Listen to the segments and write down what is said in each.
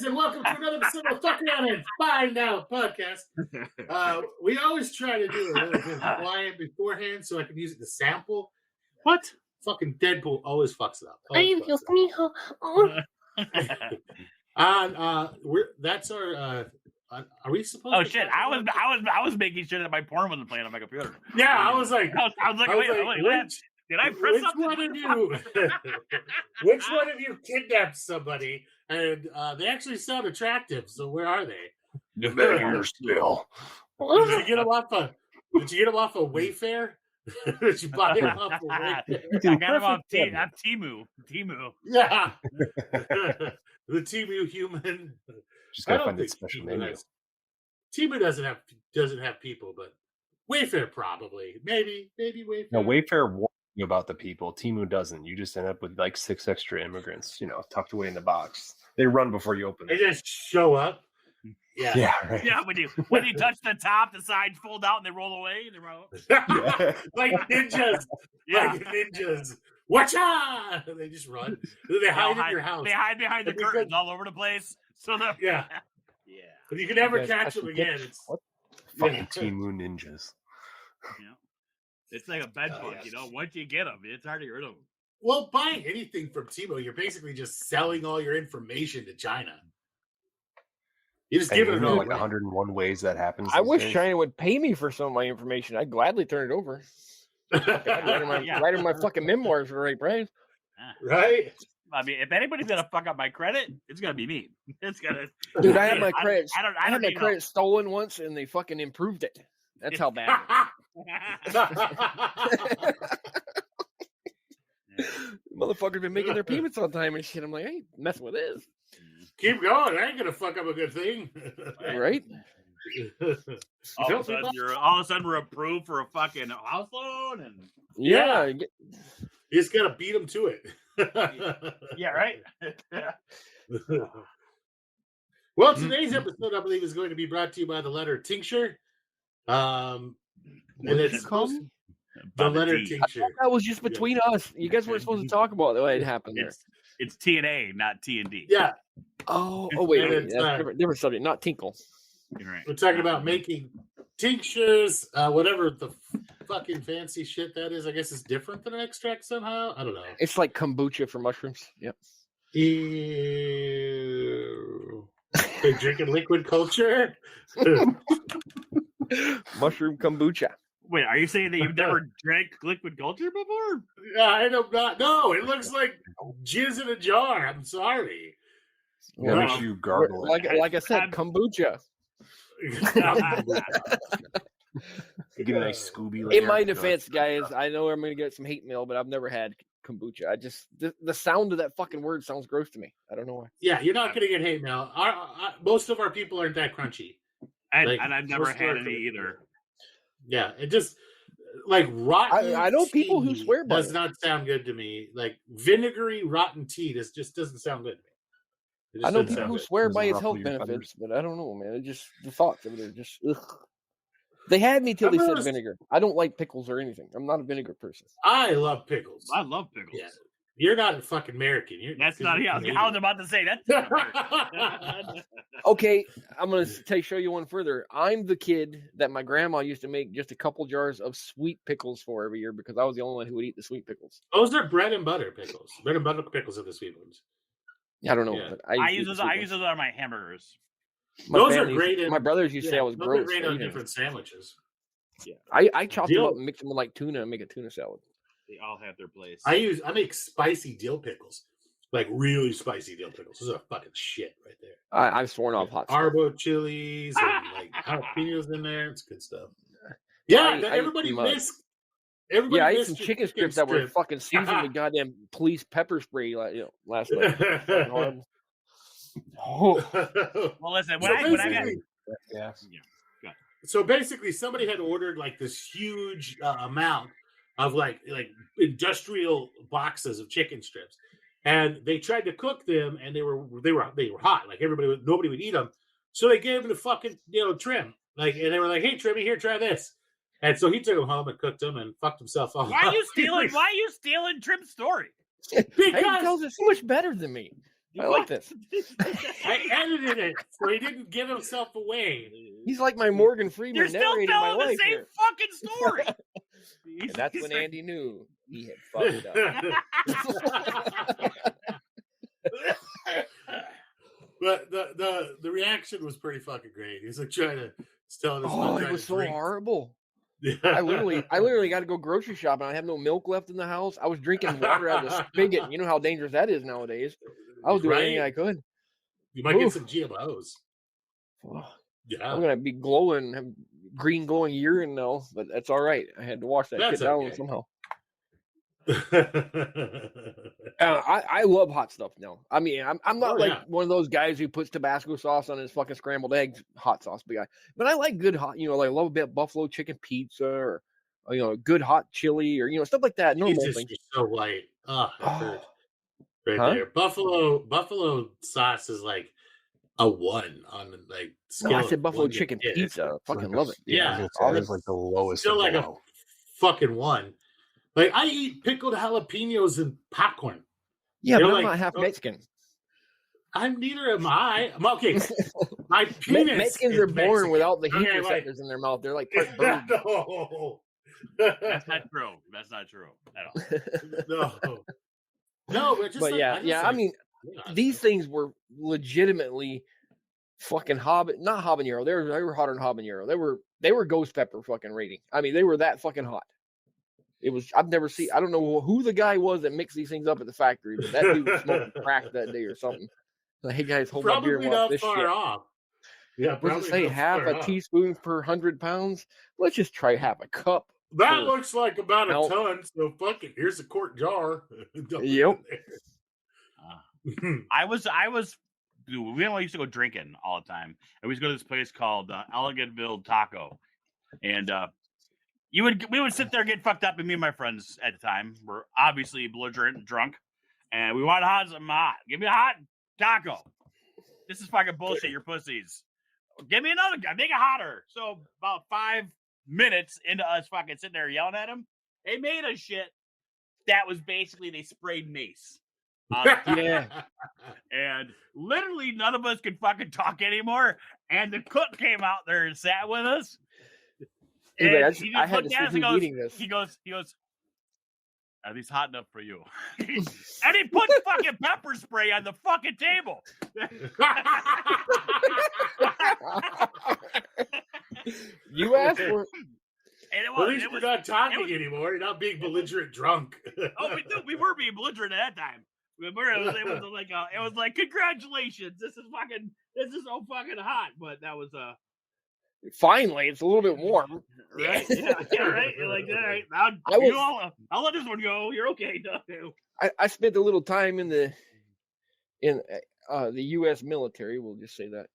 And welcome to another episode of Fucking Out and Fine Now podcast. We always try to do a little bit of quiet beforehand so I can use it to sample. What? Fucking Deadpool always fucks it up. That's our. Are we supposed? Oh shit! I was making sure that my porn wasn't playing on my computer. Yeah, I was like, wait, did I press something? Which one of you kidnapped somebody? And they actually sound attractive. So where are they? They're here still. Did you get them off of Wayfair? Did you buy them off of Wayfair? I got them off Temu. Yeah, the Temu human. Just gotta find that special menu. Temu doesn't have people, but Wayfair probably. Maybe Wayfair. No, Wayfair warns you about the people. Temu doesn't. You just end up with like 6 extra immigrants, tucked away in the box. They run before you open it. They just show up. Yeah, right. Yeah, when you touch the top, the sides fold out and they roll away. They roll. Yeah. Like ninjas. Yeah. Like ninjas. Watch out! They just run. They hide in your house. They hide behind the curtains all over the place. So yeah. But you can never catch them again. What? Fucking Temu ninjas. Yeah. It's like a bed bug, Once you get them, it's hard to get rid of them. Well, buying anything from Temu, you're basically just selling all your information to China. You just give it all like 101 ways that happens. I wish China would pay me for some of my information. I'd gladly turn it over. I'd write in my fucking memoirs for the right price. Right? I mean, if anybody's gonna fuck up my credit, it's gonna be me. It's gonna. Dude, I had my credit. I had my credit stolen once, and they fucking improved it. That's how bad. Motherfuckers been making their payments on time and shit. I'm like, I ain't messing with this. Keep going. I ain't gonna fuck up a good thing, right? all of a sudden we're approved for a fucking house loan, and you just gotta beat them to it. Yeah, right. Well, today's episode, I believe, is going to be brought to you by the letter Tincture. And it's the letter Tincture. That was just between us. You guys weren't supposed to talk about the way it happened there. It's TNA, not TND. Yeah. Oh wait. Different subject, not tinkle. Right. We're talking about making tinctures, whatever the fucking fancy shit that is. I guess it's different than an extract somehow. I don't know. It's like kombucha for mushrooms. Yep. Ew. They drinking liquid culture? Mushroom kombucha. Wait, are you saying that you've never drank liquid culture before? I don't know. No, it looks like jizz in a jar. I'm sorry. Well, you gargle like I said, kombucha. You get a nice Scooby later. In my defense, guys, I know I'm going to get some hate mail, but I've never had kombucha. I just the sound of that fucking word sounds gross to me. I don't know why. Yeah, you're not going to get hate mail. Most of our people aren't that crunchy, and I've never had any either. Yeah, it just like rotten. I know people who swear by does not sound good to me. Like vinegary rotten tea just doesn't sound good to me. I know people who swear by its health benefits, but I don't know, man. It just the thoughts of it are just ugh. They had me till they said vinegar. I don't like pickles or anything. I'm not a vinegar person. I love pickles. I love pickles. Yeah. You're not a fucking American. That's not. Yeah, I was about to say that. Okay, I'm gonna show you one further. I'm the kid that my grandma used to make just a couple jars of sweet pickles for every year because I was the only one who would eat the sweet pickles. Those are bread and butter pickles. Bread and butter pickles are the sweet ones. I don't know. Yeah. But I use those on my hamburgers. Those are great. My brothers used to say I was gross. Those are great on different sandwiches. Yeah, I chop them up and mix them with like tuna and make a tuna salad. They all have their place. I make spicy dill pickles, like really spicy dill pickles. Those are fucking shit right there. I've sworn off hot Arbo chilies and like jalapenos in there. It's good stuff. Yeah, everybody missed. I ate some chicken strips that were fucking seasoned with goddamn police pepper spray last night. Well, listen, when I got So basically, somebody had ordered like this huge amount of like industrial boxes of chicken strips, and they tried to cook them, and they were hot. Like nobody would eat them. So they gave him the fucking, trim. And they were like, hey, Trimmy, here, try this. And so he took him home and cooked them and fucked himself off. Why are you stealing Trim's story? Because he tells it so much better than me. I like this. I edited it so he didn't give himself away. He's like my Morgan Freeman. You're still narrating my telling the life same here. fucking story. And that's when Andy knew he had fucked up. But the reaction was pretty fucking great. He's like trying to tell this. Oh, it was so horrible. I literally got to go grocery shopping. I have no milk left in the house. I was drinking water out of the spigot. You know how dangerous that is nowadays. I was doing anything I could. You might get some GMOs. Yeah, I'm gonna be glowing, have green glowing urine now, but that's all right. I had to wash that shit down somehow. I love hot stuff now. I mean, I'm not one of those guys who puts Tabasco sauce on his fucking scrambled eggs hot sauce big guy. But I like good hot, like I love a bit of buffalo chicken pizza or good hot chili or stuff like that. Normal things. You're so light. There. Buffalo sauce is like a 1 on scale. I said buffalo chicken pizza. Fucking love it. Yeah, it's like the lowest. Still like a fucking 1. Like, I eat pickled jalapenos and popcorn. Yeah, but I'm not half Mexican. Neither am I. I'm okay. My penis. Mexicans are born without the heat receptors in their mouth. They're like part bird. No. That's not true. That's not true at all. No, but I mean, these things were legitimately fucking not habanero. They were hotter than habanero. They were ghost pepper fucking rating. I mean, they were that fucking hot. It was. I don't know who the guy was that mixed these things up at the factory, but that dude was smoking crack that day or something. Like, hey guys, hold my beer and watch this shit. Off. Yeah, let's say half a teaspoon per 100 pounds. Let's just try half a cup. That looks like about a ton. So fuck it. Here's a quart jar. Yep. I was. We only used to go drinking all the time, and we used to go to this place called Elegantville Taco, and we would sit there and get fucked up, and me and my friends at the time were obviously belligerent and drunk, and we wanted something hot. Give me a hot taco. This is fucking bullshit, your pussies. Give me another guy. Make it hotter. So about 5 minutes into us fucking sitting there yelling at him, they made us shit. That was basically, they sprayed mace. Yeah. And literally none of us could fucking talk anymore. And the cook came out there and sat with us. And I had to see who's eating this. He goes, are these hot enough for you? And he put fucking pepper spray on the fucking table. You asked for it. And at least we're not talking anymore. You're not being belligerent drunk. We were being belligerent at that time. It was like, congratulations. This is so fucking hot. But that was finally, it's a little bit warm. Right? Yeah, right? You're like, all right, I'll let this one go. You're okay. I spent a little time in the U.S. military. We'll just say that.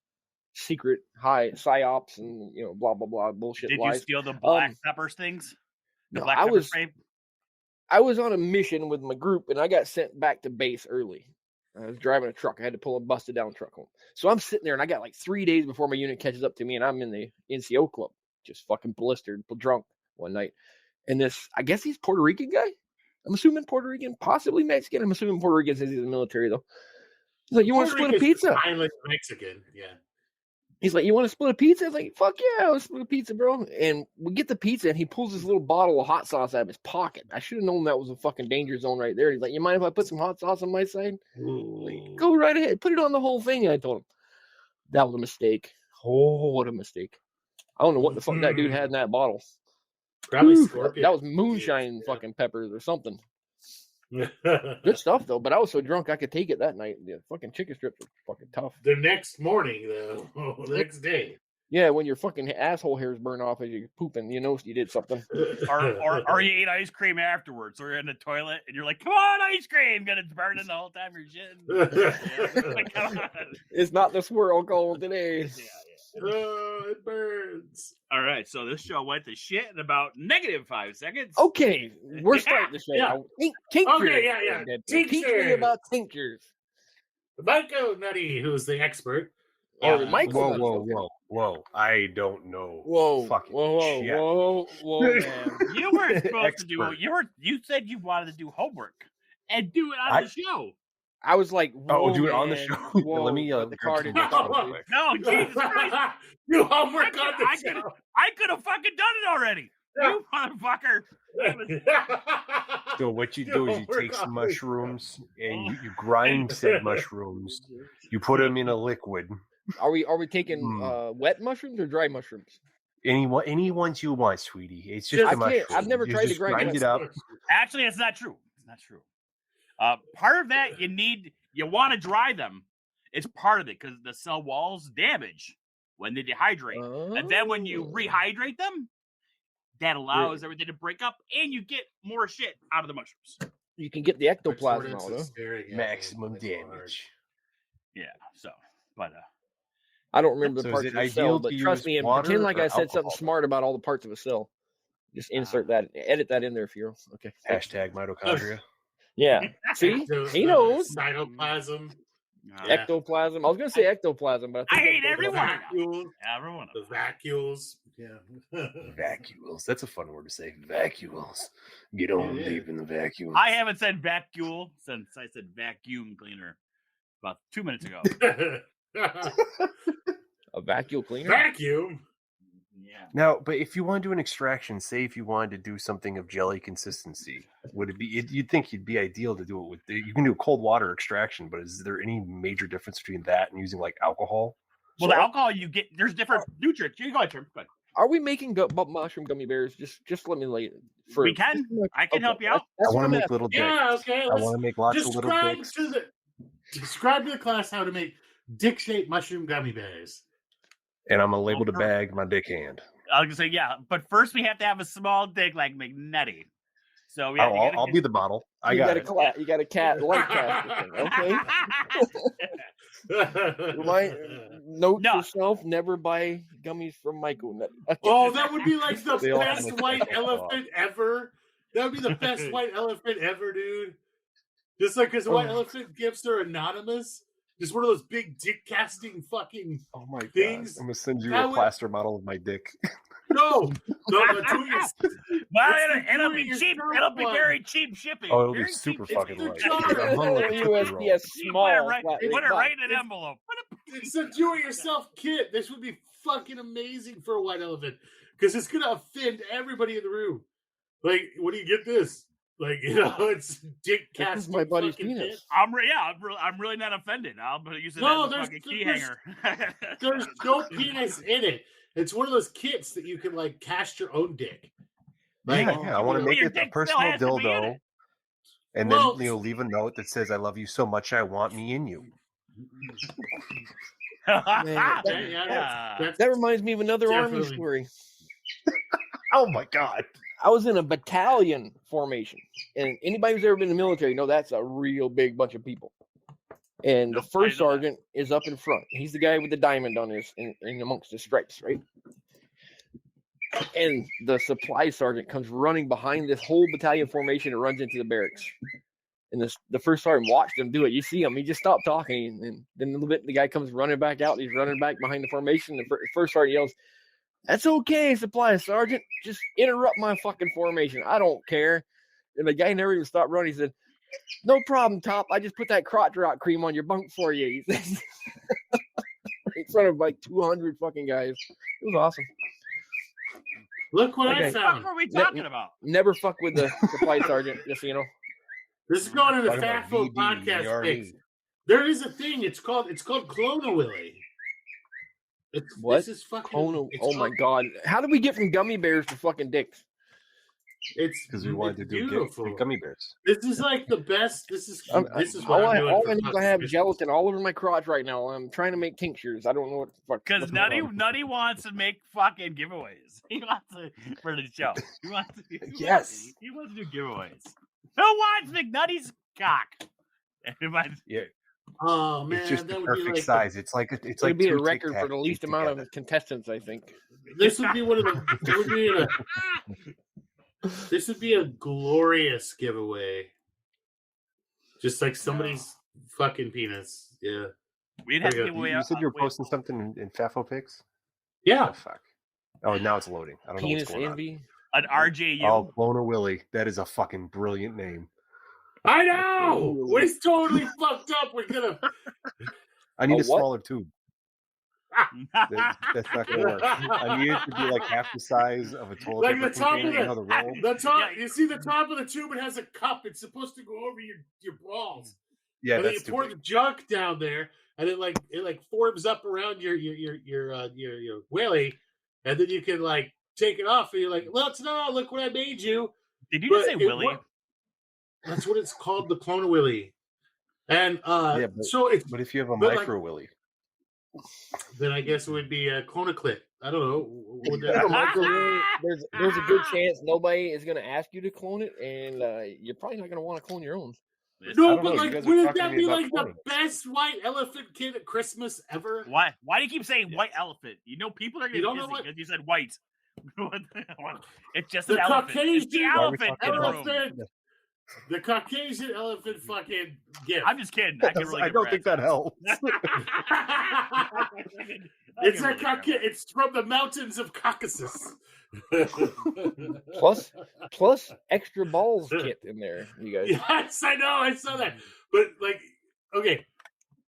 Secret high psyops and blah blah blah bullshit. Did lies. You steal the black peppers things? I was on a mission with my group, and I got sent back to base early. I was driving a truck. I had to pull a busted down truck home. So I'm sitting there, and I got like 3 days before my unit catches up to me, and I'm in the NCO club, just fucking blistered, drunk one night. And I guess he's Puerto Rican guy. I'm assuming Puerto Rican, possibly Mexican. I'm assuming Puerto Rican since he's in the military, though. He's like, you want to split a pizza? Island Mexican, yeah. He's like, you want to split a pizza? I was like, fuck yeah, let's split a pizza, bro. And we get the pizza, and he pulls this little bottle of hot sauce out of his pocket. I should have known that was a fucking danger zone right there. He's like, you mind if I put some hot sauce on my side? Like, go right ahead. Put it on the whole thing, I told him. That was a mistake. Oh, what a mistake. I don't know what the fuck that dude had in that bottle. Probably Scorpion. That was moonshine fucking peppers or something. Good stuff, though. But I was so drunk I could take it that night. The fucking chicken strips were fucking tough. The next morning, though. The next day. Yeah, when your fucking asshole hairs burn off as you're pooping, you know you did something. or you ate ice cream afterwards, or you're in the toilet and you're like, "Come on, ice cream!" Gonna burn the whole time you're shitting. Like, come on. It's not the swirl call today. Yeah. Oh, it burns. All right, so this show went to shit in about -5 seconds. Okay, we're starting the show. Yeah. Tinctures. Okay, yeah. Teach me about tinctures. Myco Nutty, who's the expert, Or Yeah. Myco. Whoa! I don't know. Whoa, Fucking whoa, shit. whoa, man. You were supposed to do. Expert. You said you wanted to do homework and do it on the show. I was like, whoa, do it on the man. show. Whoa, Let me but the car grab didn't some stop, real dude. quick. No, Jesus Christ! You homework on the show. I could have fucking done it already. You motherfucker! So what you do is you take some mushrooms and you grind said mushrooms. You put them in a liquid. Are we taking wet mushrooms or dry mushrooms? Any ones you want, sweetie. It's just I a mushroom. I've never You tried to just grind it up. Actually, it's not true. It's not true. Part of that you want to dry them. It's part of it because the cell walls damage when they dehydrate, and then when you rehydrate them, that allows everything to break up, and you get more shit out of the mushrooms. You can get the ectoplasm out, huh? Maximum damage. Yeah. So, but I don't remember the So is parts it of the ideal cell, but to trust use me and water pretend like or I said something alcohol? smart about all the parts of a cell. Just insert that, edit that in there, Furo. Okay. Hashtag mitochondria. Yeah. See, he knows. Cytoplasm. Ectoplasm. I was gonna say ectoplasm, but I think hate everyone. Vacuoles. Everyone. The vacuoles. Yeah. Vacuoles. That's a fun word to say. Vacuoles. Get on deep in the vacuum. I haven't said vacuole since I said vacuum cleaner about 2 minutes ago. A vacuum cleaner. Vacuum. Yeah. Now, but if you want to do an extraction, say if you wanted to do something of jelly consistency, would it be? You'd think it'd be ideal to do it with. You can do cold water extraction, but is there any major difference between that and using like alcohol? Well, the alcohol you get, there's different nutrients. You go ahead, Trim. Go ahead. Are we making mushroom gummy bears? Just let me lay it. We can. I can help you out. I want to make little dicks. Yeah, okay. I want to make lots of little dicks. Describe to the class how to make dick-shaped mushroom gummy bears. And I'm gonna label the bag my dick hand. I was gonna say yeah, but first we have to have a small dick like McNutty. So we have I'll be the bottle. You got a cat light cast. Okay. Note to yourself: never buy gummies from Myco Nutty. Oh, that would be like the best white elephant ever. That would be the best white elephant ever, dude. Just like because white elephant gifts are anonymous. Just one of those big dick casting fucking things. God. I'm gonna send you a plaster model of my dick. No, but it'll be cheap. It'll be very cheap shipping. Oh, it'll be super fucking light. USPS small. Put it right in an envelope. It's a do-it-yourself kit. This would be fucking amazing for a white elephant because it's gonna offend everybody in the room. Like, what do you get this? Like, it's dick casting. My buddy's penis. I'm really not offended. I'll use it as a fucking key hanger. There's no penis in it. It's one of those kits that you can like cast your own dick. Like, I want to make it a personal dildo, and then leave a note that says, "I love you so much, I want me in you." That reminds me of another army story. Oh my god. I was in a battalion formation, and anybody who's ever been in the military know that's a real big bunch of people. And the first sergeant is up in front. He's the guy with the diamond on his in amongst the stripes, right? And the supply sergeant comes running behind this whole battalion formation and runs into the barracks. And the first sergeant watched him do it. You see him; he just stopped talking, and then a little bit the guy comes running back out. And he's running back behind the formation. The first sergeant yells, "That's okay, supply sergeant. Just interrupt my fucking formation. I don't care." And the guy never even stopped running. He said, "No problem, Top. I just put that crotch rock cream on your bunk for you." In front of like 200 fucking guys. It was awesome. Look what I found. What are we talking about? Never fuck with the supply sergeant, just so you know. This is going to the FAFOCult podcast page. There is a thing. It's called Clone Willy. What? This is fucking. My god! How did we get from gummy bears to fucking dicks? It's because we wanted to do gummy bears. This is like the best. This is what I'm doing. I have gelatin all over my crotch right now. I'm trying to make tinctures. I don't know what the fuck. Because Nutty wants to make fucking giveaways. He wants to for the show. He wants to do giveaways. Who wants McNutty's cock? Yeah. Oh man, it's just the perfect size. It's like it'd be a record for the least amount of contestants, I think. This would be one of the. This would be a glorious giveaway. Just like somebody's fucking penis. Yeah. We'd have to There give you away. You said you were posting something in FAFOPics? Yeah. Oh, fuck. Oh, now it's loading. I don't know Penis what's going envy. An RJU. on. Oh, Clona Willy. That is a fucking brilliant name. I know. We're totally fucked up. We're gonna. I need A a what? smaller tube. That's not gonna work. I need it to be like half the size of a toilet Like paper the top of container. You know, the roll. The top. Yeah. You see the top of the tube? It has a cup. It's supposed to go over your balls. Yeah, and then you that's pour too the big. junk down there, and it forms up around your willy, and then you can like take it off, and you're like, "Let's know, look what I made you." Did you But just say Willy? That's what it's called, the Clona Willy. And Yeah, so it's. But if you have a but, micro Willy, then I guess it would be a Clonaclit. I don't know. What would that There's a be? microwave. There's a good chance nobody is going to ask you to clone it, and you're probably not going to want to clone your own. I No, don't but know, you like, guys are wouldn't talking to that me be about like the cloning. best white elephant kid at Christmas ever? Why do you keep saying white elephant? You know people are You going to don't know be what- because you said white. It's just The an elephant. It's the Caucasian elephant in the room. elephant. The Caucasian elephant fucking gift. I'm just kidding. I, can really I give don't rats. think that helps. It's a it's from the mountains of Caucasus. Plus extra balls kit in there, you guys. Yes, I know. I saw that. But like, okay,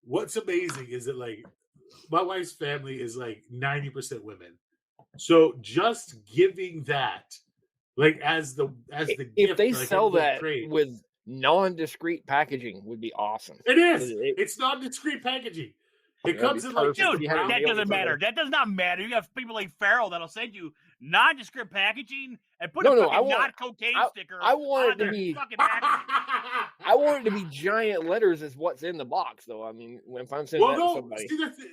what's amazing is that like my wife's family is like 90% women. So just giving that, like as the If gift, they like, sell as the that trade. with non-discreet packaging, would be awesome. It is. It- It's not discreet packaging. It That'd comes be in like perfect. Dude, You have that to be able doesn't to- matter. That does not matter. You have people like Farrell that'll send you nondescript packaging and put No, a no, fucking I want- not cocaine sticker. I want it on to their be- fucking packaging. I want it to be giant letters as what's in the box, though. I mean, if I'm sending Well, that to no. somebody, See,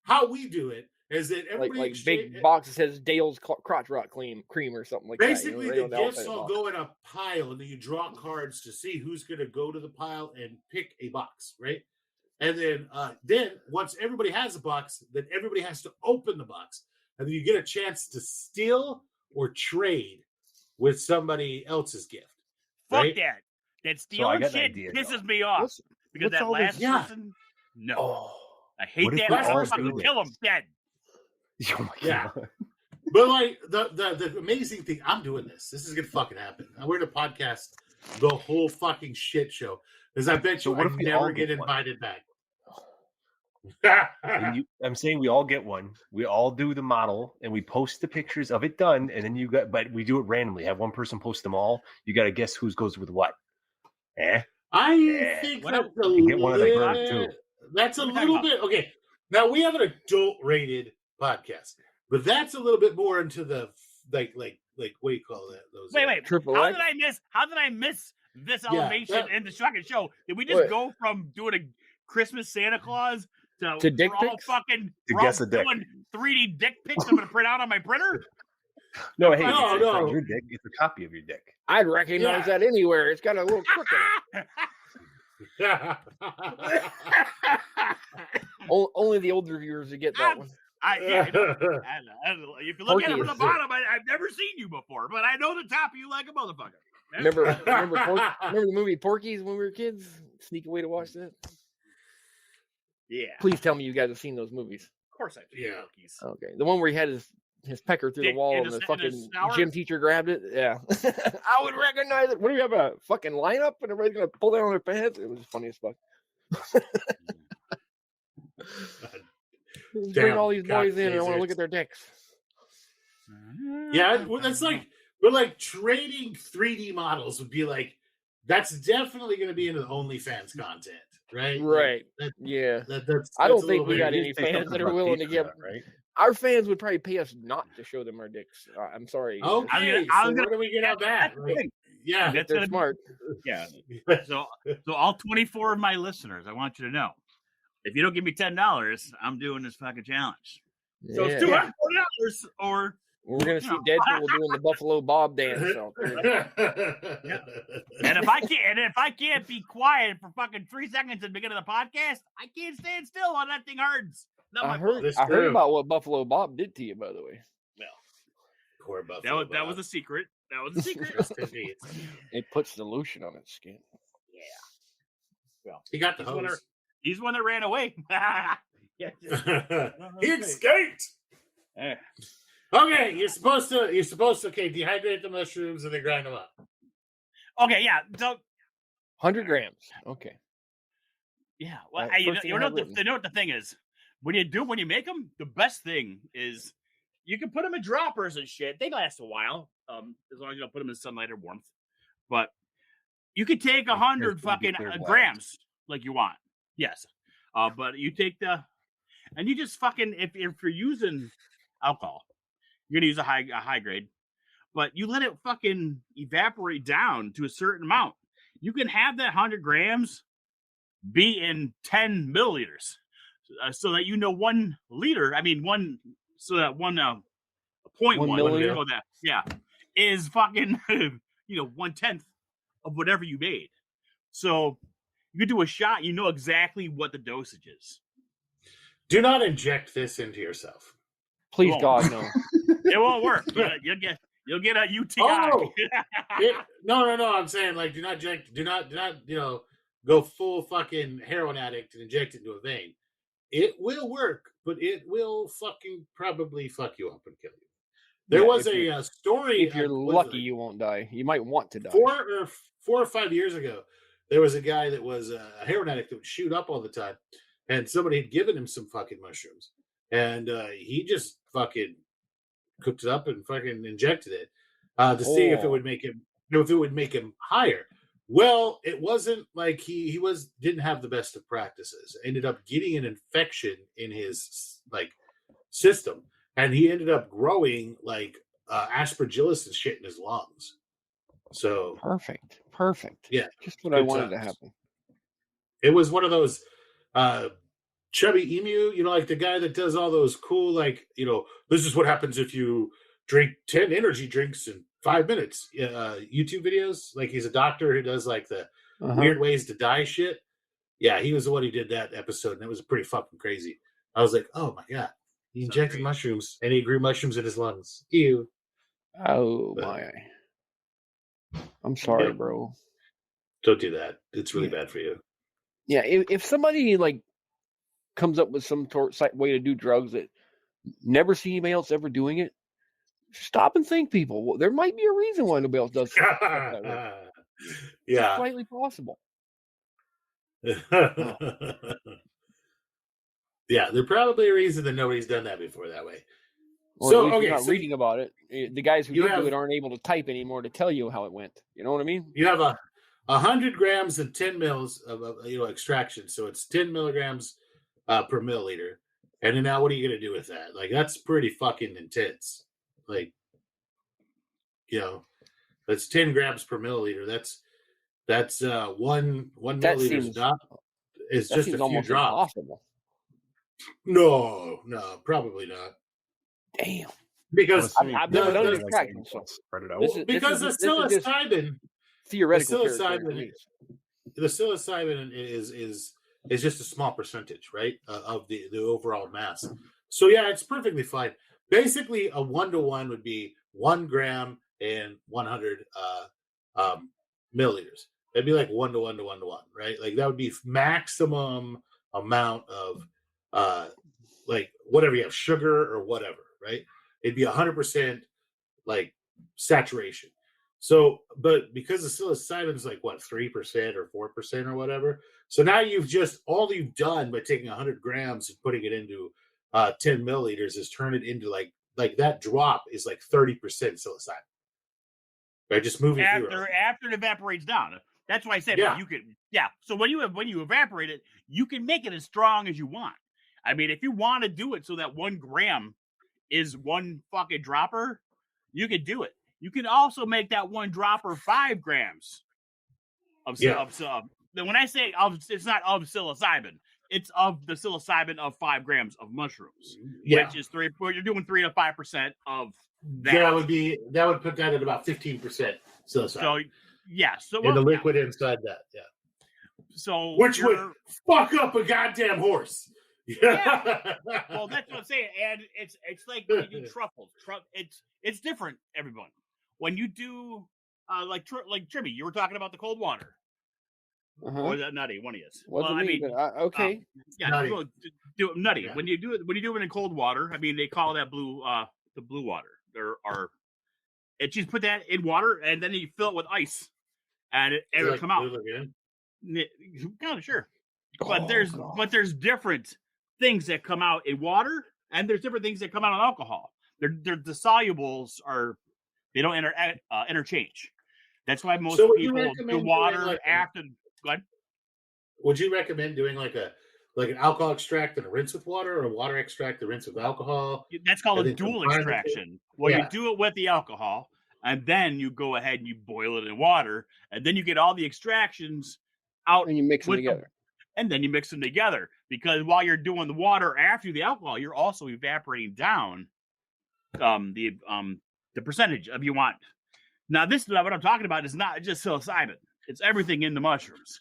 how we do it is that like everybody big exchange- box that says Dale's crotch rock cream or something like Basically, that. You know, the right on gifts outside of all the box. go in a pile, and then you draw cards to see who's going to go to the pile and pick a box, right? And then once everybody has a box, then everybody has to open the box, and then you get a chance to steal or trade with somebody else's gift. Fuck Right? that. That I stealing got an shit idea, pisses though. me off. What's- Because what's that all last this- Yeah. person, no. Oh, I hate what if that we all person. do Kill him this? dead. oh my Yeah. God. But like the amazing thing, I'm doing this. This is gonna fucking happen. We're gonna podcast the whole fucking shit show because I bet So you what I if we never all get get one? invited back. And I'm saying we all get one. We all do the model, and we post the pictures of it done. And then but we do it randomly. Have one person post them all. You got to guess who's goes with what. I Yeah. think What that's if- a You get one of the little, bird, too. That's a What are we talking little bit okay. Now we have an adult rated podcast, but that's a little bit more into the like what do you call that? Those Wait. Triple How X? did I miss this Yeah, elevation that- in the fucking show? Did we just Wait. go from doing a Christmas Santa Claus To dick we're all pics? fucking To we're all guess a dick. doing 3D dick pics I'm gonna print out on my printer? No, hey, No, it's no. not your dick. It's a copy of your dick. I'd recognize that anywhere. It's got a little crook in it. Only the older viewers would get that one. I know. If you look at it from the Porky. bottom, I've never seen you before, but I know the top of you like a motherfucker. Remember the movie Porky's when we were kids? Sneak away to watch that. Yeah, Please tell me you guys have seen those movies. of course I do. Yeah. Cookies. Okay, the one where he had his pecker through Dick the wall in and his- the in his fucking snour? gym teacher grabbed it. Yeah, I would recognize it. What do you have, a fucking lineup and everybody's gonna pull down their pants? It was funny as fuck. Bring Damn, all these boys in, and I want to cock look at their dicks. Yeah, well, that's like, but like trading 3D models would be like, that's definitely going to be into the OnlyFans content, right? Right. That, Yeah. that's I don't a think little we got weird. any fans that are willing to give. right. Our fans would probably pay us not to show them our dicks. I'm sorry. Okay, I was so gonna- where do we get on that? Like, yeah, If That's they're gonna be- smart. Yeah. So all 24 of my listeners, I want you to know, if you don't give me $10, I'm doing this fucking challenge. So Yeah. it's $240 or We're gonna see Deadpool doing the Buffalo Bob dance out there. and if I can't be quiet for fucking 3 seconds at the beginning of the podcast, I can't stand still while that thing hurts. Not I my heard. fault. That's I heard true. about what Buffalo Bob did to you, by the way. Poor Buffalo That was a secret. That was a secret. Indeed. It puts dilution on its skin. He got the That's what hose. He's the one that ran away. He escaped. Okay, you're supposed to dehydrate the mushrooms and then grind them up. Okay, yeah. So 100 grams. Okay. yeah, well, Right, you first thing know I have what the thing is. When you make them, the best thing is you can put them in droppers and shit. They last a while, as long as you don't put them in sunlight or warmth. But you could take 100 fucking grams like you want. Yes, but you take and you just fucking if you're using alcohol, you're gonna use a high grade, but you let it fucking evaporate down to a certain amount. You can have that 100 grams be in 10 milliliters, so that 1 liter. I mean, 0.1 milliliter. So that is fucking 1/10 of whatever you made. So you could do a shot. You know exactly what the dosage is. Do not inject this into yourself. Please, God, no. It won't work. You'll get a UTI. Oh, no. I'm saying do not inject. Do not go full fucking heroin addict and inject it into a vein. It will work, but it will fucking probably fuck you up and kill you. There was a story. If you're lucky, you won't die. You might want to die. 4 or 5 years ago, there was a guy that was a heroin addict that would shoot up all the time, and somebody had given him some fucking mushrooms, and he just fucking cooked it up and fucking injected it to see if it would make him higher. Well, it wasn't like he didn't have the best of practices. Ended up getting an infection in his system, and he ended up growing aspergillus and shit in his lungs. So perfect. Yeah, just what I wanted to happen. It was one of those chubby emu, like the guy that does all those cool, this is what happens if you drink 10 energy drinks in 5 minutes. YouTube videos. Like he's a doctor who does the weird ways to die shit. Yeah, he was the one who did that episode, and it was pretty fucking crazy. I was like, oh my God. He injected mushrooms, and he grew mushrooms in his lungs. Ew. Oh, my. I'm sorry, bro. Don't do that. It's really bad for you. Yeah, if somebody, comes up with some way to do drugs that never see anybody else ever doing it, stop and think, people. Well, there might be a reason why nobody else does stuff that way. Yeah. It's slightly possible. Yeah, there's probably a reason that nobody's done that before that way. Or so, at least you're not reading about it. The guys who do it aren't able to type anymore to tell you how it went. You know what I mean? You have 100 grams and 10 mils of extraction. So it's 10 milligrams per milliliter. And then now what are you going to do with that? That's pretty fucking intense. That's 10 grams per milliliter. That's one milliliter is just a few drops. Impossible. No, probably not. Damn. Because I've never done this practice. Spread it out. Because the psilocybin, theoretical. the psilocybin is just a small percentage, right, of the overall mass. So yeah, it's perfectly fine. Basically, a 1-to-1 would be 1 gram and 100 milliliters. That'd be 1 to 1 to 1 to 1, right? That would be maximum amount of whatever you have, sugar or whatever, right? It'd be 100% saturation. So, but because the psilocybin is 3% or 4% or whatever. So now all you've done by taking 100 grams and putting it into 10 milliliters is turn it into that drop is 30% psilocybin. Right, just moving after it evaporates down. That's why I said you can. Yeah. So when you evaporate it, you can make it as strong as you want. I mean, if you want to do it so that 1 gram is 1 fucking dropper, you could do it. You can also make that 1 dropper 5 grams of when I say it's not of psilocybin, it's of the psilocybin of 5 grams of mushrooms, which is you're doing 3 to 5% of that. That would put that at about 15% psilocybin. So and the liquid inside that, So which would fuck up a goddamn horse. Yeah. Well, that's what I'm saying, and it's like when you do truffles. It's different, everyone. When you do like Trimmy, you were talking about the cold water. Or is that Nutty? One of you. Wasn't me, but okay. Nutty. Do Nutty. Yeah. When you do it in cold water, I mean, they call that the blue water. And you put that in water, and then you fill it with ice, and it'll come out. Kind of sure, but there's different things that come out in water, and there's different things that come out in alcohol. The solubles they don't interchange. That's why most people do water after. Go ahead. Would you recommend doing like an alcohol extract and a rinse with water, or a water extract and rinse with alcohol? That's called a dual extraction. Well, you do it with the alcohol, and then you go ahead and you boil it in water, and then you get all the extractions out, and you mix them together. And then you mix them together, because while you're doing the water after the alcohol, you're also evaporating down the percentage of you want. Now, this what I'm talking about is not just psilocybin; it's everything in the mushrooms.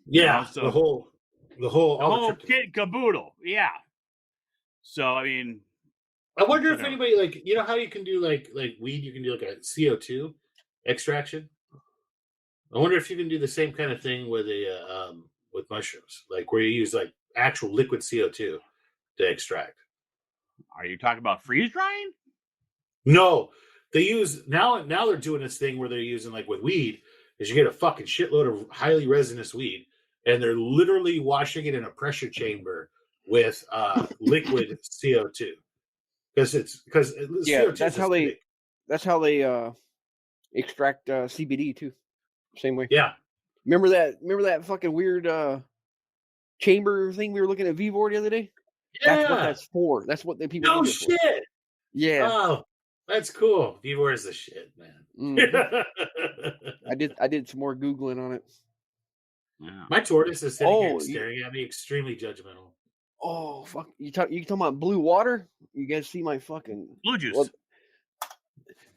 Yeah, so the whole kit caboodle. Yeah. So I mean, I wonder if anybody how you can do like weed, you can do like a CO2 extraction. I wonder if you can do the same kind of thing with with mushrooms, like where you use like actual liquid CO2 to extract. Are you talking about freeze drying? No, they use now they're doing this thing where they're using like with weed is you get a fucking shitload of highly resinous weed, and they're literally washing it in a pressure chamber with liquid CO2 because CO2 that's how they extract CBD too. Same way. Yeah. Remember that fucking weird chamber thing we were looking at Vivor the other day? Yeah. That's what that's for. That's what the people. No shit. For. Yeah. Oh, that's cool. Vivor is the shit, man. Mm-hmm. I did some more Googling on it. Yeah. My tortoise is sitting here staring at me, extremely judgmental. Oh fuck! You talking about blue water? You guys see my fucking blue juice? Well,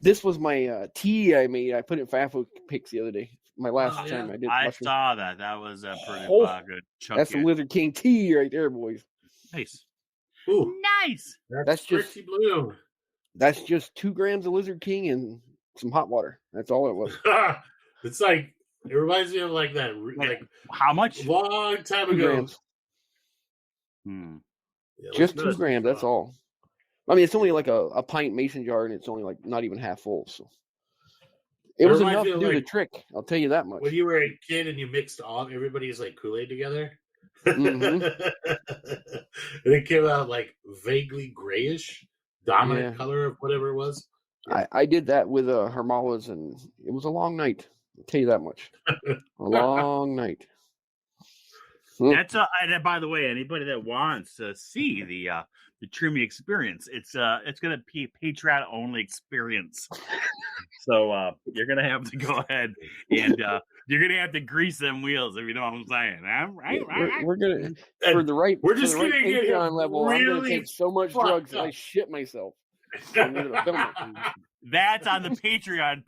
this was my tea I made. I put it in FAFO pics the other day. My last time I did. I saw that. That was a pretty good chunk. That's some Lizard King tea right there, boys. Nice. Ooh, nice. That's just blue. That's just 2 grams of Lizard King and some hot water. That's all it was. It's like it reminds me of like that. Like how much? Long time 2 ago. Grams. Yeah, just 2 grams. That's all. I mean, it's only like a pint mason jar, and it's only like not even half full. So it was enough to do the trick. I'll tell you that much. When you were a kid and you mixed all everybody's like Kool-Aid together, mm-hmm. and it came out like vaguely grayish, dominant color of whatever it was. Yeah. I did that with Hermalas, and it was a long night. I'll tell you that much. A long night. That's and by the way, anybody that wants to see the Trimmy experience, it's going to be a Patreon only experience. So you're going to have to go ahead and you're going to have to grease them wheels, if you know what I'm saying. We're going to for the right. We're just going to Patreon level. Really, I'm going to take so much drugs that I shit myself. I'm going to film it. That's on the Patreon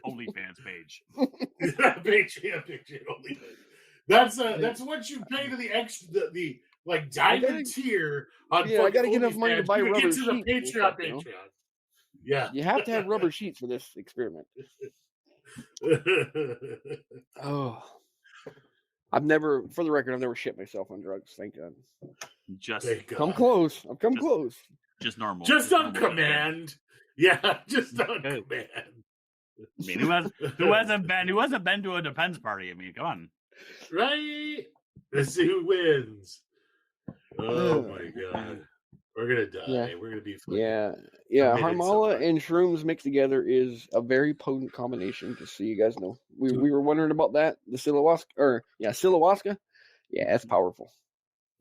OnlyFans page. Patreon OnlyFans. That's what you pay to the extra the like diamond tier on. Yeah, I got to get enough money to buy rubber sheets. The Patreon. Yeah, you have to have rubber sheets for this experiment. Oh, I've never shit myself on drugs. Thank God. Thank God. Come close. I've come close. Just normal. Just on command. Yeah, just on command. I mean, who hasn't been to a Depends party? I mean, come on. Right? Let's see who wins. Oh my God. We're gonna die. Yeah. We're gonna be Yeah. Harmala and shrooms mixed together is a very potent combination, just so you guys know. We were wondering about that. The Silawaska. Yeah, it's powerful.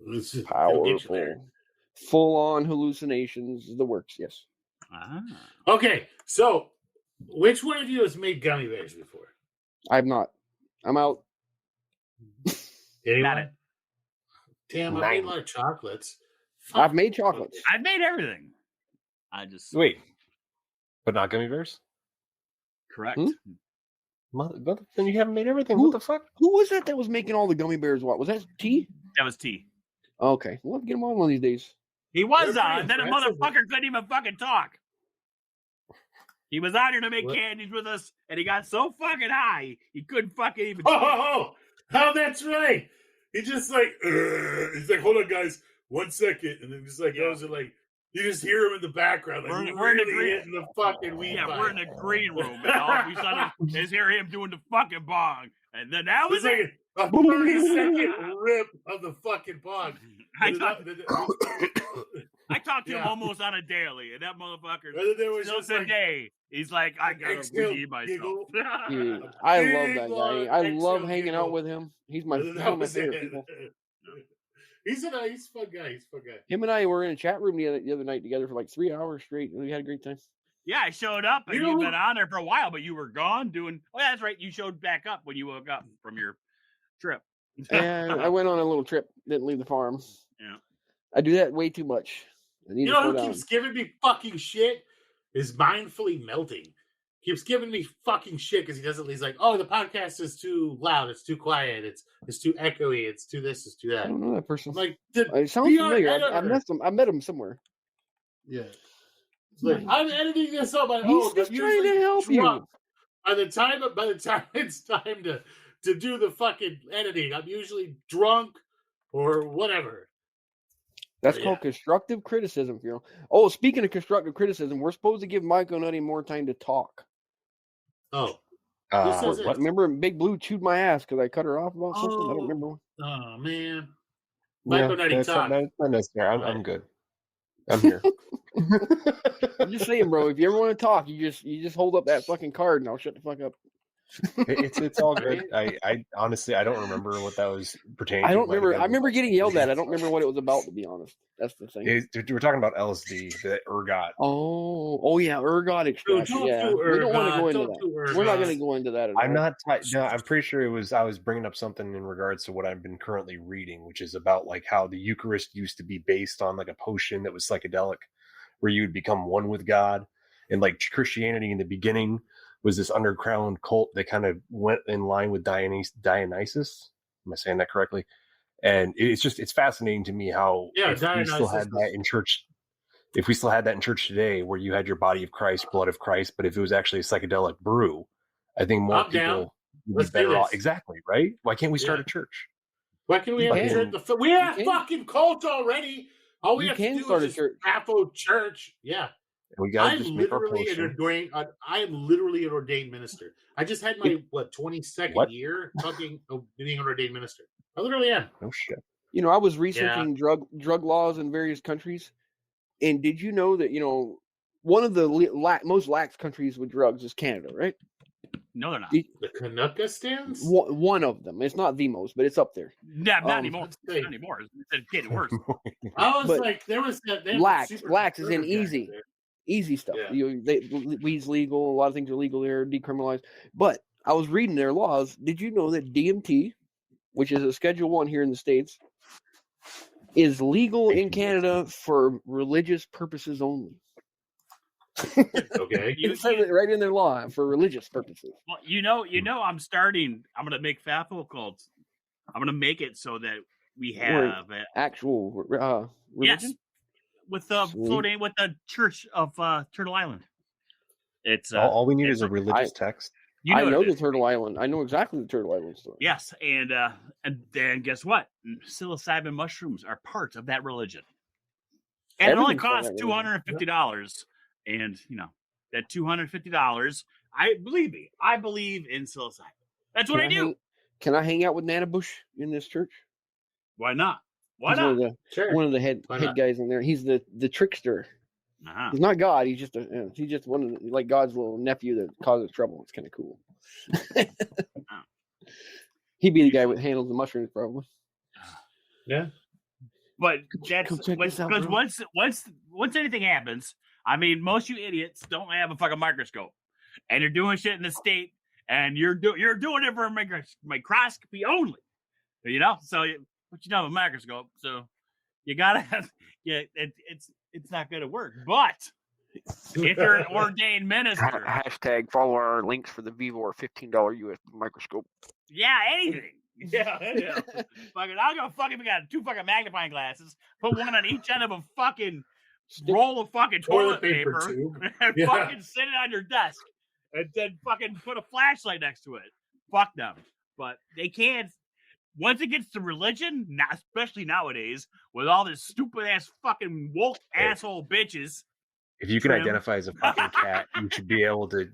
It's powerful. Full on hallucinations, the works, yes. Okay, so which one of you has made gummy bears before? I've not. I'm out. Got it. Damn, I made a lot of chocolates. I've made chocolates. I've made everything. I just wait, but not gummy bears. Correct. Then you haven't made everything. What the fuck? Who was that was making all the gummy bears? What was that? T? That was T. Okay, we'll have to get him on one of these days. He was on. Then a motherfucker couldn't even fucking talk. He was out here to make candies with us, and he got so fucking high he couldn't fucking even. Oh! Oh, that's right. He just like, he's like, hold on, guys, 1 second, and then just like goes and like, you just hear him in the background, like We're in the really green. hitting the fucking weed. Yeah, pipe. we're in the green room, and all we saw is hear him doing the fucking bong, and then that was It's it. like a 30-second rip of the fucking bong. I talk to him Yeah. almost on a daily, and that motherfucker And then there was still just like, today. He's like, I gotta exhale, redeem myself. giggle. Dude, I love Big that long guy. I exhale love hanging out giggle. with him. He's my, And he's then one that of my was favorite it. people. He's a fun guy. He's a fun guy. Him and I were in a chat room the other night together for like 3 hours straight, and we had a great time. Yeah, I showed up, and You know you've who- been on there for a while, but you were gone doing. Oh, yeah, that's right. You showed back up when you woke up from your trip. And I went on a little trip, didn't leave the farm. Yeah. I do that way too much. I need You to know slow who down. keeps giving me fucking shit? Is mindfully melting. Keeps giving me fucking shit because he doesn't. He's like, oh, the podcast is too loud. It's too quiet. It's too echoey. It's too this. It's too I that. don't know that person. I'm like, It sounds be familiar. our I met him. I met him somewhere. yeah. It's like, I'm editing this up. I'm He's just trying to help drunk. you. By the time it's time to do the fucking editing, I'm usually drunk or whatever. That's Yeah. called constructive criticism, you know. Oh, speaking of constructive criticism, we're supposed to give Myco Nutty more time to talk. Oh, What? Remember Big Blue chewed my ass because I cut her off about something? I don't remember. oh man. Yeah, Myco Nutty that's talk. not necessary. I'm good. I'm here. I'm just saying, bro. If you ever want to talk, you just hold up that fucking card and I'll shut the fuck up. It's all good. I honestly I don't remember what that was pertaining to. I don't remember. I remember getting yelled at. I don't remember what it was about, to be honest. That's the thing. We're talking about LSD, the ergot. Oh yeah, ergot extraction. Don't Yeah, do we don't want to ergot, go into don't that. do We're not ergot. going to go into that at all. I'm not. No, I'm pretty sure it was. I was bringing up something in regards to what I've been currently reading, which is about like how the Eucharist used to be based on like a potion that was psychedelic, where you would become one with God, and like Christianity in the beginning was this underground cult that kind of went in line with Dionysus. Am I saying that correctly? And it's fascinating to me how if we still had that in church. If we still had that in church today, where you had your body of Christ, blood of Christ, but if it was actually a psychedelic brew, I think more people would be better off. Exactly, right? Why can't we start a church? Why can't we have a church? We have fucking cult already. All we have to do is just FAFO church. Yeah. And we got to just make our potion. I am literally an ordained minister. I just had my 22nd year fucking being an ordained minister. I literally am. No shit. You know, I was researching drug laws in various countries, and did you know that one of the most lax countries with drugs is Canada, right? No, they're not. The Canucka stands? One of them. It's not the most, but it's up there. Yeah, not anymore. Not anymore. It's getting worse. I was like, there was that. Lax is in easy stuff. Yeah. Weed's legal. A lot of things are legal there, decriminalized. But I was reading their laws. Did you know that DMT, which is a Schedule 1 here in the States, is legal in Canada for religious purposes only? Okay. It says it right in their law for religious purposes. Well, I'm going to make FAFOCult. I'm going to make it so that we have actual religion. Yes, with the floating with the Church of Turtle Island. It's all we need is a religious text. I know the Turtle Island. I know exactly the Turtle Island story. Yes, and then guess what? Psilocybin mushrooms are part of that religion, and it only costs $250. And that $250, I believe in psilocybin. That's what I do. Can I hang out with Nana Bush in this church? Why not? Why not? One of the head guys in there. He's the trickster. Uh-huh. He's not God. He's just one of the, like God's little nephew that causes trouble. It's kind of cool. He'd be the guy that handles the mushrooms, probably. Yeah. But that's because once anything happens, I mean, most you idiots don't have a fucking microscope, and you're doing shit in the state, and you're doing it for a microscopy only, So but you don't have a microscope, so you gotta have. Yeah, it's not gonna work. But if you're an ordained minister, hashtag follow our links for the Vivo or $15 US microscope. Yeah, anything. Yeah. Fucking, I'll go fucking. We got 2 fucking magnifying glasses. Put one on each end of a fucking roll of fucking toilet paper and fucking sit it on your desk, and then fucking put a flashlight next to it. Fuck them. But they can't. once it gets to religion, especially nowadays, with all this stupid ass fucking woke asshole bitches. If you can Trim. identify as a fucking cat, you should be able to,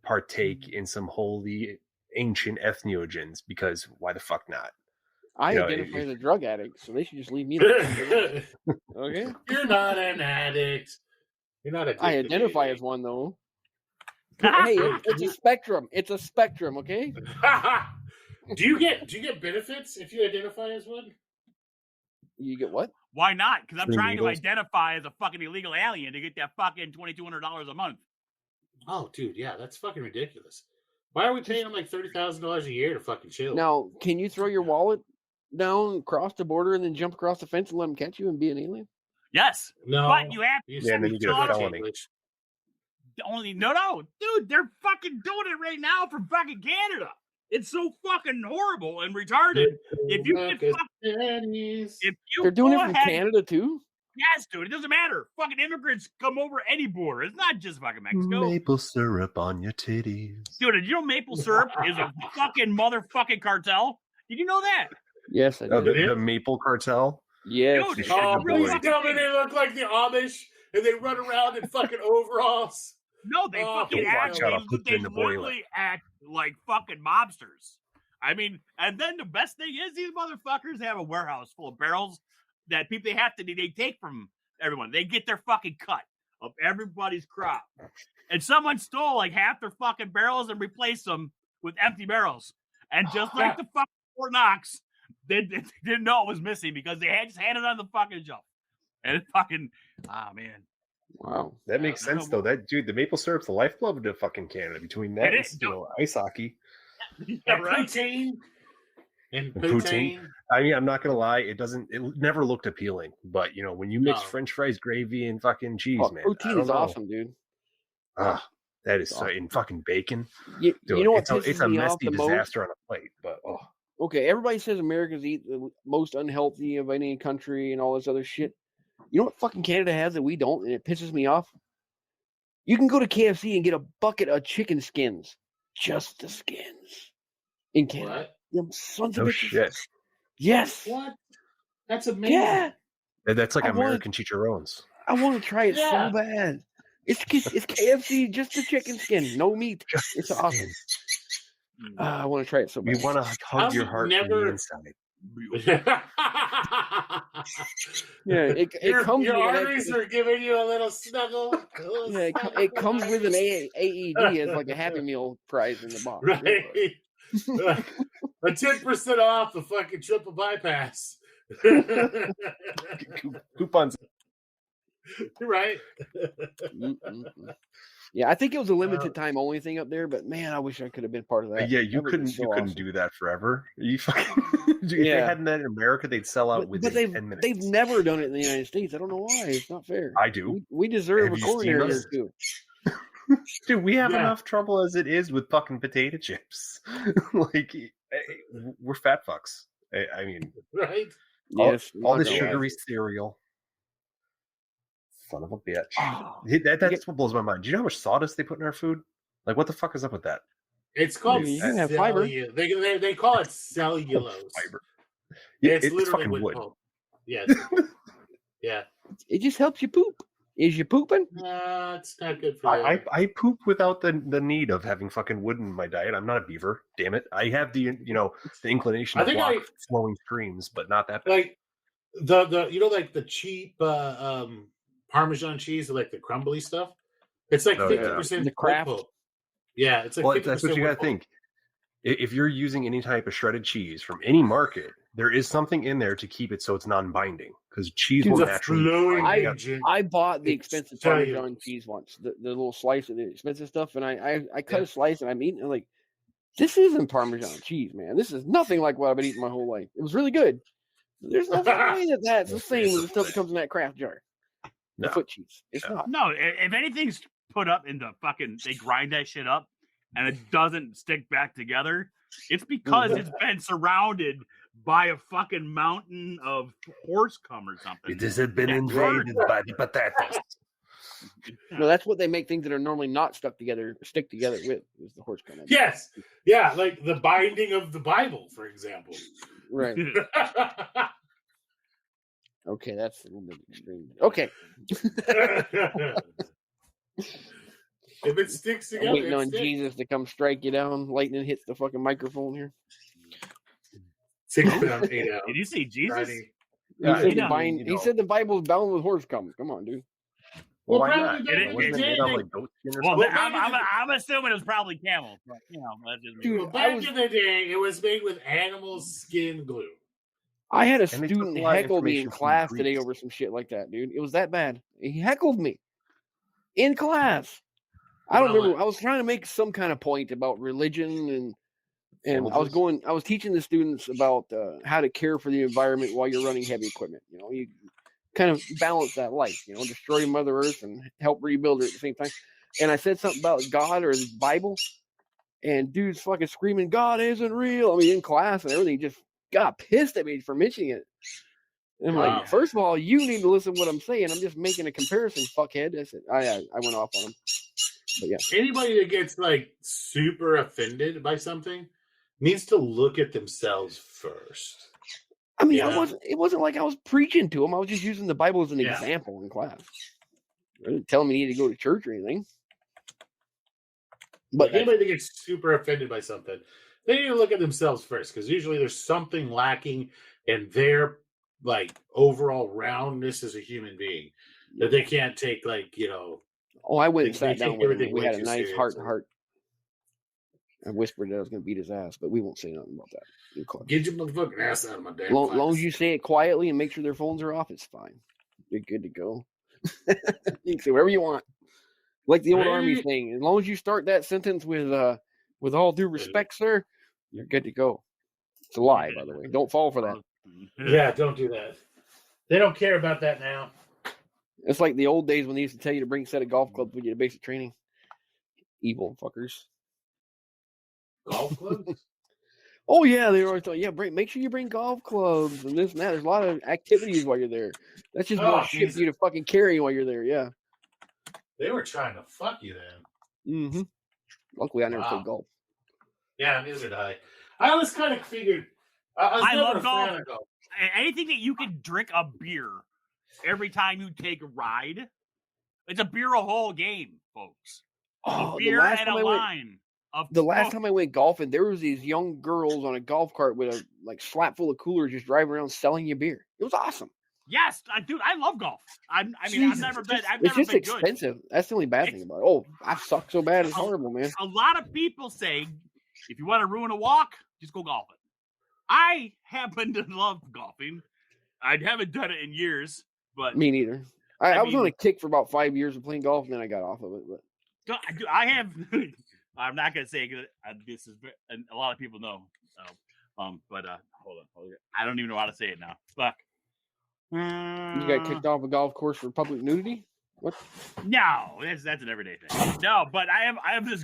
partake in some holy ancient ethnogens, because why the fuck not? I identify as a drug addict, so they should just leave me alone. Okay? You're not an addict. You're not addicted. I identify as one, though. Hey, it's a spectrum. It's a spectrum, okay? Do you get benefits if you identify as one? You get what? Why not? Because I'm Free trying needles. to identify as a fucking illegal alien to get that fucking $2,200 a month. Oh, dude, yeah, that's fucking ridiculous. Why are we paying them like $30,000 a year to fucking chill? Now, can you throw your wallet down, cross the border, and then jump across the fence and let them catch you and be an alien? Yes. No. But you have You Yeah, and then you get a speak felony. English. no, dude, they're fucking doing it right now for fucking Canada. It's so fucking horrible and retarded. If you get They're doing it from Canada, too? Yes, dude, it doesn't matter. Fucking immigrants come over any border. It's not just fucking Mexico. Maple syrup on your titties. Dude, did you know maple syrup is a fucking motherfucking cartel? Did you know that? Yes, I Oh, did. the Maple Cartel? Yes. Dude, Shit, Oh, the please boy. tell me they look like the Amish and they run around in fucking overalls. No, they Oh, fucking don't act. watch out, I'll put They you in the boiler. literally act like fucking mobsters. I mean, and then the best thing is these motherfuckers have a warehouse full of barrels that people they take from everyone. They get their fucking cut of everybody's crop. And someone stole like half their fucking barrels and replaced them with empty barrels. And just like the fucking Fort Knox, they didn't know it was missing because they had just handed on the fucking shelf. And it fucking, man. Wow. That makes sense, though. That dude, the maple syrup's the lifeblood of fucking Canada. Between that, It and, is, ice hockey. Yeah, right? Poutine. And Poutine. poutine. I mean, I'm not gonna lie. It never looked appealing. But when you mix No. French fries, gravy, and fucking cheese, Oh, man, I poutine don't is know. awesome, dude. That is so, in fucking bacon. You Dude, know what it's pisses a me messy off the most? disaster on a plate. But Okay, everybody says Americans eat the most unhealthy of any country and all this other shit. You know what fucking Canada has that we don't, and it pisses me off? You can go to KFC and get a bucket of chicken skins. Just the skins. In Canada. What? Them sons no of bitches. shit. Yes. What? That's amazing. Yeah. That's like I American chicharrones. I want to try it Yeah. so bad. It's KFC, just the chicken skin, no meat. It's awesome. I want to try it so We bad. want to hug your heart from the inside. Yeah, it comes your with an arteries are giving you a little snuggle. yeah, it comes with an AED as like a Happy Meal prize in the box. Right. A 10% off the fucking triple bypass. Coupons. Right. Yeah, I think it was a limited time only thing up there, but man, I wish I could have been part of that. Yeah, That would've been so you couldn't awesome. do that forever. You fucking if they Yeah. hadn't that in America, they'd sell out within 10 minutes. they've never done it in the United States. I don't know why. It's not fair. I do. We deserve Have a you seen coronary us? or two. Dude, we have Yeah. enough trouble as it is with fucking potato chips. We're fat fucks. I mean, Right. Yes, all not this gonna lie. sugary cereal. Son of a bitch. Oh, That's what blows my mind. Do you know how much sawdust they put in our food? Like, what the fuck is up with that? It's called You can have fiber. They call it cellulose. Fiber. Yeah, It's it's literally fucking wood wood. pulp. Yes. Yeah. it just helps you poop. Is you pooping? It's not good for you. I poop without the need of having fucking wood in my diet. I'm not a beaver, damn it. I have the inclination I to think block flowing streams, but not that bad. like the like the cheap Parmesan cheese, like the crumbly stuff. It's like Oh, yeah. 50% The Kraft. wood pulp. Yeah, it's like Well, 50% that's what you wood gotta pulp. think. If you're using any type of shredded cheese from any market, there is something in there to keep it so it's non-binding. Because cheese will It's a naturally flowing bind together. agent. I bought the It's expensive cellulose. Parmesan cheese once, the little slice of the expensive stuff, and I cut a slice and I'm eating it. I'm like, this isn't Parmesan cheese, man. This is nothing like what I've been eating my whole life. It was really good. There's no way that's the same as the stuff that comes in that Kraft jar. The No. foot cheese. It's not. No, if anything's put up in the fucking, they grind that shit up and it doesn't stick back together, it's because it's been surrounded by a fucking mountain of horse cum or something. It has been invaded by the potatoes. No, that's what they make things that are normally not stick together with, is the horse cum. Yes. Yeah, like the binding of the Bible, for example. Right. Okay, that's a little bit extreme. Okay. If it sticks I'm together, waiting it on sticks. Jesus to come strike you down. Lightning hits the fucking microphone here. 6 pound, 8 out. Did you see Jesus? Friday. He said the Bible's bound with horse cum. Come on, dude. Well, why probably not? back in the Wasn't it day, made out of like goat skin or Well, something? I'm assuming it was probably camel. But, that's just me. Dude, well, back in the day, it was made with animal skin glue. I had a And they took student a lot of heckle me in information from class the today Greeks. over some shit like that, dude. It was that bad. He heckled me in class. I don't remember. I was trying to make some kind of point about religion and I was teaching the students about how to care for the environment while you're running heavy equipment. You know, you kind of balance that life, you know, destroy Mother Earth and help rebuild her at the same time. And I said something about God or the Bible, and dudes fucking screaming, God isn't real. I mean, in class and everything, just got pissed at me for mentioning it. And I'm like, first of all, you need to listen to what I'm saying. I'm just making a comparison, fuckhead. I said, I went off on him. But yeah. Anybody that gets like super offended by something needs to look at themselves first. I mean, it wasn't like I was preaching to him. I was just using the Bible as an example in class. I didn't tell him he needed to go to church or anything. But anybody that gets super offended by something, they need to look at themselves first, because usually there's something lacking in their like overall roundness as a human being that they can't take, like, you know. Oh, I went and sat down with him. We had a too nice serious. heart to heart. I whispered that I was going to beat his ass, but we won't say nothing about that. Get your motherfucking ass out of my damn As long as you say it quietly and make sure their phones are off, it's fine. You're good to go. You can say whatever you want. Like the old army saying, as long as you start that sentence with all due respect, sir, you're good to go. It's a lie, by the way. Don't fall for that. Yeah, don't do that. They don't care about that now. It's like the old days when they used to tell you to bring a set of golf clubs with you to basic training. Evil fuckers. Golf clubs? Oh yeah, they always thought, make sure you bring golf clubs and this and that. There's a lot of activities while you're there. That's just more shit for you to fucking carry while you're there. Yeah. They were trying to fuck you then. Mm-hmm. Luckily, I never played golf. Yeah, neither did I. I always kind of figured. I love golf. Anything that you can drink a beer every time you take a ride, it's a beer a whole game, folks. Oh, a beer and a line. The last time I went golfing, there was these young girls on a golf cart with a slap full of coolers just driving around selling you beer. It was awesome. Yes, dude, I love golf. I've never been. It's just expensive. Good. That's the only bad thing about it. Oh, I suck so bad. It's horrible, man. A lot of people say, if you want to ruin a walk, just go golfing. I happen to love golfing. I haven't done it in years, but me neither. I was on a kick for about 5 years of playing golf, and then I got off of it. But I have. I'm not gonna say this is, and a lot of people know. So, but hold on. I don't even know how to say it now. Fuck. You got kicked off a golf course for public nudity? What? No, that's an everyday thing. No, but I have this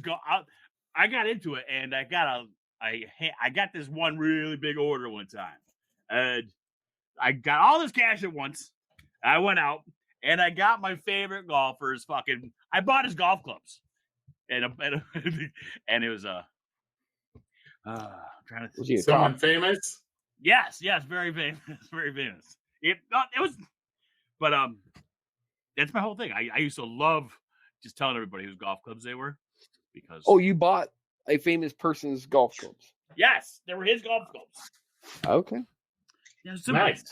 I got into it, and I got this one really big order one time, and I got all this cash at once. I went out and I got my favorite golfer's I bought his golf clubs, and it was trying to. Was he someone famous? Yes, very famous, very famous. It was, but that's my whole thing. I used to love just telling everybody whose golf clubs they were, because you bought a famous person's golf clubs. Yes, they were his golf clubs. Okay. Nice.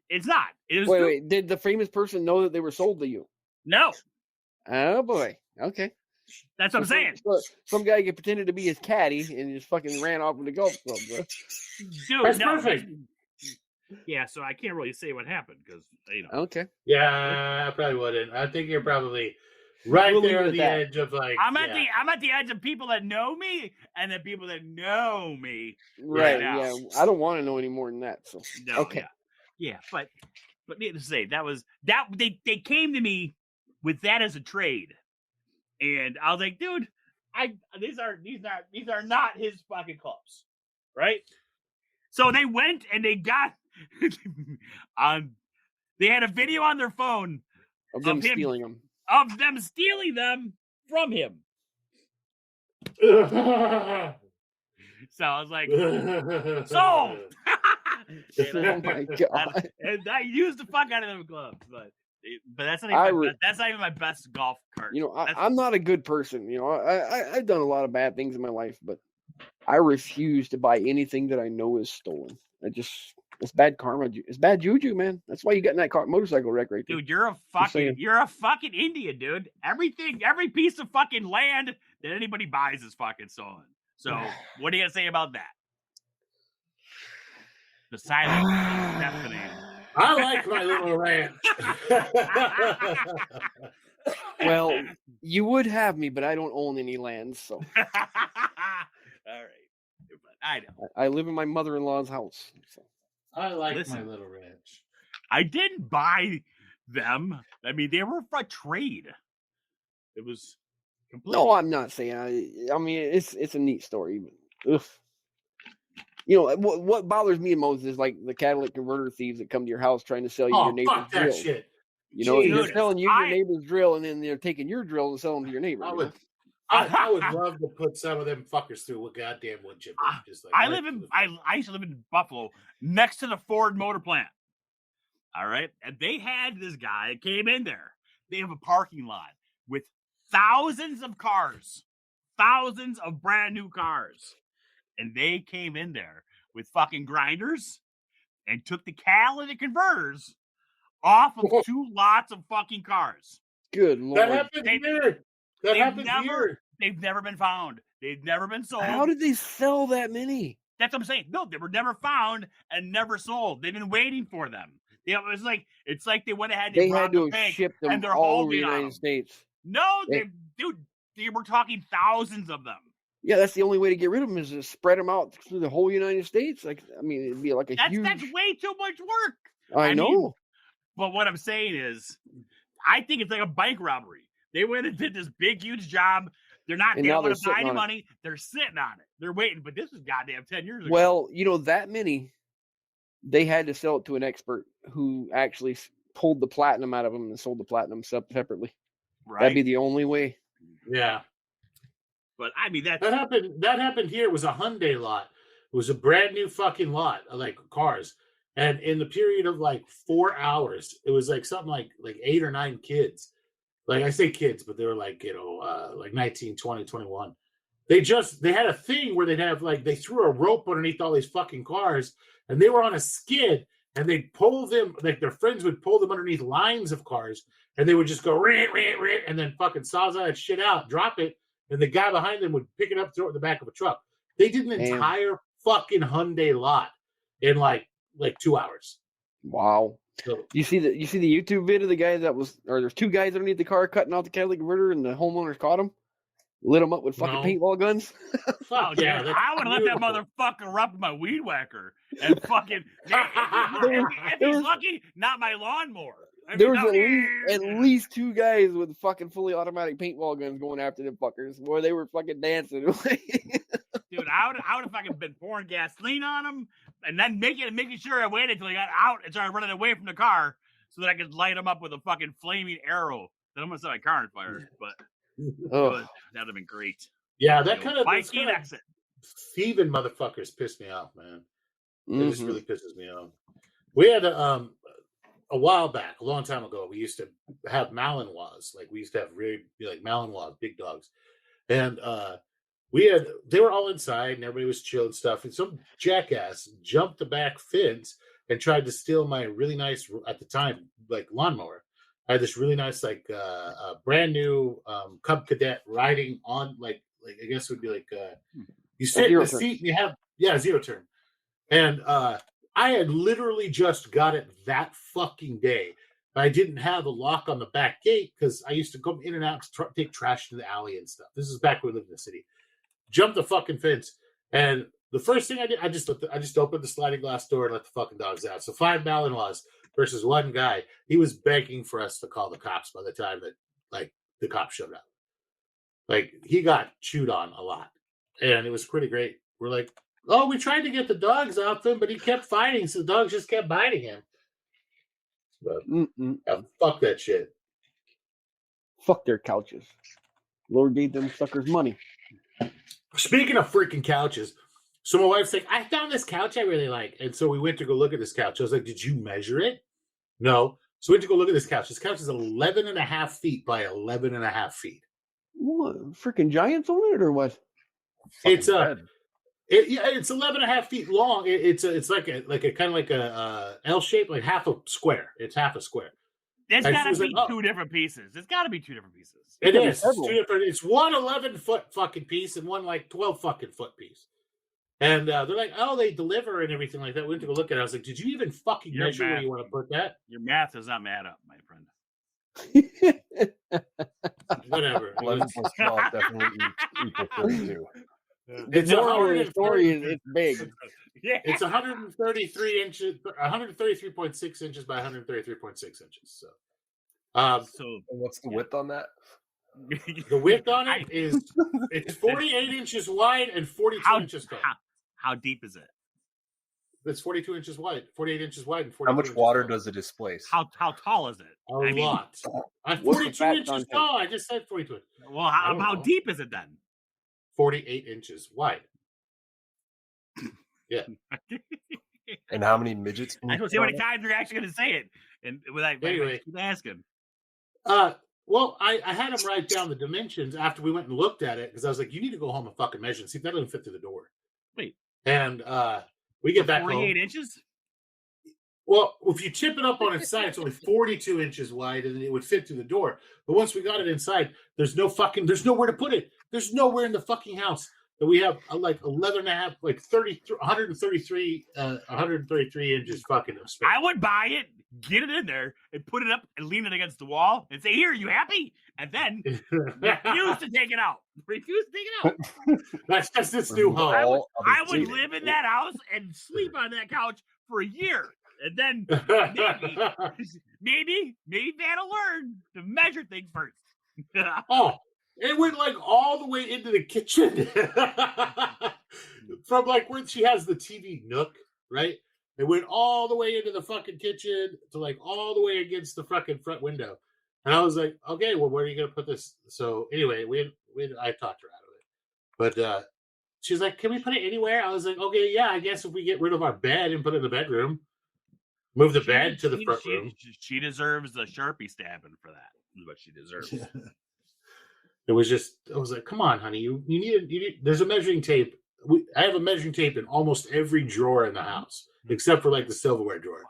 It's not. It was wait. Did the famous person know that they were sold to you? No. Oh boy. Okay. That's what I'm saying. Some guy pretended to be his caddy and just fucking ran off with the golf club, bro. Dude, that's perfect. Yeah, so I can't really say what happened because Okay. Yeah, I probably wouldn't. I think you're probably right there on the edge of I'm at the edge of people that know me and the people that know me. Right. Yeah. I don't want to know any more than that. So no, okay. Yeah, but needless to say, they came to me with that as a trade, and I was like, dude, these are not his fucking clubs, right? So they went and they got they had a video on their phone of them stealing them. Of them stealing them from him. So I was like, sold. Oh my god! And I used the fuck out of them gloves, but that's not even that's not even my best golf cart. You know, I'm not a good person. You know, I've done a lot of bad things in my life, but I refuse to buy anything that I know is stolen. It's bad karma. It's bad juju, man. That's why you got in that motorcycle wreck right there. Dude, you're a fucking Indian, dude. Every piece of fucking land that anybody buys is fucking stolen. So what are you gonna say about that? The silence is deafening. I like my little ranch. Well, you would have me, but I don't own any land, so. All right. But I know. I live in my mother-in-law's house. So. I like my little ranch. I didn't buy them. I mean, they were for trade. It was completely. No, I'm not saying. I mean, it's a neat story, but ugh. You know what bothers me most is like the catalytic converter thieves that come to your house trying to sell you your neighbor's fuck that drill. shit. You know, Jesus. they're selling you your neighbor's drill, and then they're taking your drill and selling them to your neighbor. I would love to put some of them fuckers through a goddamn wood chip. Just like I used to live in Buffalo, next to the Ford motor plant. All right, and they had this guy came in there. They have a parking lot with thousands of cars, thousands of brand new cars. And they came in there with fucking grinders and took the catalytic converters off of 2 lots of fucking cars. Good Lord. That happened here. That happened here. They've never been found. They've never been sold. How did they sell that many? That's what I'm saying. No, they were never found and never sold. They've been waiting for them. It's like they went ahead and they had to ship them and they're all over the holding United States. No, they were talking thousands of them. Yeah, that's the only way to get rid of them is to spread them out through the whole United States. Like, I mean, it'd be like that's way too much work. I know. But what I'm saying is, I think it's like a bank robbery. They went and did this big, huge job. They don't want to buy any money. They're sitting on it. They're waiting. But this was goddamn 10 years ago. Well, you know, that many, they had to sell it to an expert who actually pulled the platinum out of them and sold the platinum separately. Right. That'd be the only way. Yeah. But I mean, that happened here. It was a Hyundai lot. It was a brand new fucking lot of like cars. And in the period of like 4 hours, it was like something like 8 or 9 kids. Like I say kids, but they were like, like 19, 20, 21. They had a thing where they'd have like, they threw a rope underneath all these fucking cars and they were on a skid and they'd pull them, like their friends would pull them underneath lines of cars and they would just go, and then fucking saws that shit out, drop it. And the guy behind them would pick it up, throw it in the back of a truck. They did an entire fucking Hyundai lot in like 2 hours. Wow. So, you see the YouTube vid of the guy there's 2 guys underneath the car cutting out the catalytic converter and the homeowners caught him? Lit them up with fucking paintball guns? Fuck yeah. I would have let that motherfucker rub my weed whacker and fucking if he's lucky, not my lawnmower. There was at least 2 guys with fucking fully automatic paintball guns going after them fuckers. Boy, they were fucking dancing. Dude, I would have fucking been pouring gasoline on them and then making sure I waited until he got out and started running away from the car so that I could light him up with a fucking flaming arrow. Then I'm gonna set my car on fire. But that'd have been great. Yeah, that kind of exit. Thieving motherfuckers piss me off, man. It just really pisses me off. We had a while back, a long time ago, we used to have Malinois. Like we used to have really like Malinois, big dogs. And they were all inside and everybody was chill and stuff. And some jackass jumped the back fence and tried to steal my really nice, at the time, like lawnmower. I had this really nice, like brand new Cub Cadet riding on like I guess it would be like you sit in the seat and you have zero turn. And I had literally just got it that fucking day. But I didn't have a lock on the back gate because I used to come in and out to take trash to the alley and stuff. This is back when we lived in the city. Jumped the fucking fence. And the first thing I did, I just opened the sliding glass door and let the fucking dogs out. So 5 Malinois versus 1 guy. He was begging for us to call the cops by the time that like the cops showed up. Like he got chewed on a lot. And it was pretty great. We're like, oh, we tried to get the dogs off him, but he kept fighting, so the dogs just kept biting him. But fuck that shit. Fuck their couches. Lord gave them suckers money. Speaking of freaking couches, So my wife's like, I found this couch I really like. And so we went to go look at this couch. I was like, did you measure it? No. So we went to go look at this couch. This couch is 11 and a half feet by 11 and a half feet. What, freaking giants on it or what? It's it's 11 and a half feet long. It's like a kind of like a L shape, like half a square. It's half a square. There's got to was be like, two different pieces. It's got to be two different pieces. It Yeah, is. It's two different. It's one 11-foot fucking piece and one like 12 fucking foot piece. And they're like, oh, they deliver and everything like that. We went to go look at it. I was like, did you even fucking Your measure where math. you want to put that? Your math does not add up, my friend. Whatever. It 11 was- plus 12 definitely equal 32. It's The story is it's big. Yeah. It's 133 inches, 133.6 inches by 133.6 inches. So, So And what's the width on that? the width on it is it's 48 inches wide and 42 inches tall. How deep is it? It's 42 inches wide, 48 inches wide, and 42 How much inches water tall. does it displace? How tall is it? A I mean- lot. What's the 42 fat inches content? tall. I just said 42. Well, I how, don't how know. deep is it then? 48 inches wide. And how many midgets? Can I you don't fit see how on many it? times you're actually going to say it, and without Anyway. keep asking. Well, I had him write down the dimensions after we went and looked at it because I was like, you need to go home and fucking measure and see if that doesn't fit through the door. Wait. And we get back 48 home. inches? Well, if you chip it up on its side, it's only 42 inches wide and it would fit through the door. But once we got it inside, there's nowhere to put it. There's nowhere in the fucking house that we have like 11 and a half, like 133 inches fucking of space. I would buy it, get it in there, and put it up and lean it against the wall and say, "Here, you happy?" And then refuse to take it out. Refuse to take it out. That's just its new home. I would live in that house and sleep on that couch for a year. And then maybe that'll learn to measure things first. Oh, it went like all the way into the kitchen. From like where she has the TV nook, right? It went all the way into the fucking kitchen to like all the way against the fucking front window. And I was like, okay, well, where are you going to put this? So anyway, I talked her out of it. But she's like, can we put it anywhere? I was like, okay, yeah, I guess if we get rid of our bed and put it in the bedroom, move the bed to the front room. She deserves a Sharpie stabbing for that. Is what she deserves. It was just, I was like, come on, honey, you need, there's a measuring tape. I have a measuring tape in almost every drawer in the house, except for like the silverware drawer.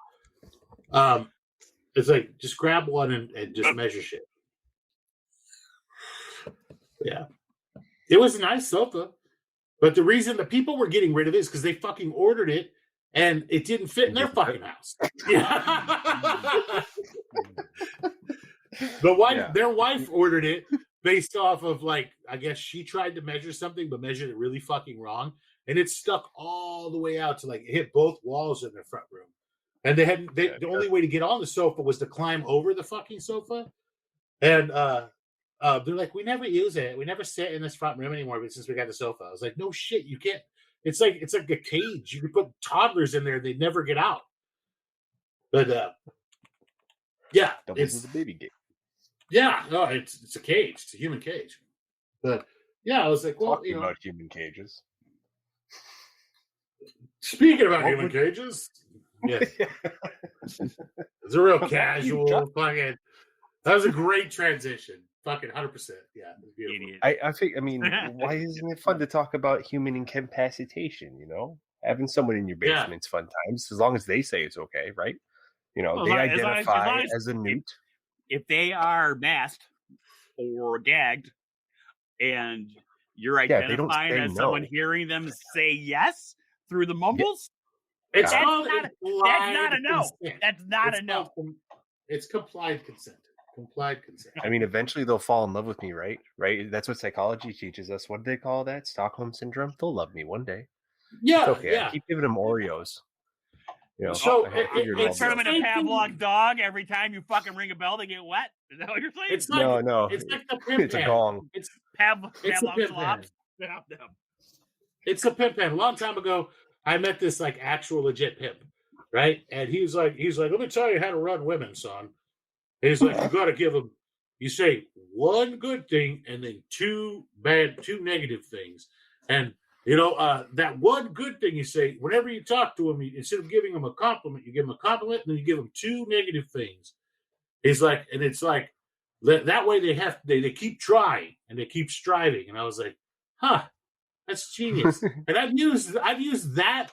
It's like, just grab one and just measure shit. Yeah. It was a nice sofa. But the reason the people were getting rid of it is because they fucking ordered it and it didn't fit in their fucking house. Their wife ordered it based off of like, I guess she tried to measure something, but measured it really fucking wrong. And it stuck all the way out to like, it hit both walls in their front room. And the only way to get on the sofa was to climb over the fucking sofa. And they're like, we never use it. We never sit in this front room anymore. But since we got the sofa, I was like, no shit, you can't. It's like a cage. You can put toddlers in there; they never get out. But yeah, It's a baby gate. Yeah, no, it's a cage. It's a human cage. But yeah, I was like, well, Talking about human cages. Speaking about human cages, yeah, it's a real casual fucking. That was a great transition. Fucking 100%. Yeah, it was beautiful. Idiot. I think. I mean, why isn't it fun to talk about human incapacitation? You know, having someone in your basement's fun times, as long as they say it's okay, right? You know, Well, they as long identify as- as a newt. If they are masked or gagged, and you're Yeah, they don't identifying say as no. someone hearing them say yes through the mumbles, It's That's called not- implied that's not a no. consent. that's not It's a no. called It's complied consent. Complied consent. I mean, eventually they'll fall in love with me, right? Right? That's what psychology teaches us. What do they call that? Stockholm syndrome. They'll love me one day. Yeah, It's okay. yeah. I keep giving them Oreos. You know, So, I figured it's it'll Turn be them into same thing. Pavlov dog every time you fucking ring a bell, they get wet. Is that what you're saying? It's okay. like No, it's like the pimp it's a hand. gong. It's Pavlov a pimp slops. It's a pimp hand. A long time ago, I met this like actual legit pimp, right? And he's like, let me tell you how to run women, son. And he's like, you got to give them. You say one good thing and then two negative things, and That one good thing you say, whenever you talk to him, instead of giving him a compliment, you give him a compliment and then you give him 2 negative things. It's like that way they keep trying and they keep striving. And I was like, that's genius. And I've used that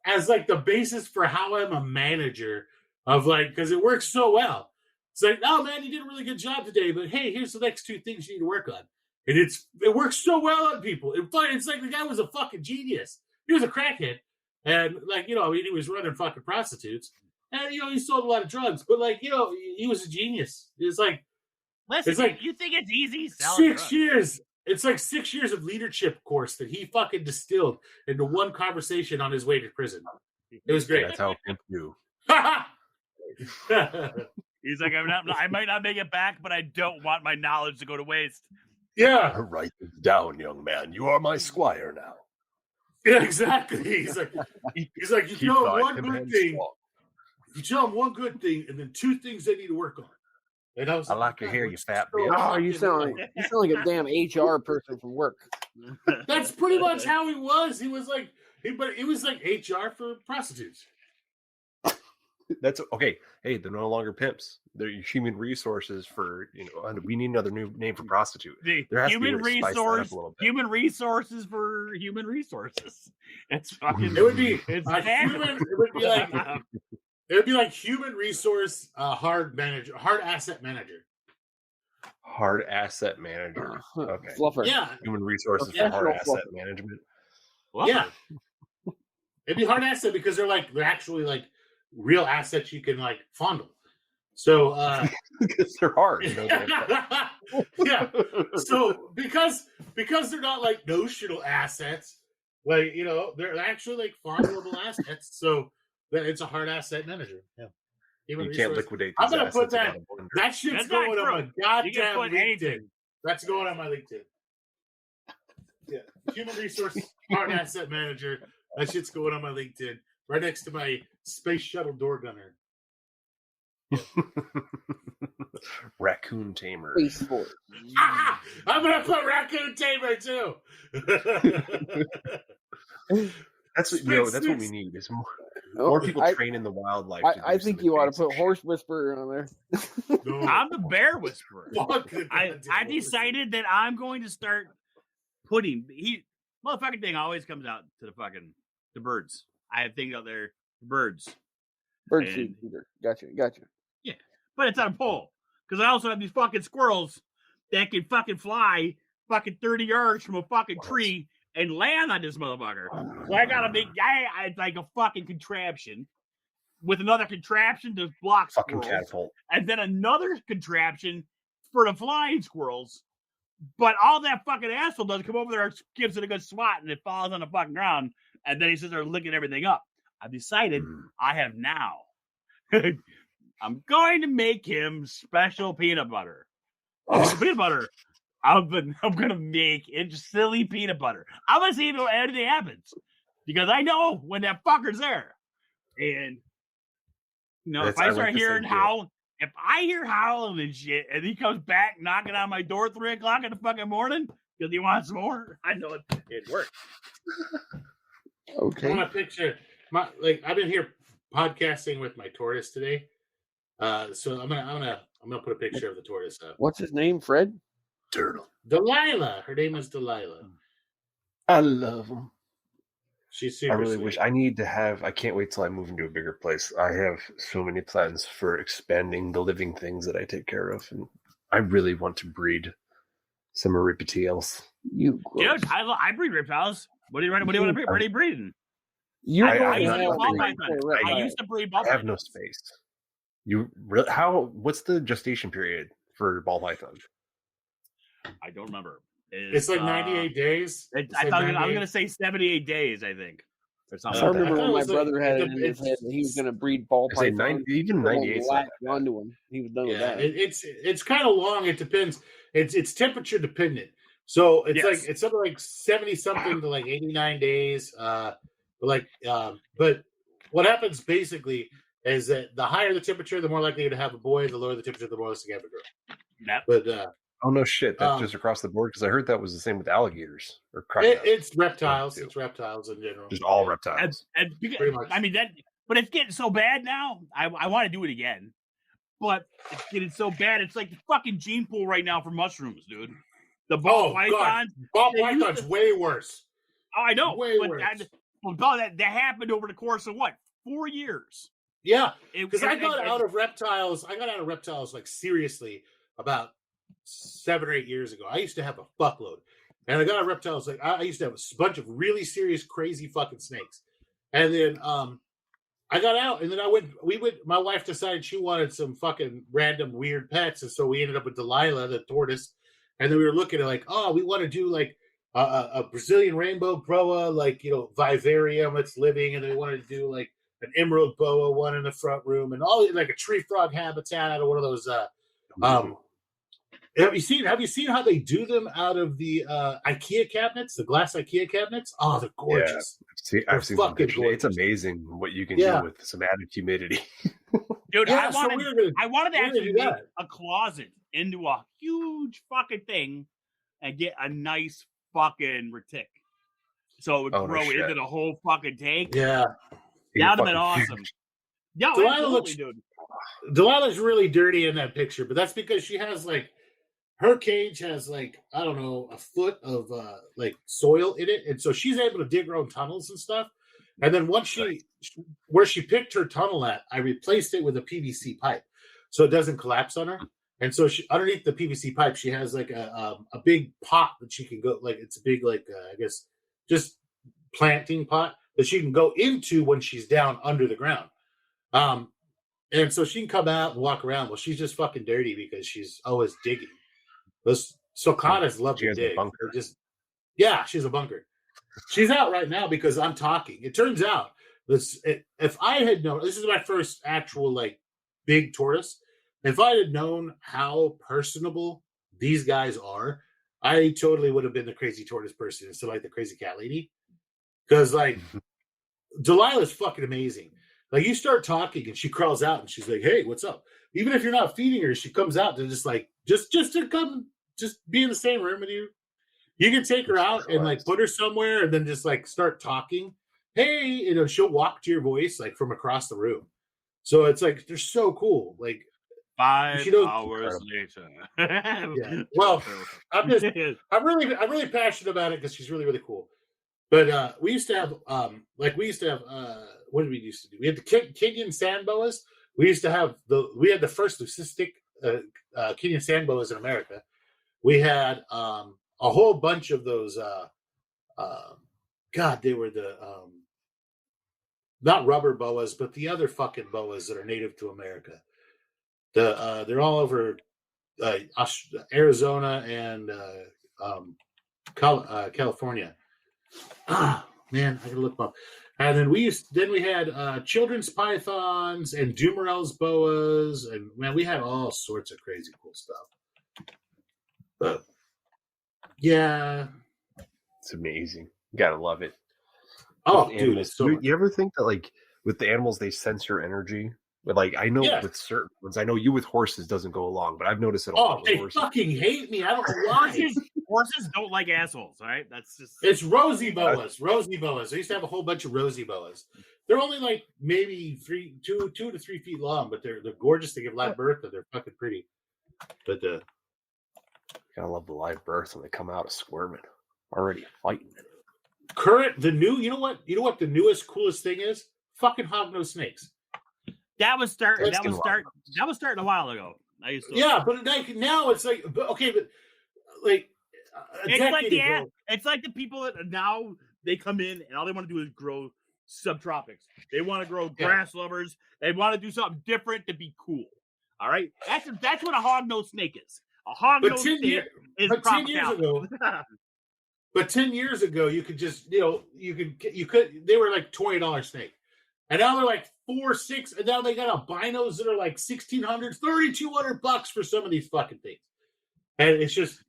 as like the basis for how I'm a manager of like, because it works so well. It's like, oh man, you did a really good job today, but hey, here's the next 2 things you need to work on. And it works so well on people. It's like the guy was a fucking genius. He was a crackhead. And like, he was running fucking prostitutes. And he sold a lot of drugs. But like, he was a genius. It's like, listen, it's like, you think it's easy? 6 years. It's like 6 years of leadership course that he fucking distilled into one conversation on his way to prison. It was great. That's how pimp do. He's like, I might not make it back, but I don't want my knowledge to go to waste. Yeah. Write this down, young man. You are my squire now. Yeah, exactly. He's like, you tell him one good thing. You tell him one good thing, and then 2 things they need to work on. And I was like your hair, you fat bitch. Oh, you sound like a damn HR person from work. That's pretty much how he was. He was like, but it was like HR for prostitutes. That's okay. Hey, they're no longer pimps. They're human resources for, we need another new name for prostitute. Human resources for human resources. It's fucking. It would be like human resource hard asset manager. Hard asset manager. Okay. Fluffer. Yeah. Human resources for hard asset management. Fluffer. Yeah. It'd be hard asset because they're actually like real assets you can like fondle. So because they're hard. Yeah. So because they're not like notional assets, like they're actually like fondleable assets. So it's a hard asset manager. Yeah. You can't liquidate. I'm gonna put that shit's going on my goddamn LinkedIn. Anything. That's going on my LinkedIn. Yeah. Human resource hard asset manager. That shit's going on my LinkedIn. Right next to my space shuttle door gunner. Raccoon tamer. I'm gonna put raccoon tamer too. That's what we need. Is more people train in the wildlife. I think you ought to put horse whisperer on there. No. I'm the bear whisperer. I decided that I'm going to start putting motherfucking thing always comes out to the birds. I have things out there, birds. Bird seed eater. Gotcha. Yeah, but it's on a pole because I also have these fucking squirrels that can fucking fly fucking 30 yards from a fucking tree and land on this motherfucker. So I gotta make it's like a fucking contraption with another contraption to block fucking squirrels, catapult, and then another contraption for the flying squirrels. But all that fucking asshole does come over there, gives it a good swat, and it falls on the fucking ground. And then he sits there licking everything up. I've decided I have now. I'm going to make him special peanut butter. Peanut butter. I'm going to make it silly peanut butter. I'm going to see if anything happens. Because I know when that fucker's there. And, if I start hearing howling, if I hear howling and shit, and he comes back knocking on my door 3 o'clock in the fucking morning because he wants more, I know it worked. Okay. I want to picture I've been here podcasting with my tortoise today. So I'm gonna put a picture of the tortoise up. What's his name? Fred? Turtle. Delilah. Her name is Delilah. I love him. She's super I really sweet. wish I can't wait till I move into a bigger place. I have so many plans for expanding the living things that I take care of, and I really want to breed some reptiles. Dude, I breed reptiles. What do you want to breed? What are you breeding? I used to breed ball pythons. I have no space. What's the gestation period for ball python? I don't remember. It's like 98 days. I was going to say 78 days, I think. Or something. I remember when my brother had it in his head that he was going to breed ball python. Even 98. Onto him. He was done with that. It's kind of long. It depends. It's temperature dependent. So it's it's something like 70 something to like 89 days. But what happens basically is that the higher the temperature, the more likely to have a boy. The lower the temperature, the more likely to have a girl. Yep. But Oh no shit! That's just across the board because I heard that was the same with alligators or crocodiles. It's reptiles. It's reptiles in general. Just all reptiles. And Pretty much. I mean that, but it's getting so bad now. I want to do it again, but it's getting so bad. It's like the fucking gene pool right now for mushrooms, dude. The ball pythons. Ball python's way worse. Oh, I know. Way but worse. That happened over the course of what, 4 years? Yeah, because I got out of reptiles. I got out of reptiles like seriously about 7 or 8 years ago. I used to have a fuckload, and I got out of reptiles. Like I used to have a bunch of really serious, crazy fucking snakes, and then I got out, and then we went. My wife decided she wanted some fucking random weird pets, and so we ended up with Delilah, the tortoise, and then we were looking at like, oh, we want to do like a Brazilian rainbow boa, like vivarium that's living, and then we wanted to do like an emerald boa one in the front room, and all like a tree frog habitat or one of those. Have you seen how they do them out of the IKEA cabinets, the glass IKEA cabinets? Oh, they're gorgeous. Yeah. I've seen some pictures. It's amazing what you can do with some added humidity. Dude, I wanted to actually make a closet into a huge fucking thing and get a nice fucking retic. So it would grow into the whole fucking tank. Yeah. That would have been awesome. Yeah, absolutely, dude. Delilah's really dirty in that picture, but that's because she has like her cage has like, I don't know, a foot of like soil in it. And so she's able to dig her own tunnels and stuff. And then once where she picked her tunnel at, I replaced it with a PVC pipe so it doesn't collapse on her. And so underneath the PVC pipe, she has like a big pot that she can go, like it's a big, like, I guess, just planting pot that she can go into when she's down under the ground. And so she can come out and walk around. Well, she's just fucking dirty because she's always digging. Those sulcatas love to dig. She's a bunker. She's out right now because I'm talking. It turns out if I had known, this is my first actual like big tortoise. If I had known how personable these guys are, I totally would have been the crazy tortoise person instead of like the crazy cat lady. Because like Delilah's fucking amazing. Like you start talking and she crawls out and she's like, "Hey, what's up?" Even if you're not feeding her, she comes out to just like just to come, just be in the same room with you. You can take her out and like put her somewhere and then just like start talking. Hey, she'll walk to your voice like from across the room. So it's like they're so cool. Like 5 hours later. Yeah. Well, I'm really passionate about it because she's really, really cool. But we used to have what did we used to do? We had the Kenyan sand boas. We used to have the first leucistic Kenyan sand boas in America. We had a whole bunch of those. They were the not rubber boas, but the other fucking boas that are native to America. They're all over Arizona and California. Man, I gotta look them up. And then we had children's pythons and Dumerel's boas, and man, we had all sorts of crazy cool stuff. But yeah, it's amazing. You gotta love it. Oh, dude, it's so you ever think that like with the animals they sense your energy? But like I know with certain ones, I know you with horses doesn't go along, but I've noticed it all. Oh, they fucking hate me. I don't know why. Horses don't like assholes, right? That's just it's rosy boas. Rosy boas. I used to have a whole bunch of rosy boas. They're only like maybe 2 to 3 feet long, but they're gorgeous. They give live birth, and they're fucking pretty. But gotta love the live birth when they come out of squirming, already fighting. You know what the newest coolest thing is? Fucking hognose snakes. That was starting a while ago. But like now it's like okay, but like it's like the people that now they come in and all they want to do is grow subtropics. They want to grow grass lovers. They want to do something different to be cool. All right, that's what a hognose snake is. A hognose snake is 10 years ago. But 10 years ago, you could just they were like $20 snake. And now they're like $400, $600, and now they got albinos that are like $1,600, $3,200 for some of these fucking things. And it's just.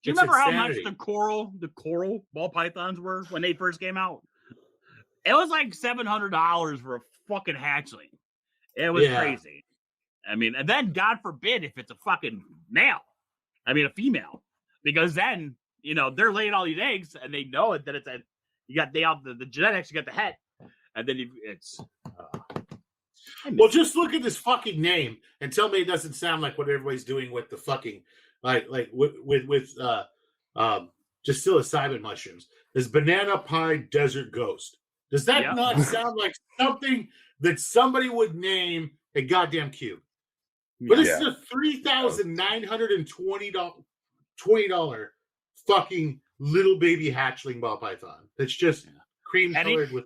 Do you remember how much the coral ball pythons were when they first came out? It was like $700 for a fucking hatchling. It was crazy. I mean, and then God forbid if it's a fucking male. I mean, a female, because then they're laying all these eggs, and they know it that it's the genetics, you got the het, and then it's. Well, just look at this fucking name and tell me it doesn't sound like what everybody's doing with the fucking with just psilocybin mushrooms. This banana pine desert ghost. Does that not sound like something that somebody would name a goddamn cube? But this is a $3,920 fucking little baby hatchling ball python. That's just cream colored with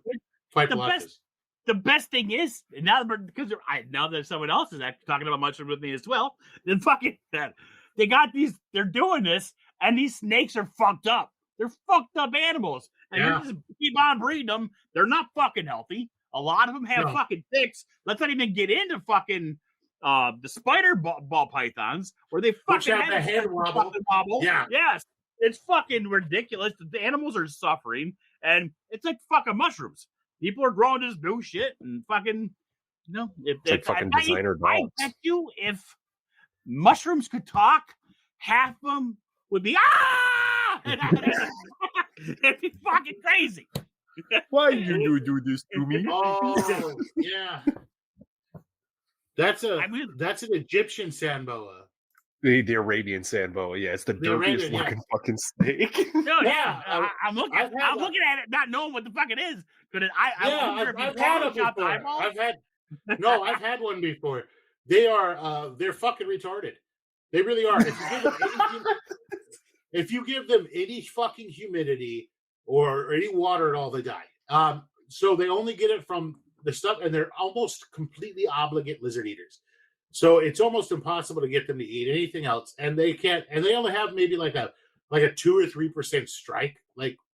white blotches. The best thing is now that someone else is actually talking about mushrooms with me as well, then fucking that they got these. They're doing this, and these snakes are fucked up. They're fucked up animals, and you just keep on breeding them. They're not fucking healthy. A lot of them have fucking ticks. Let's not even get into fucking the spider ball pythons where they fucking have the head wobble. Yeah, yes, it's fucking ridiculous. The animals are suffering, and it's like fucking mushrooms. People are growing this new shit and fucking, it's like fucking designer dogs. I bet you if mushrooms could talk, half of them would be it'd be fucking crazy. Why you do this to me? Oh, yeah. That's an Egyptian sand boa. The Arabian sand boa, it's the dirtiest looking fucking snake. No, I'm looking at it, not knowing what the fuck it is. But I've had it before. I've had one before. They're fucking retarded. They really are. If you give them any fucking humidity or any water at all, they die. So they only get it from the stuff, and they're almost completely obligate lizard eaters. So it's almost impossible to get them to eat anything else, and they can't. And they only have maybe like a 2 or 3% strike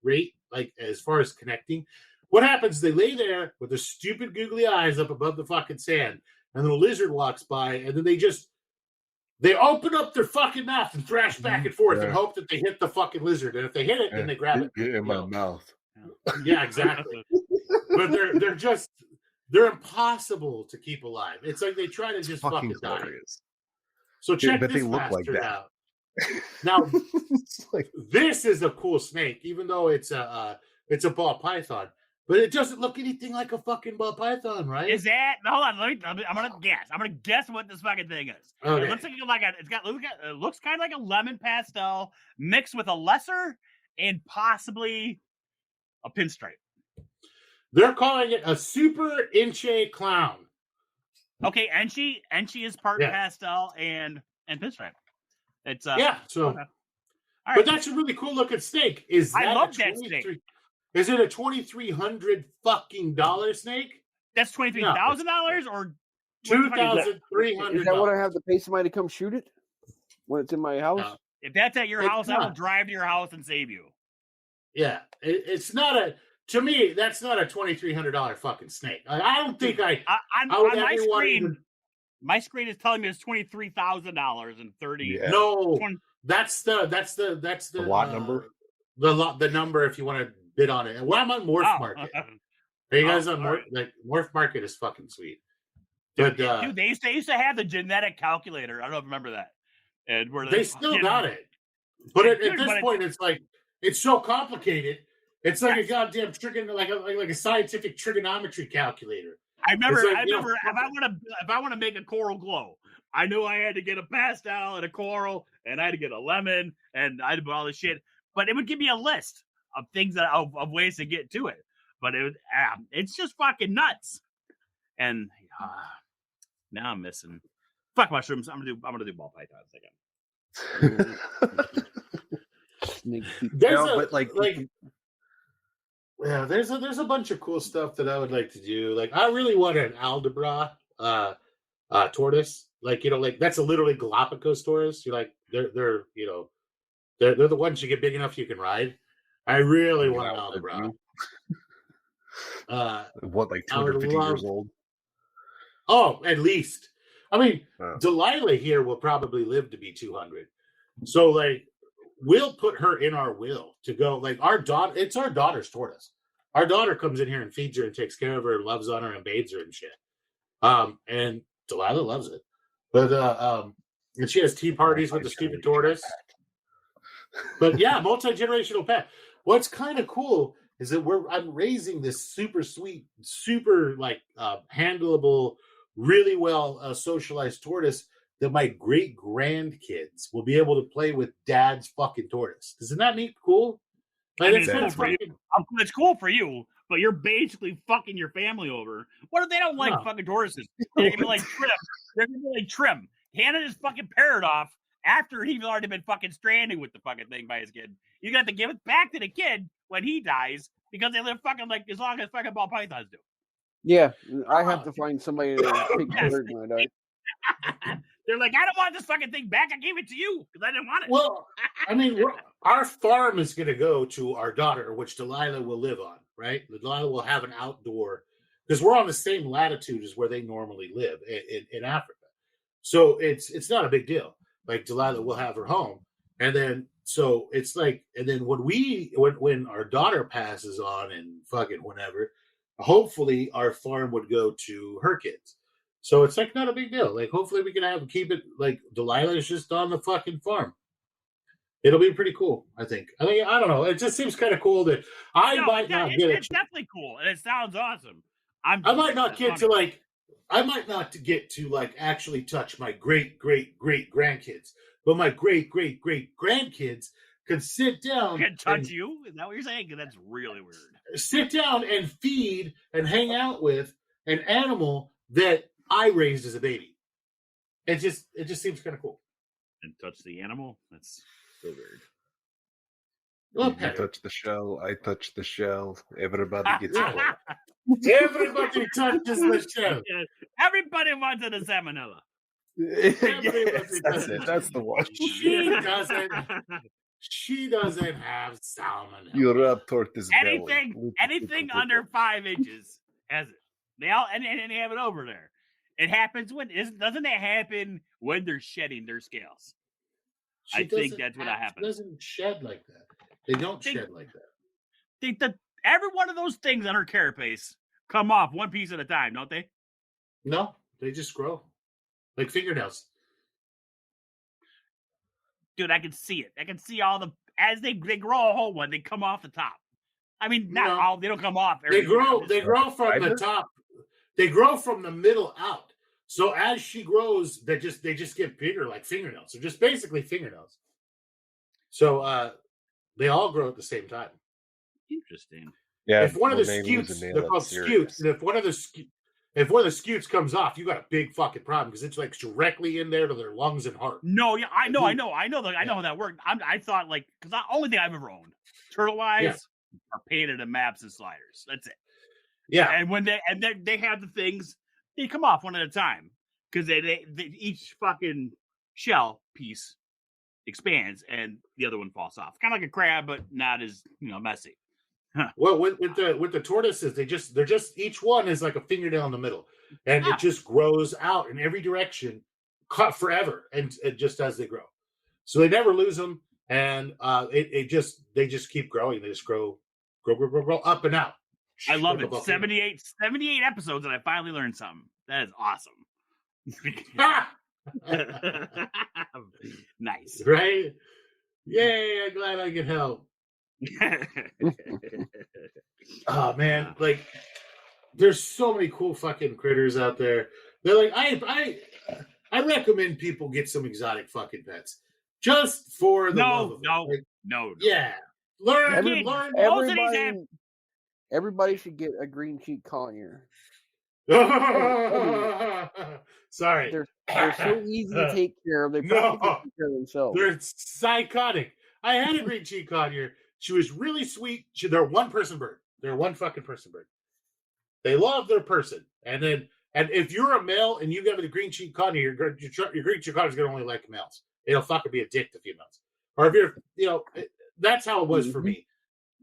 rate, as far as connecting. What happens? They lay there with their stupid googly eyes up above the fucking sand, and then a lizard walks by, and then they open up their fucking mouth and thrash back and forth and hope that they hit the fucking lizard. And if they hit it, then they grab it. Get in my mouth. Yeah, exactly. But they're impossible to keep alive. It's like they try to just fucking die. So check this bastard out. Now, this is a cool snake, even though it's a ball python. But it doesn't look anything like a fucking ball python, right? Is that? Hold on, I'm gonna guess. I'm gonna guess what this fucking thing is. Okay. It looks like it looks kind of like a lemon pastel mixed with a lesser and possibly a pinstripe. They're calling it a super inche clown. Okay, Enchi is part pastel and pinstripe. It's so. Okay. All right. But that's a really cool looking snake. I love that snake. Is it a $2,300 fucking snake? That's $23,000 or $2,300. Is that what I have to pay somebody to come shoot it when it's in my house? No. If that's at your house, I will drive to your house and save you. Yeah, it's not to me, that's not a $2,300 fucking snake. I don't think on my screen. My screen is telling me it's $23,000 and 30. Yeah. No, 20. that's the lot number. The number if you want to bid on it. Well, I'm on Morph Market. Are you guys on Morph? Right. Morph Market is fucking sweet. But dude, they used to have the genetic calculator. I don't know if you remember that. And where they still got it, but at this point, it's like it's so complicated. It's like a goddamn like a scientific trigonometry calculator. I remember if I want to make a coral glow, I knew I had to get a pastel and a coral, and I had to get a lemon, and I had to put all this shit. But it would give me a list of things of ways to get to it. But it's just fucking nuts. And now I'm missing. Fuck mushrooms. I'm gonna do ball pythons again. There's a bunch of cool stuff that I would like to do. Like I really want an Aldabra tortoise. That's a literally Galapagos tortoise. You're like they're the ones you get big enough you can ride. I really want an Aldabra. What, like 250 years old? Oh, at least. I mean, Delilah here will probably live to be 200. So, we'll put her in our will to go. Our daughter, it's our daughter's tortoise. Our daughter comes in here and feeds her and takes care of her and loves on her and bathes her and shit. And Delilah loves it. But And she has tea parties with the stupid tortoise. But yeah, multi-generational pet. What's kind of cool is that I'm raising this super sweet, super like handleable, really well socialized tortoise that my great grandkids will be able to play with dad's fucking tortoise. Isn't that neat? Cool. Like, it's cool for you. It's cool for you, but you're basically fucking your family over. What if they don't like fucking tortoises? They're gonna be like Trim. They're gonna be like Trim. Handed his fucking parrot off after he's already been fucking stranded with the fucking thing by his kid. You're gonna have to give it back to the kid when he dies because they live fucking like as long as fucking ball pythons do. Yeah, I have to find somebody to take care of when I die. They're like, I don't want this fucking thing back. I gave it to you because I didn't want it. Well, I mean, our farm is going to go to our daughter, which Delilah will live on, right? Delilah will have an outdoor, because we're on the same latitude as where they normally live in Africa. So it's not a big deal. Like Delilah will have her home. And then, so it's like, and then when our daughter passes on and fucking whenever, hopefully our farm would go to her kids. So it's like not a big deal. Like hopefully we can keep it like Delilah is just on the fucking farm. It'll be pretty cool, I think. I don't know. It just seems kind of cool that it's definitely cool and it sounds awesome. I might not get to actually touch my great grandkids, but my great grandkids could sit down and touch you. Is that what you're saying? That's really weird. Sit down and feed and hang out with an animal that I raised as a baby. It just seems kind of cool. And touch the animal? That's so weird. Well, you touch the shell, I touch the shell. Everybody gets it. Everybody touches the shell. Yes. Everybody wanted a salmonella. Yes, that's it. That's the one. She doesn't have salmonella. You rub tortoise anything under 5 inches has it. They have it over there. It happens doesn't it happen when they're shedding their scales? I think that's what happens. It doesn't shed like that. They don't shed like that. Every one of those things on her carapace come off one piece at a time, don't they? No, they just grow like fingernails. Dude, I can see it. I can see as they grow a whole one, they come off the top. I mean, not all. They don't come off. They grow from the top. They grow from the middle out. So as she grows, they just get bigger like fingernails. They're just basically fingernails. So they all grow at the same time. Interesting. Yeah. If one of the scutes, they're called scutes. And if one of the scutes comes off, you got a big fucking problem because it's like directly in there to their lungs and heart. No, yeah, I know how that worked. I thought because the only thing I've ever owned, turtle eyes, are painted in maps and sliders. That's it. Yeah, and when they have the things, they come off one at a time because they each fucking shell piece expands and the other one falls off, kind of like a crab, but not as messy. Huh. Well, with the tortoises, they're just each one is like a fingernail in the middle, and it just grows out in every direction, cut forever, and just as they grow, so they never lose them, and they just keep growing. They just grow up and out. I love it. 78 episodes, and I finally learned something. That is awesome. Nice, right? Yay! I'm glad I could help. Oh man, like there's so many cool fucking critters out there. They're like I recommend people get some exotic fucking pets just for the love of it. No. Yeah, learn. Everybody should get a green cheek conure. Sorry, they're so easy to take care of. They probably take care of themselves. They're psychotic. I had a green cheek conure. She was really sweet. They're one person bird. They're one fucking person bird. They love their person. And if you're a male and you give it a green cheek conure, your green cheek conure is going to only like males. It'll fucking be a dick to females. Or if you're, that's how it was for me.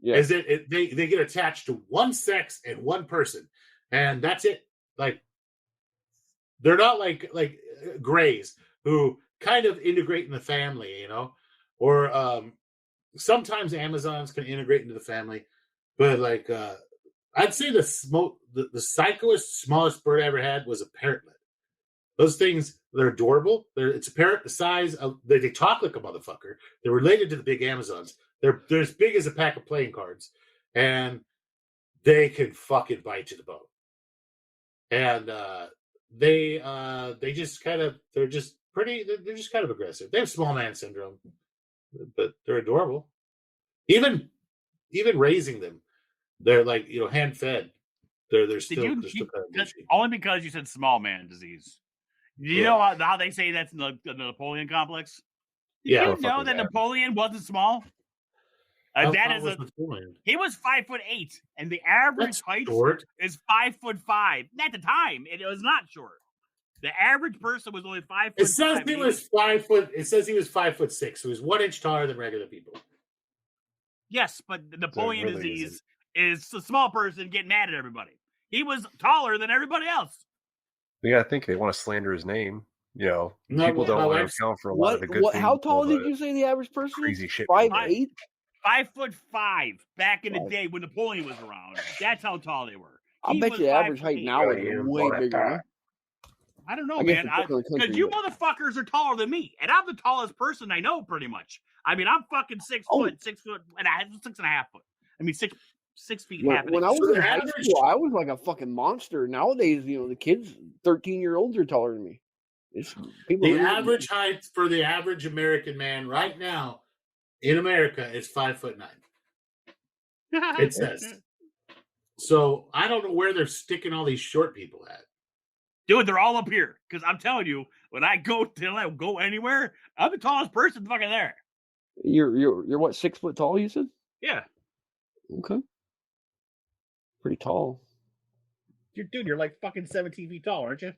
Yeah. Is it they get attached to one sex and one person, and that's it. Like they're not like grays who kind of integrate in the family, or sometimes Amazons can integrate into the family, but I'd say the psychoest smallest bird I ever had was a parrotlet. Those things They're adorable. It's apparent the size of. They talk like a motherfucker. They're related to the big Amazons. They're as big as a pack of playing cards, and they can fucking bite to the bone. And they're just kind of aggressive. They have small man syndrome, but they're adorable. Even raising them, they're like hand fed. They're still kind of mushy. Only because you said small man disease. You know how they say that's in the Napoleon complex? Did you know that Napoleon wasn't small? He was 5'8", and the average height is 5'5". At the time, it was not short. The average person was only 5'5". It says he was 5 foot. It says he was 5'6", so he was 1 inch taller than regular people. Yes, but the Napoleon disease is a small person getting mad at everybody. He was taller than everybody else. You gotta think they want to slander his name. People don't want to account for a lot of the good things. How tall did you say the average person is? Crazy shit. 5'8"? 5'5" back in the day when Napoleon was around. That's how tall they were. I bet you average height now is way bigger. I don't know, man. Because you motherfuckers are taller than me, and I'm the tallest person I know, pretty much. I mean, I'm fucking 6 foot, 6 foot, and I have 6.5 foot. I mean, 6 feet. When I was in high school, I was like a fucking monster. Nowadays, the kids, 13-year-olds, are taller than me. The average height for the average American man right now in America is 5'9". It says. So I don't know where they're sticking all these short people at. Dude, they're all up here. Because I'm telling you, when I go anywhere, I'm the tallest person fucking there. You're what, 6 foot tall, you said? Yeah. Okay. Pretty tall. You're like fucking 17 feet tall, aren't you?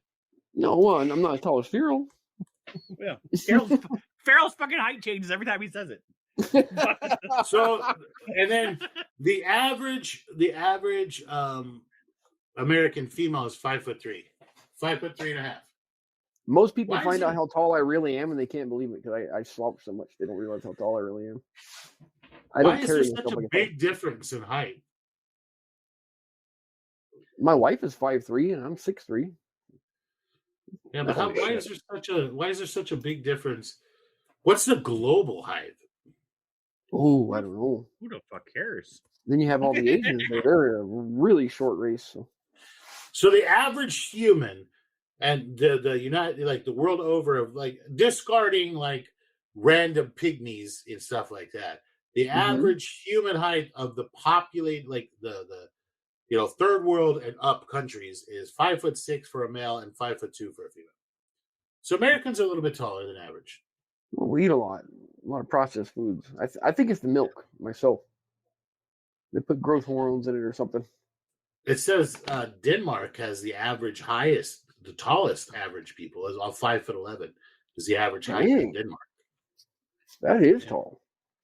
No, I'm not as tall as Farrell. Yeah. Farrell's fucking height changes every time he says it. So, and then the average American female is 5'3", 5'3.5". Most people find out how tall I really am, and they can't believe it because I slouch so much. They don't realize how tall I really am. Why is there such a big difference in height? My wife is 5'3", and I'm 6'3". Yeah, but why is there such a big difference? What's the global height? Oh, I don't know. Who the fuck cares? Then you have all the Asians. They're a really short race. So the average human, and the world over, of like discarding like random pygmies and stuff like that. The average human height of the populated, like the third world and up countries, is 5'6" for a male and 5'2" for a female. So Americans are a little bit taller than average. Well, we eat a lot of processed foods. I think it's the milk myself. They put growth hormones in it or something. It says Denmark has the tallest average people is 5'11" is the average height in Denmark. That is tall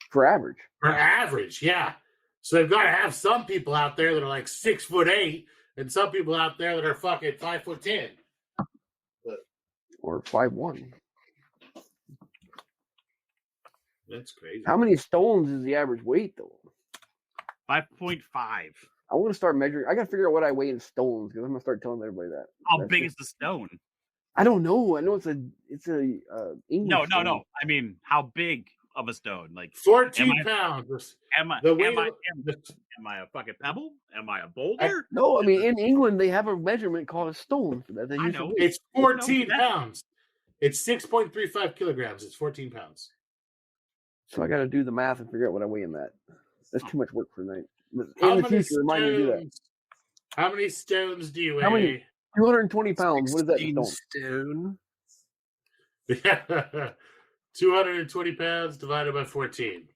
for average. For average, yeah. So they've got to have some people out there that are like 6'8", and some people out there that are fucking 5'10". Or 5'1". That's crazy. How many stones is the average weight though? 5.5. I want to start measuring. I got to figure out what I weigh in stones because I'm gonna start telling everybody that. How big is the stone? I don't know. I know it's a English No. stone. I mean, how big of a stone? Like 14 pounds. Am I a fucking pebble? Am I a boulder? No, I mean in England they have a measurement called a stone for that. I know. It's 14 pounds. It's 6.35 kilograms. It's 14 pounds. So I got to do the math and figure out what I weigh in that. That's too much work for tonight. In the future, remind me to do that. How many stones do you weigh? How many? 220 pounds. What is that in stone? Yeah. 220 pounds divided by 14.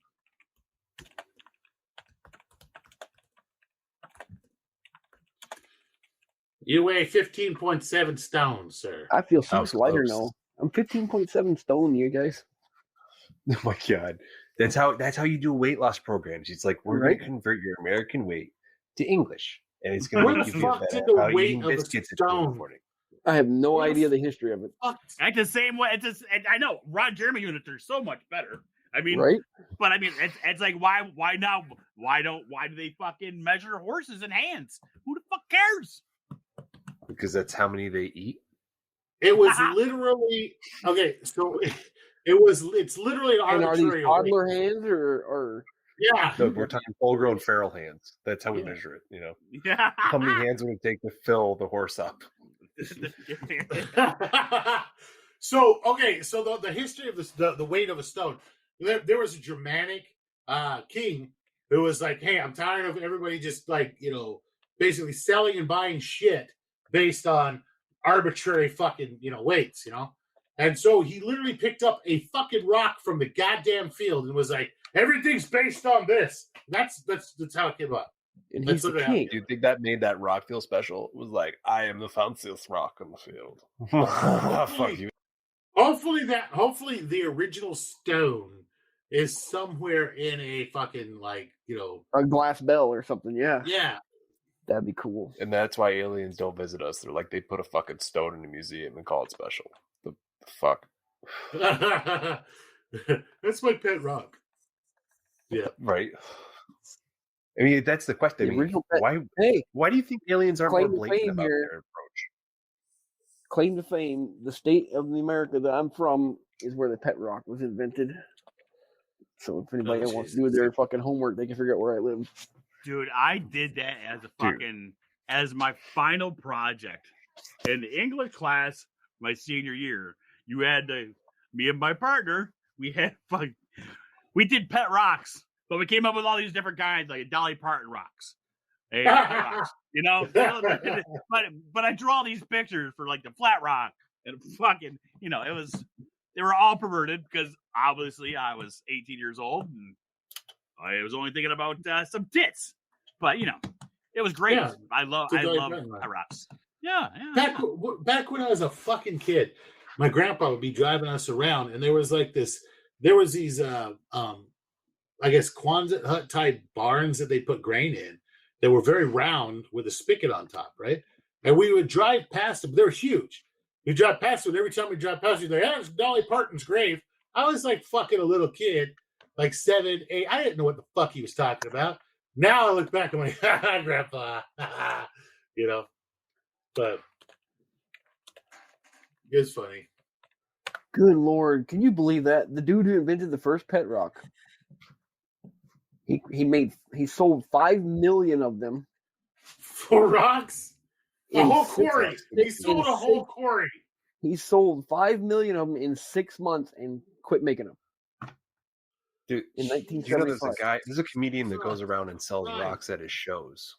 You weigh 15.7 stones, sir. I feel so much lighter now. I'm 15.7 stone, you guys. Oh my god, that's how you do weight loss programs. It's like we're going to convert your American weight to English, and it's going to make you feel better about eating biscuits at 2 in the morning. I have no idea the history of it. It's the same way. I know Ron Jeremy units are so much better. I mean, right? But I mean, it's like why now? Why do they fucking measure horses in hands? Who the fuck cares? Because that's how many they eat. It was literally okay. So it's literally an And are these arbitrary weight. toddler hands or Yeah. No, we're talking full-grown feral hands. That's how we Yeah. measure it. You know, Yeah. how many hands would it take to fill the horse up? So the history of the weight of a stone. There was a Germanic king who was like, "Hey, I'm tired of everybody just like basically selling and buying shit based on arbitrary fucking weights, And so he literally picked up a fucking rock from the goddamn field and was like, everything's based on this. That's how it came up. and That's he's the what king. Do you think that made that rock feel special? It was like, I am the fanciest rock in the field. Fuck you. Hopefully the original stone is somewhere in a fucking A glass bell or something. Yeah, yeah. that'd be cool. And that's why aliens don't visit us. They're like, they put a fucking stone in a museum and call it special. The fuck? That's my pet rock. Yeah. Right. I mean, that's the question. The I mean, original pet- why Hey, do you think aliens aren't more claim to blatant fame about here. their approach? Claim to fame, the state of America that I'm from is where the pet rock was invented. So if anybody wants to do their fucking homework, they can figure out where I live. Dude, I did that as my final project in the English class my senior year. You had me and my partner. We did pet rocks, but we came up with all these different kinds, like Dolly Parton rocks. Hey, pet rocks, but I draw these pictures for like the flat rock and fucking, they were all perverted because obviously I was 18 years old and I was only thinking about some tits, but it was great. Yeah. I love pet rocks. Yeah. Back when I was a fucking kid, my grandpa would be driving us around, and there was these I guess Quonset hut type barns that they put grain in. They were very round with a spigot on top, right? And we would drive past them. They were huge. We drive past them, and every time we drive past them, it's Dolly Parton's grave. I was like fucking a little kid, like 7, 8. I didn't know what the fuck he was talking about. Now I look back and I'm like, Grandpa, but it's funny. Good Lord, can you believe that? The dude who invented the first pet rock, he sold 5 million of them. For rocks? A In whole 6 quarry. He sold a whole quarry. He sold 5 million of them in 6 months and quit making them. Dude, In there's a comedian that goes around and sells rocks at his shows.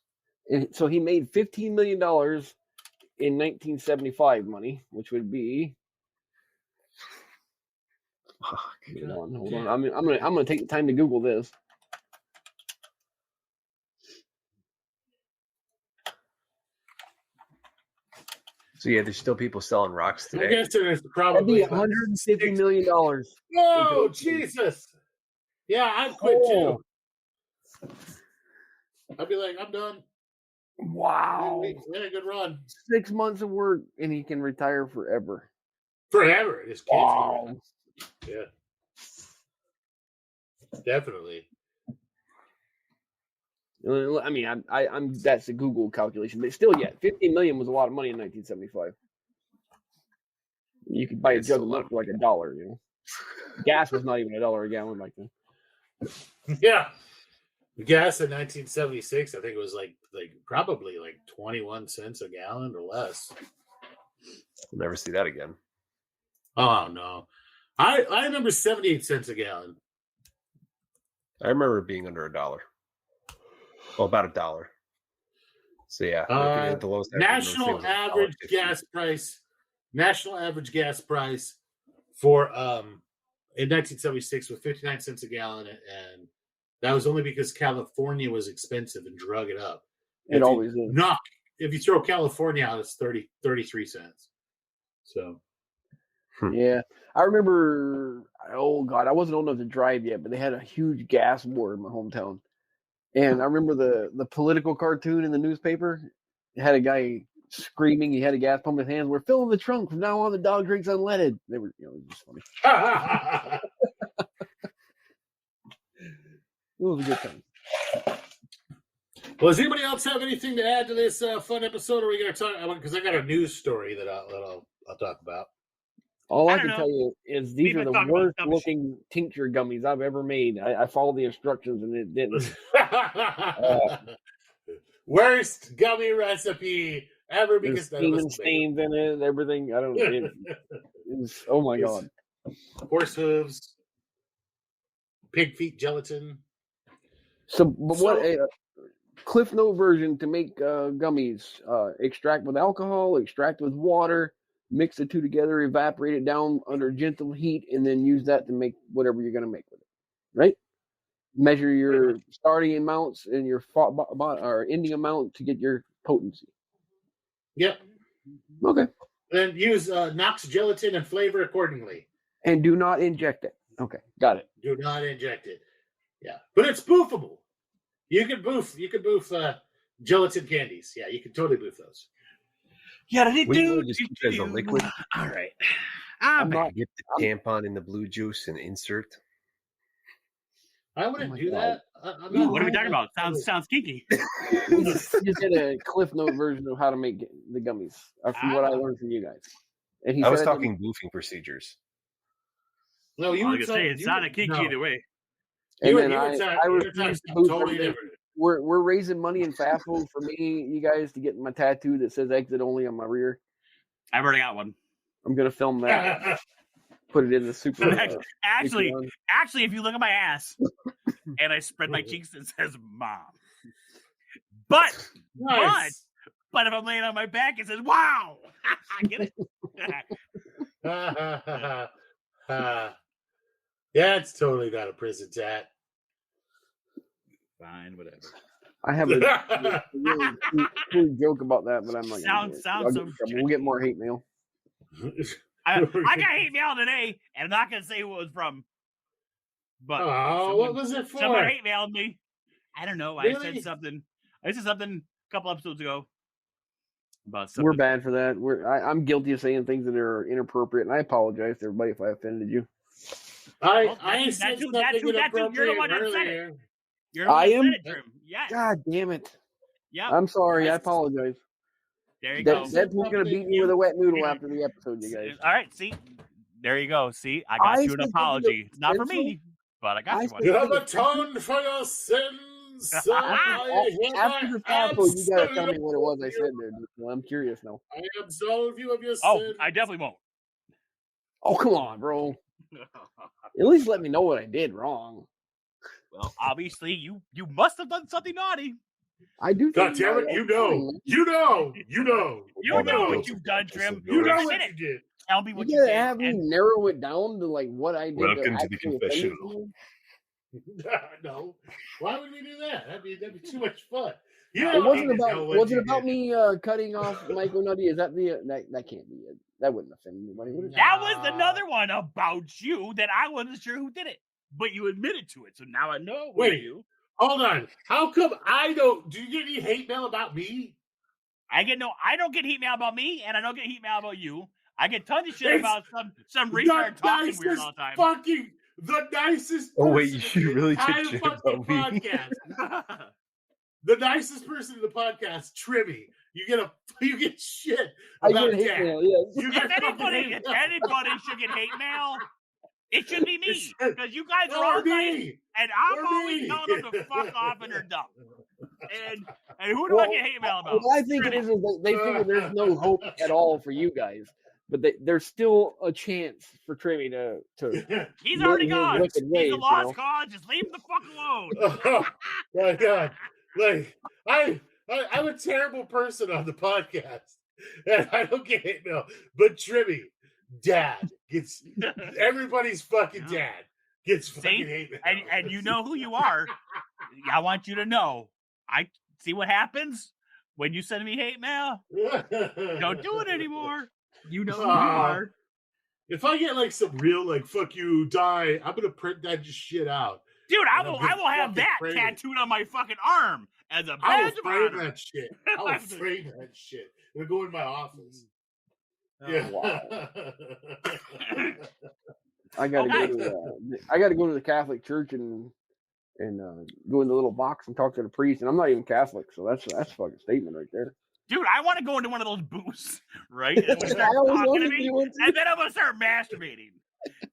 And so he made $15 million in 1975 money, which would be. Hold on. I'm gonna take the time to Google this. So yeah, there's still people selling rocks I today. guess there's That'd probably be $150 million. Oh, Jesus. Yeah, I'd quit too. I'd be like, I'm done. Wow. We had a good run. 6 months of work and he can retire forever. Forever. His kids. Wow. Yeah. Definitely. I mean, I'm that's a Google calculation, but still, yeah, 15 million was a lot of money in 1975. You could buy a jug of milk for like $1, Gas was not even $1 a gallon back then. Yeah. Gas in 1976, I think it was like probably 21 cents a gallon or less. We'll never see that again. Oh no. I remember 78 cents a gallon. I remember it being under $1. Well, about $1. So yeah, the lowest national average gas price for in 1976 was 59 cents a gallon, and that was only because California was expensive and drug it up. It always is. If you throw California out, it's 33 cents. So yeah, I remember. Oh God, I wasn't old enough to drive yet, but they had a huge gas war in my hometown. And I remember the political cartoon in the newspaper. It had a guy screaming. He had a gas pump in his hands. We're filling the trunk from now on. The dog drinks unleaded. They were, it was just funny. It was a good time. Well, does anybody else have anything to add to this fun episode? Or are we going to talk? Because I got a news story that I'll I'll talk about. All I don't can know. tell you is these We've are been the talking about worst dumb looking tincture gummies I've ever made. I followed the instructions and it didn't. Worst gummy recipe ever There's because none of us semen can make it. stains in it and everything. I don't. It was. Oh my It's god. Horse hooves, pig feet gelatin. So, but what So- a Cliff Note version to make gummies: extract with alcohol, extract with water, mix the two together, evaporate it down under gentle heat, and then use that to make whatever you're going to make with it. Right? Measure your starting amounts and your or ending amount to get your potency. Yep. Okay. Then use Knox gelatin and flavor accordingly. And do not inject it. Okay, got it. Do not inject it. Yeah, but it's boofable. You could boof gelatin candies. Yeah, you can totally boof those. Yeah, Wouldn't you just keep it as a liquid? All right. I'm not. Get the tampon in the blue juice and insert. I wouldn't my do God. that. What are we talking about? Sounds kinky. We just did a Cliff Note version of how to make the gummies from what I learned from you guys. And he I was said talking boofing procedures. No, you I were was gonna say it's not a kinky no. either way. And You were then I talking refused to boof totally everything. different. We're raising money in FAFO for me, you guys, to get my tattoo that says exit only on my rear. I've already got one. I'm gonna film that. Put it in the super. Actually, Patreon. if you look at my ass and I spread my cheeks, it says "mom." But Nice. but if I'm laying on my back, it says "wow." Get it? Yeah, it's totally not a prison tat. Fine, whatever. I have a really cool joke about that, but I'm not. Sounds so. We'll get more hate mail. I got hate mail today, and I'm not gonna say who it was from. But what was it for? Someone hate mailed me. I don't know. Really? I said something a couple episodes ago about something. We're bad for that. I'm guilty of saying things that are inappropriate, and I apologize to everybody if I offended you. I said something you're the inappropriate one that said earlier. it. You're the one I that am? said it, Trim. Yes. God damn it! Yep. I'm sorry. I Yes. apologize. There you go. Deadpool's gonna beat me with a wet noodle after the episode, you guys. All right. See, there you go. See, I got you an said apology. It's not for pencil? me, but I got you one. You have atoned for your sins. So After the FAFO, you gotta tell me what it was I said there. Well, I'm curious now. I absolve you of your Oh, sins. I definitely won't. Oh, come on, bro. At least let me know what I did wrong. Well, obviously, you must have done something naughty. I do. God damn it! You know what you've done, Trim. You know Admit what it. you did. Tell me what You you gotta did. have me and- narrow it down to like what I did. Welcome to to the actually offend confessional. you. No, why would we do that? That'd be too much fun. It wasn't about me cutting off Myco Nutty. Is that that can't be it? That wouldn't offend anybody, would it? That was another one about you that I wasn't sure who did it, but you admitted to it, so now I know. Wait. You. Hold on. How come I don't? Do you get any hate mail about me? I don't get hate mail about me, and I don't get hate mail about you. I get tons of shit about some retard talking weird all the time. The nicest. Oh wait, person you in the really entire get shit fucking about me. podcast. The nicest person in the podcast, Trimmy. You get shit I about get hate Dad. mail. Yes. You get If fucking hate anybody mail. should get hate mail, it should be me, It's- because you guys are Or all nice, me. and I'm Or always me. telling them to fuck off and they're dumb. And who do I get hate mail about? What I think it is that they figure there's no hope at all for you guys, but there's still a chance for Trimmy to. He's already His gone. wicked He's ways, a you lost know? cause. Just leave him the fuck alone. Oh my God! Like I'm a terrible person on the podcast, and I don't get hate mail. But Trimmy, Dad gets everybody's fucking dad gets fucking hate mail. And you know who you are. I want you to know. I see what happens when you send me hate mail. Don't do it anymore. You know who you are. If I get like some real like "fuck you, die," I'm gonna print that shit out. Dude, I I'm will gonna have fucking that frame it. tattooed on my fucking arm as a I badge will of frame honor. that shit. I will frame that shit. It'll go in my office. Yeah. Wow. I gotta Okay. go to the Catholic Church and go in the little box and talk to the priest. And I'm not even Catholic, so that's a fucking statement right there. dude, I want to go into one of those booths, right? And we start talking to me, and then I'm gonna start masturbating.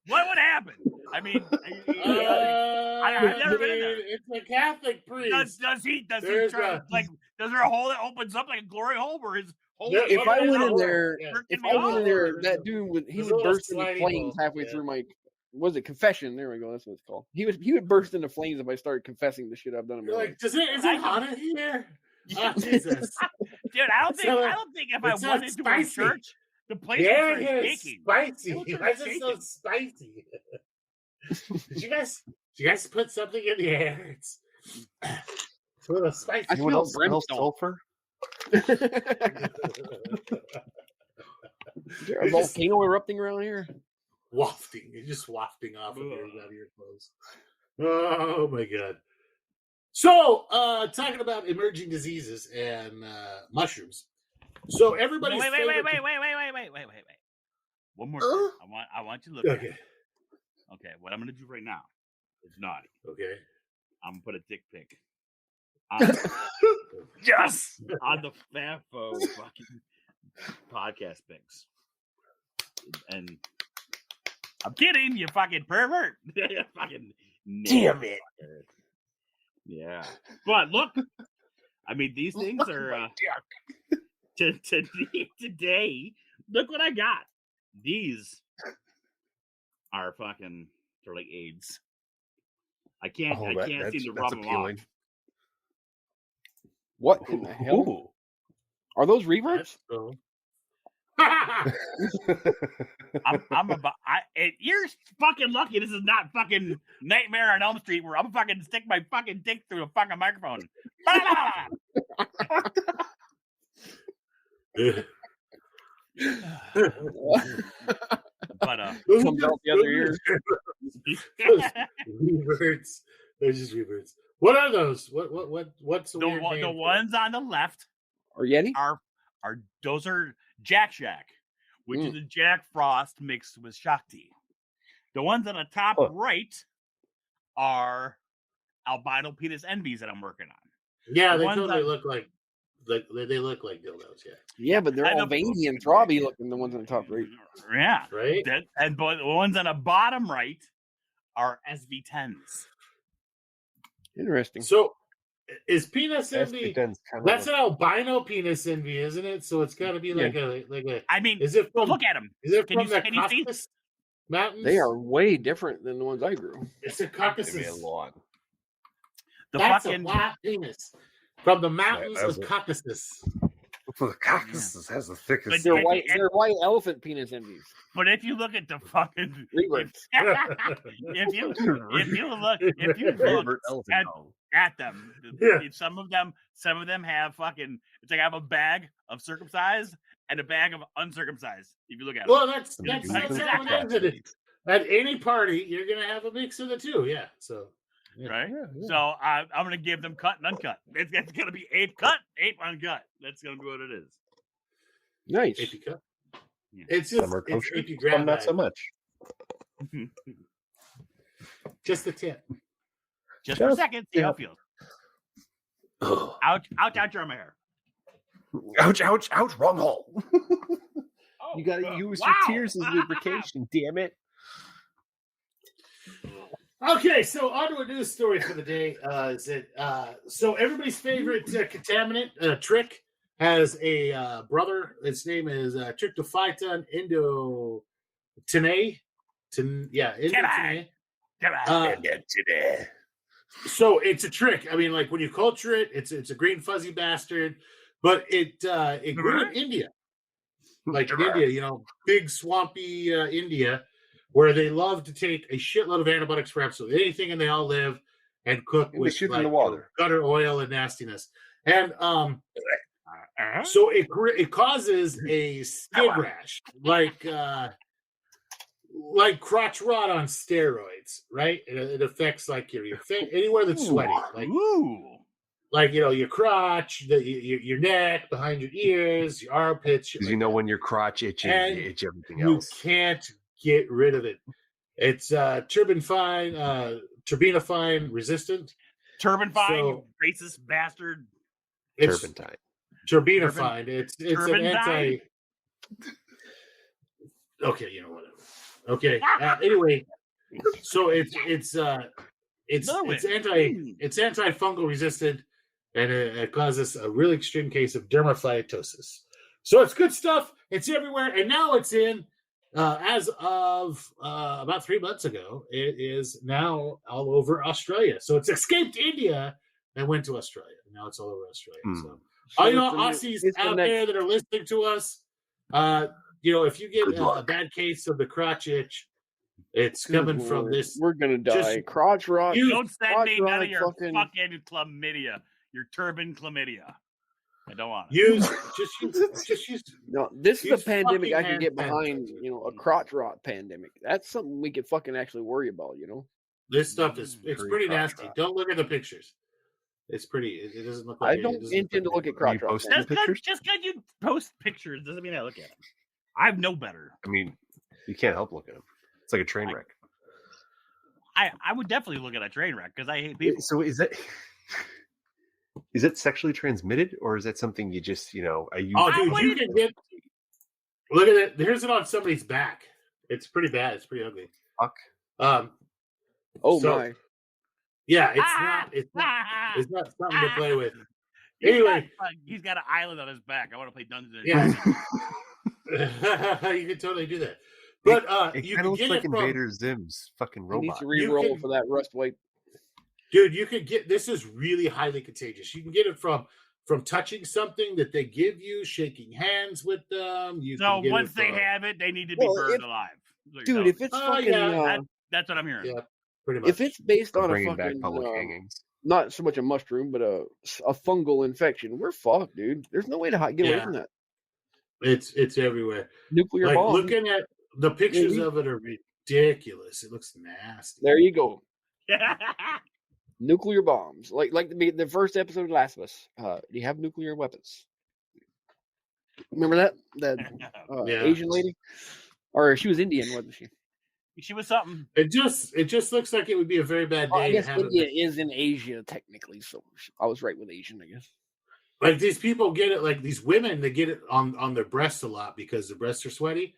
What would happen? I mean, I've never been in there. It's a Catholic priest. Does he try like? Does there a hole that opens up like a glory hole where his hole? If I went in there, that dude would burst into flames halfway through my. Was it confession? There we go. That's what it's called. He would burst into flames if I started confessing the shit I've done in my life. Is it haunted here? Oh, Jesus. Dude, I don't think if I went into a church, the place would start shaking. Spicy. Why is it so spicy? Did you guys put something in the air? It's a little spicy. I feel sulfur. Is there a volcano erupting around here? Wafting. You're just wafting off of your clothes. Oh my god. So, talking about emerging diseases and mushrooms. So everybody's wait. One more thing. I want you to look at it. Okay, what I'm gonna do right now is naughty. Okay. I'm gonna put a dick pic on yes on the FAFO fucking podcast pics. And I'm kidding, you fucking pervert. You fucking damn it. Yeah. But look, I mean, these things are today, look what I got. These are fucking, they're like AIDS. I can't seem to rub them off. What in the hell? Ooh. Are those reverts? You're fucking lucky this is not fucking Nightmare on Elm Street where I'm fucking stick my fucking dick through a fucking microphone. But comes out the other ear. Reverts. They're just reverts. What are those? What's the weird name? The ones on the left are Yeti? Those are Jack Shack, which is a Jack Frost mixed with Shakti. The ones on the top right are albino penis envies that I'm working on. Yeah, they totally look like they look like dildos. Yeah, but they're all veiny and throbby looking. The ones on the top right. Yeah, right. But the ones on the bottom right are SV10s. Interesting. So, is penis envy? That's an albino penis envy, isn't it? So it's got to be like a. I mean, is it from? Look at them. Is it from the Caucasus Mountains? They are way different than the ones I grew. It's a Caucasus. That's a black penis from the mountains of Caucasus. The Caucasus has the thickest. They're white elephant penis envies. But if you look at the fucking reverts, if you look at them, some of them have fucking. It's like I have a bag of circumcised and a bag of uncircumcised. If you look at well, them, that's how it is. At any party, you're gonna have a mix of the two. Yeah. So. Yeah. Right, so I'm gonna give them cut and uncut. It's gonna be ape cut, ape uncut. That's gonna be what it is. Nice. Ape cut. Yeah. It's just ape grab. Not so much. Just the tip. Just for a second. See how it feels. Ouch! You're on my hair. Ouch! Wrong hole. You gotta use your tears as lubrication. Damn it. Okay, so on to a news story for the day. So everybody's favorite contaminant, Trick, has a brother. His name is Tryptophyton Indotinae. So it's a trick. I mean, like when you culture it, it's a green fuzzy bastard, but it grew in India, like in India, big swampy India, where they love to take a shitload of antibiotics for absolutely anything, and they all live and cook with in the water, gutter oil and nastiness, and so it causes a skin rash, like crotch rot on steroids, right? It affects like your anywhere that's sweaty, like your crotch, your neck, behind your ears, your armpits. Because when your crotch itches, you itch everything else. You can't get rid of it. It's turbinafine resistant. Turbinafine, you racist bastard. Turpentine. Turbinifide. It's an Turbinide? anti. Okay, whatever. Okay. Anyway, so it's antifungal resistant, and it causes a really extreme case of dermaphytosis. So it's good stuff. It's everywhere, and now it's in. As of about 3 months ago, it is now all over Australia. So it's escaped India and went to Australia. Now it's all over Australia. So all you Aussies out there that are listening to us, if you get a bad case of the crotch itch, it's coming from this. We're gonna die. Crotch rot. Don't send me none of your fucking chlamydia. Your turban chlamydia. I don't want it. Just use. No, this is a pandemic I can get behind. A crotch rot pandemic. That's something we could fucking actually worry about. This stuff is pretty nasty. Rot. Don't look at the pictures. It's pretty. It doesn't look like. I don't intend to look at crotch rot. Just because you post pictures doesn't mean I look at them. I know better. I mean, you can't help looking at them. It's like a train wreck. I would definitely look at a train wreck because I hate people. So is it sexually transmitted, or is that something you just, I use? Oh, dude, you can get. Look at it. Here's it on somebody's back. It's pretty bad. It's pretty ugly. Fuck. My. Yeah, it's not something to play with. Anyway, he's got an island on his back. I want to play Dungeons and Dragons. You can totally do that. But you can get like it Invader Zim's fucking robot. He needs to re-roll for that rust wipe. Dude, you can get this is really highly contagious. You can get it from touching something that they give you, shaking hands with them. Once they have it, they need to be burned alive. Dude, if it's fucking that's what I'm hearing. Yeah, pretty much. If it's based on a fucking public hangings, not so much a mushroom, but a fungal infection, we're fucked, dude. There's no way to get away from that. It's everywhere. Nuclear bomb. Looking at the pictures of it are ridiculous. It looks nasty. There you go. Nuclear bombs, like the first episode of Last of Us. Do you have nuclear weapons? Remember that Asian lady, or she was Indian, wasn't she? She was something. It just looks like it would be a very bad day. I guess India is in Asia technically, so I was right with Asian, I guess. Like these people get it, like these women, they get it on their breasts a lot because their breasts are sweaty,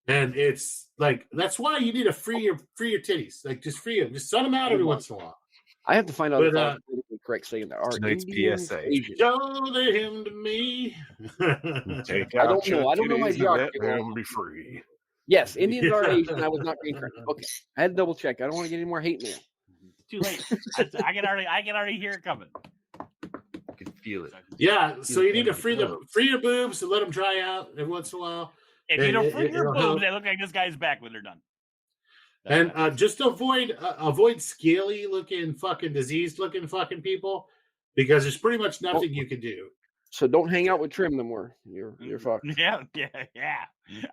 and it's like that's why you need to free your titties, like just free them, just sun them out every once in a while. I have to find out if I'm politically correct saying that. Tonight's PSA. Show him to me. I don't know. I don't know my geography. Be free. Yes, Indians are Asian. I was not being correct. Okay, I had to double check. I don't want to get any more hate mail. Too late. I can already hear it coming. I can feel it. Yeah, so you need to free your boobs and let them dry out every once in a while. If you don't free your boobs, they look like this guy's back when they're done. And just avoid scaly looking fucking diseased looking fucking people because there's pretty much nothing you can do. So don't hang out with Trim no more. You're fucked. Yeah.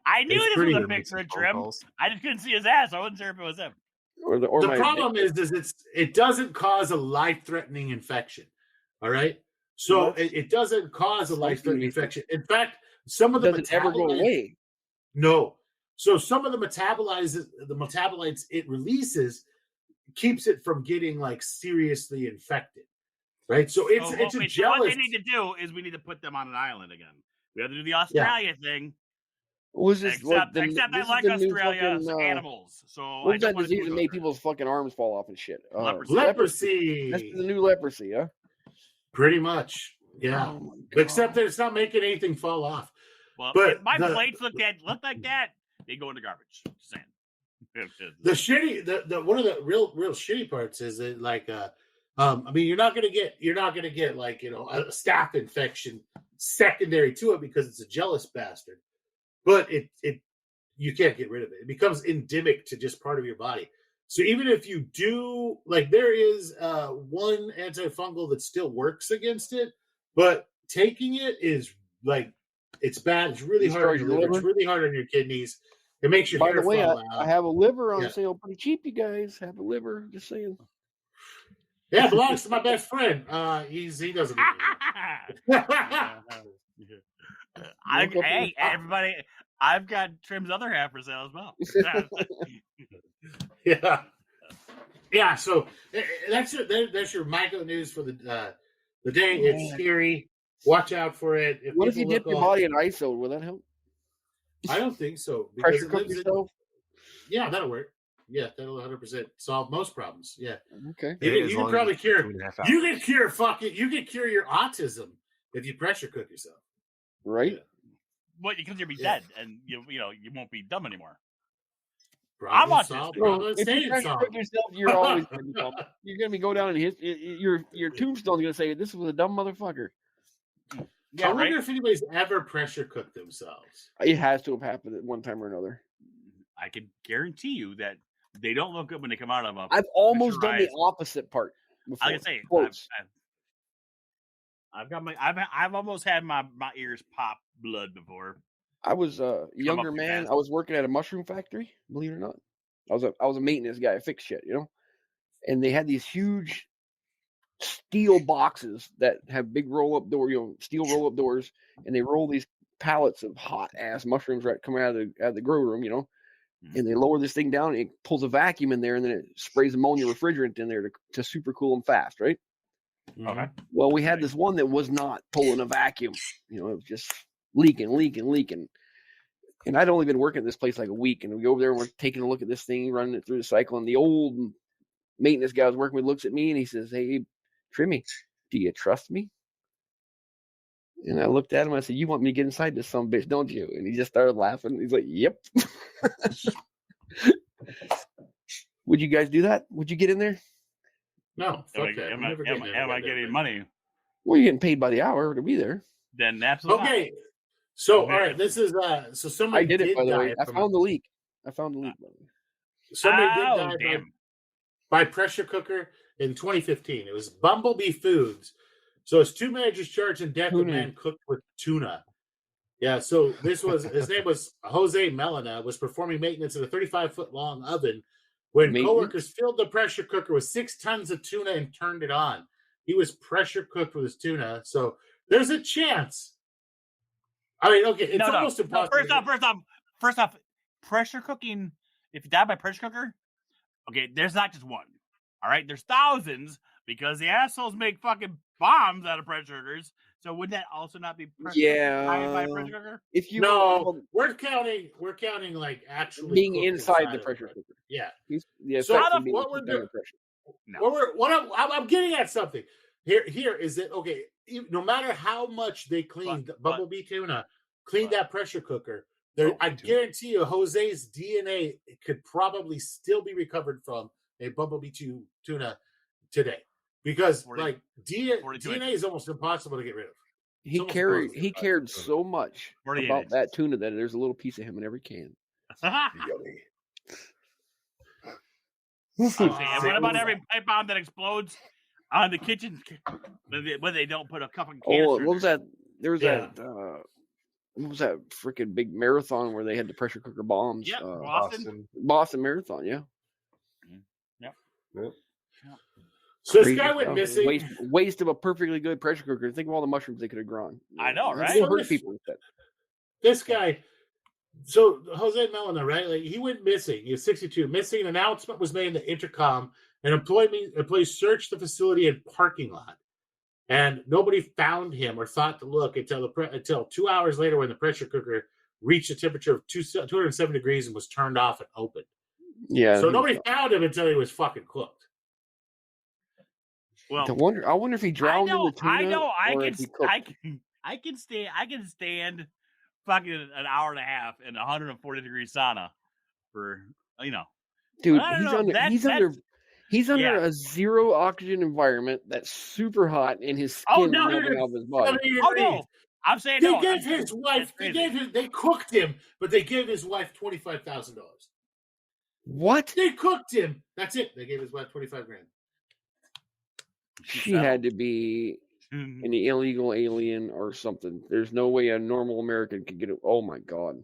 I knew this was a picture of Trim. I just couldn't see his ass. I wasn't sure if it was him. The problem is it doesn't cause a life-threatening infection. All right, so it doesn't cause a life-threatening infection. In fact, some of the doesn't ever go away. No. So some of the metabolites it releases keeps it from getting like seriously infected, right? So it's a jealous. What they need to do is we need to put them on an island again. We have to do the Australia thing. Was this except I like Australia's animals. So what was that disease that made people's fucking arms fall off and shit? Leprosy. That's the new leprosy, huh? Pretty much, yeah. Oh except that it's not making anything fall off. Well, but if my plates look like that, they go in the garbage. Just saying. The one of the real shitty parts is that like I mean you're not gonna get like a staph infection secondary to it because it's a jealous bastard, but you can't get rid of it. It becomes endemic to just part of your body. So even if you do like there is one antifungal that still works against it, but taking it is like it's bad. It's really hard on your liver. It's really hard on your kidneys. It makes your hair fall out. I have a liver on sale pretty cheap, you guys. Have a liver, just saying. Yeah, it belongs to my best friend. He doesn't. Hey, everybody! I've got Trim's other half for sale as well. Yeah. So that's your Myco news for the day. It's scary. Watch out for it. What if you people dip look your all- body in ISO? Will that help? I don't think so. Pressure it cook lives in- yourself? Yeah, that'll work. Yeah, that'll 100% solve most problems. Yeah, Okay. you can probably cure. 2.5 You hours. can cure fucking. You can cure your autism if you pressure cook yourself. Right? Well, because you'll be Yeah. dead, and you won't be dumb anymore. Problem autistic. solved, Well, problem if you stayed pressure solved. cook yourself, you're always going to be dumb. You're going to go down in your tombstone's going to say, this was a dumb motherfucker. Yeah, I wonder right. if anybody's ever pressure cooked themselves. It has to have happened at one time or another. I can guarantee you that they don't look good when they come out of a. I've almost done the pressurized- opposite part before. I can say Close. I've got my. I've almost had my ears pop blood before. I was a younger up too man. fast. I was working at a mushroom factory, believe it or not. I was a maintenance guy. I fixed shit, And they had these huge steel boxes that have big roll up door, steel roll up doors, and they roll these pallets of hot ass mushrooms right coming out of the grow room, And they lower this thing down, and it pulls a vacuum in there, and then it sprays ammonia refrigerant in there to super cool them fast, right? Okay. Well, we had this one that was not pulling a vacuum. It was just leaking. And I'd only been working at this place like a week, and we go over there and we're taking a look at this thing, running it through the cycle. And the old maintenance guy I was working with looks at me and he says, "Hey, Trimmy, do you trust me?" And I looked at him. I said, "You want me to get inside this son of a bitch, don't you?" And he just started laughing. He's like, "Yep." Would you guys do that? Would you get in there? No, fuck that. I'm never getting am I getting money? Well, you're getting paid by the hour to be there. Then absolutely. Okay. So, Okay. all right, this is so somebody I did it, by the way. I from found the leak. By the way. somebody did Oh, die damn. by pressure cooker in 2015. It was Bumblebee Foods. So it's 2 managers charged in death of Tuna. man cooked with tuna. Yeah, so this was his name was Jose Melena, was performing maintenance in a 35-foot long oven when Maintenance? coworkers filled the pressure cooker with 6 tons of tuna and turned it on. He was pressure cooked with his tuna, so there's a chance. I mean, okay, it's almost impossible. First off, pressure cooking. If you die by pressure cooker, okay, there's not just one. All right, there's thousands because the assholes make fucking bombs out of pressure cookers. So would that also not be pressure dying by a pressure cooker? If you No, we're counting like actually being cooked inside the of pressure cooker. Yeah. So what we're doing- I'm getting at something here is that okay? No matter how much they cleaned Bumblebee tuna, cleaned that pressure cooker, I guarantee you, Jose's DNA could probably still be recovered from a Bumblebee tuna today, because 40, like 42 DNA is almost impossible to get rid of. He almost cared impossible. so much 48 about inches. that tuna that there's a little piece of him in every can. Yummy. And what about every pipe bomb that explodes on the kitchen when they don't put a couple of Oh, canisters? what was that? There was Yeah. that. What was that freaking big marathon where they had the pressure cooker bombs? Yep, Boston. Boston Marathon, yeah. So this Crazy guy went stuff. missing. Waste of a perfectly good pressure cooker. Think of all the mushrooms they could have grown. I know, They right? hurt people with that. This guy, so Jose Melena, right? Like he went missing. He was 62. Missing. An announcement was made in the intercom, and employees searched the facility and parking lot, and nobody found him or thought to look until 2 hours later when the pressure cooker reached a temperature of 207 degrees and was turned off and opened. Yeah. So nobody found him until he was fucking cooked. Well, I wonder if he drowned in the tuna. I know. or if he cooked. I can stand fucking an hour and a half in a 140-degree sauna for Dude, I don't know. He's under Yeah. a zero oxygen environment that's super hot, and his skin Oh, is no, melting off his body. 70 Oh degrees. no, I'm saying They no. gave his wife. They cooked him, but they gave his wife $25,000. What? They cooked him. That's it. They gave his wife $25,000. She had to be an illegal alien or something. There's no way a normal American could get it. Oh my god,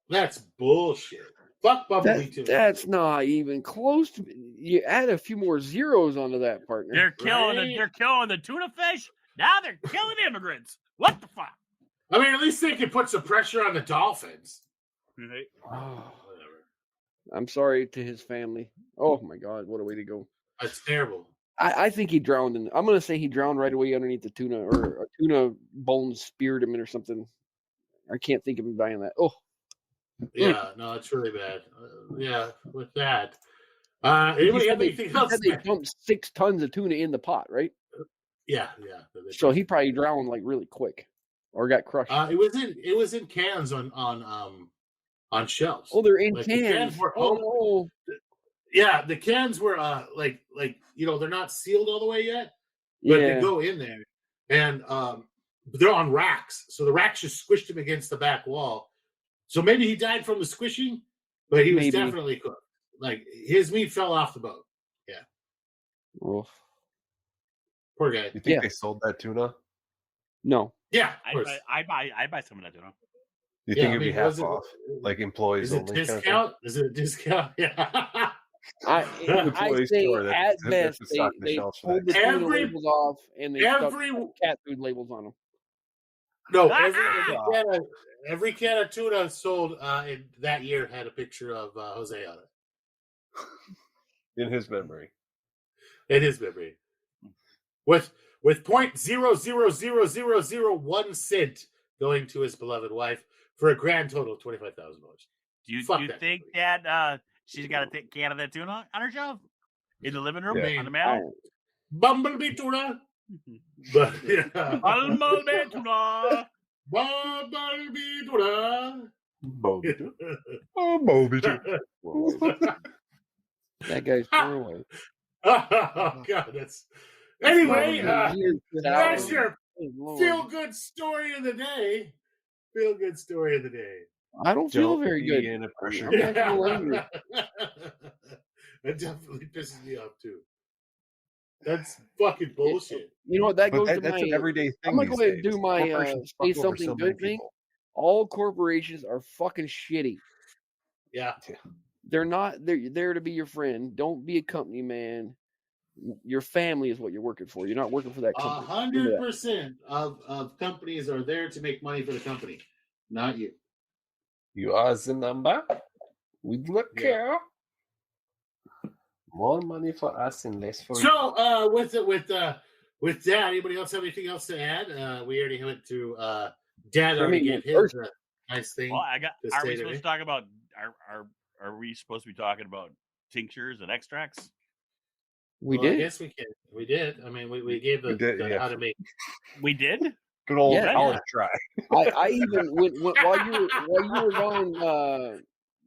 That's bullshit. Fuck Bumblebee too. that's not even close to. You add a few more zeros onto that, partner. They're killing Right? they're killing the tuna fish. Now they're killing immigrants. What the fuck? I mean, at least they can put some pressure on the Dolphins. Oh, Whatever. I'm sorry to his family. Oh my god, what a way to go. That's terrible. I think he drowned. I'm going to say he drowned right away underneath the tuna, or a tuna bone speared him or something. I can't think of him dying that. Oh, Yeah, no, it's really bad. Yeah, with that. Anybody have anything else? They dumped 6 tons of tuna in the pot, right? Yeah. So he probably drowned like really quick, or got crushed. It was in cans on shelves. Oh, they're in Like, cans. The cans were no. Yeah, the cans were like they're not sealed all the way yet, but they go in there, and they're on racks. So the racks just squished him against the back wall. So maybe he died from the squishing, but he was definitely cooked. Like, his meat fell off the boat. Yeah. Oof. Poor guy. You think they sold that tuna? No. Yeah, I buy some of that tuna. You think it'd be half off, like employees only? Is it a discount? Yeah. I say at best they pulled the tuna labels off and they stuck cat food labels on them. No, every can of tuna sold in that year had a picture of Jose on it. In his memory. With 0.00001 cent going to his beloved wife for a grand total of $25,000. Do you think that she's got a can of that tuna on her shelf in the living room on the mantle? Bumblebee tuna. But Bumblebee tuna. Bumblebee tuna. Bumblebee tuna. That guy's far away. Oh God, that's anyway. That's your feel-good story of the day. Feel-good story of the day. I don't feel very good. In a pressure. It definitely pisses me off too. That's fucking bullshit. You know what? That goes to that's my an everyday thing. I'm gonna go ahead and do my say something good thing. All corporations are fucking shitty. Yeah. They're not. They're there to be your friend. Don't be a company man. Your family is what you're working for. You're not working for that company. 100% of companies are there to make money for the company, not you. You are the number. We do not care. More money for us and less for you. So, with that, anybody else have anything else to add? We already went through. Dad already gave his nice thing. Well, are we supposed to talk about? Are we supposed to be talking about tinctures and extracts? We did. I guess we can. We did. I mean, we gave the how to make. We did. Good old college try. I even went while you were gone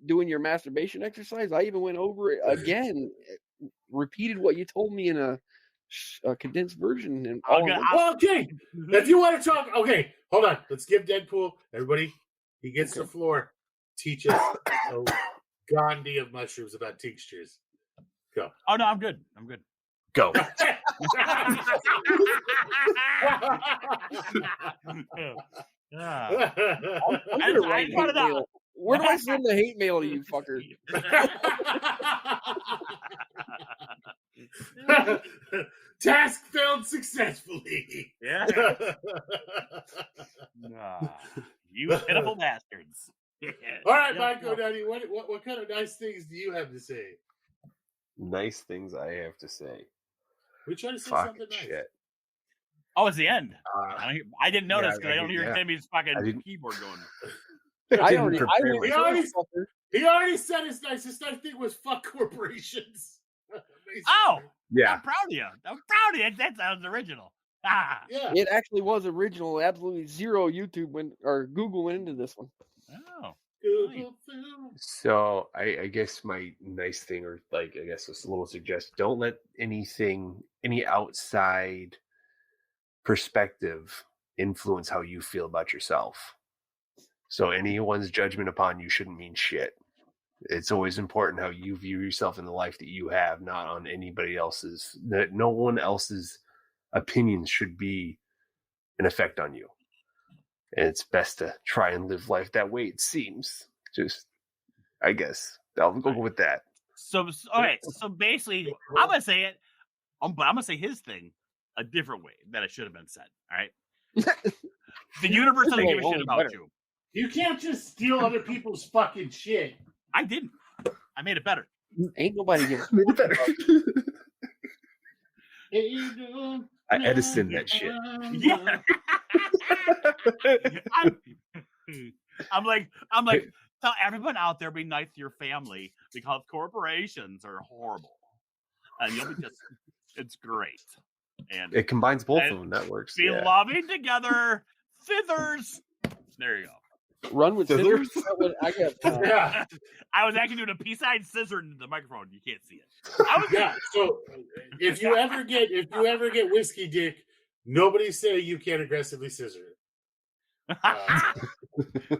doing your masturbation exercise. I even went over it again, repeated what you told me in a condensed version. And okay, if you want to talk, okay, hold on. Let's give Deadpool everybody. He gets the floor. Teach us a Gandhi of mushrooms about tinctures. Go. Oh no, I'm good. Go. Where do I send the hate mail to you, fucker? Task failed successfully. Yeah. You pitiful bastards. All right, Myco Nutty, what kind of nice things do you have to say? Nice things I have to say. We try to say something nice. Shit. Oh, it's the end. I didn't notice because I don't hear Timmy's fucking keyboard going. He already said his nice thing was fuck corporations. Oh, yeah. I'm proud of you. That sounds original. Yeah. It actually was original. Absolutely zero Google went into this one. Oh. So I guess my nice thing, or I guess it's a little suggestion, don't let any outside perspective influence how you feel about yourself. So anyone's judgment upon you shouldn't mean shit. It's always important how you view yourself in the life that you have, not on anybody else's. No one else's opinions should be an effect on you. And it's best to try and live life that way, it seems. Just, I guess. I'll go with that. So basically, I'm going to say it, but I'm going to say his thing a different way that it should have been said. All right? The universe doesn't give a shit about you. You can't just steal other people's fucking shit. I didn't. I made it better. Ain't nobody giving Made it better. I Edison that shit. Yeah. I'm like, tell everyone out there, be nice to your family because corporations are horrible, and you'll be it's great. And It combines both of them. That works. Be loving together, scissors. There you go. Run with scissors. I got. Yeah. I was actually doing a peace-sign scissor into the microphone. You can't see it. Yeah. So if you ever get whiskey dick, nobody say you can't aggressively scissor it.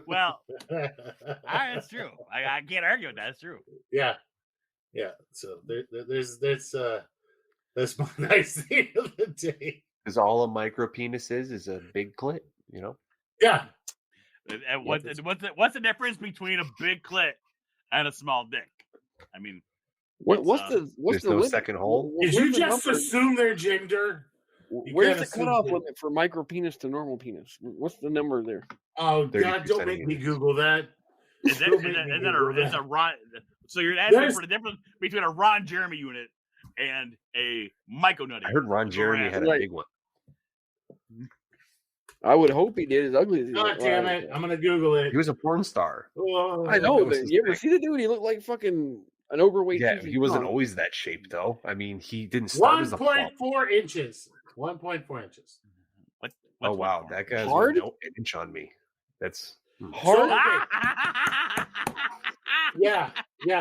Well, that's true. I can't argue with that. That's true. Yeah. So that's my nice thing of the day. Because all a micro penis is a big clit, you know. Yeah. And what's the difference between a big clit and a small dick? I mean, what's the limit? Second hole? Did you just assume their gender? Where's the cutoff limit for micro penis to normal penis? What's the number there? Oh God! Don't make me Google that. Is that a Ron? So you're asking for the difference between a Ron Jeremy unit and a Myco Nutty. I heard Ron Jeremy had a big one. I would hope he did as ugly as he God damn it! I'm gonna Google it. He was a porn star. Oh, I know, but you ever see the dude? He looked like fucking an overweight. Yeah, he wasn't always that shape though. I mean, he didn't start as a 1.4 inches. 1.4 inches. Oh wow, that guy's hard? an inch on me. That's hard. Yeah.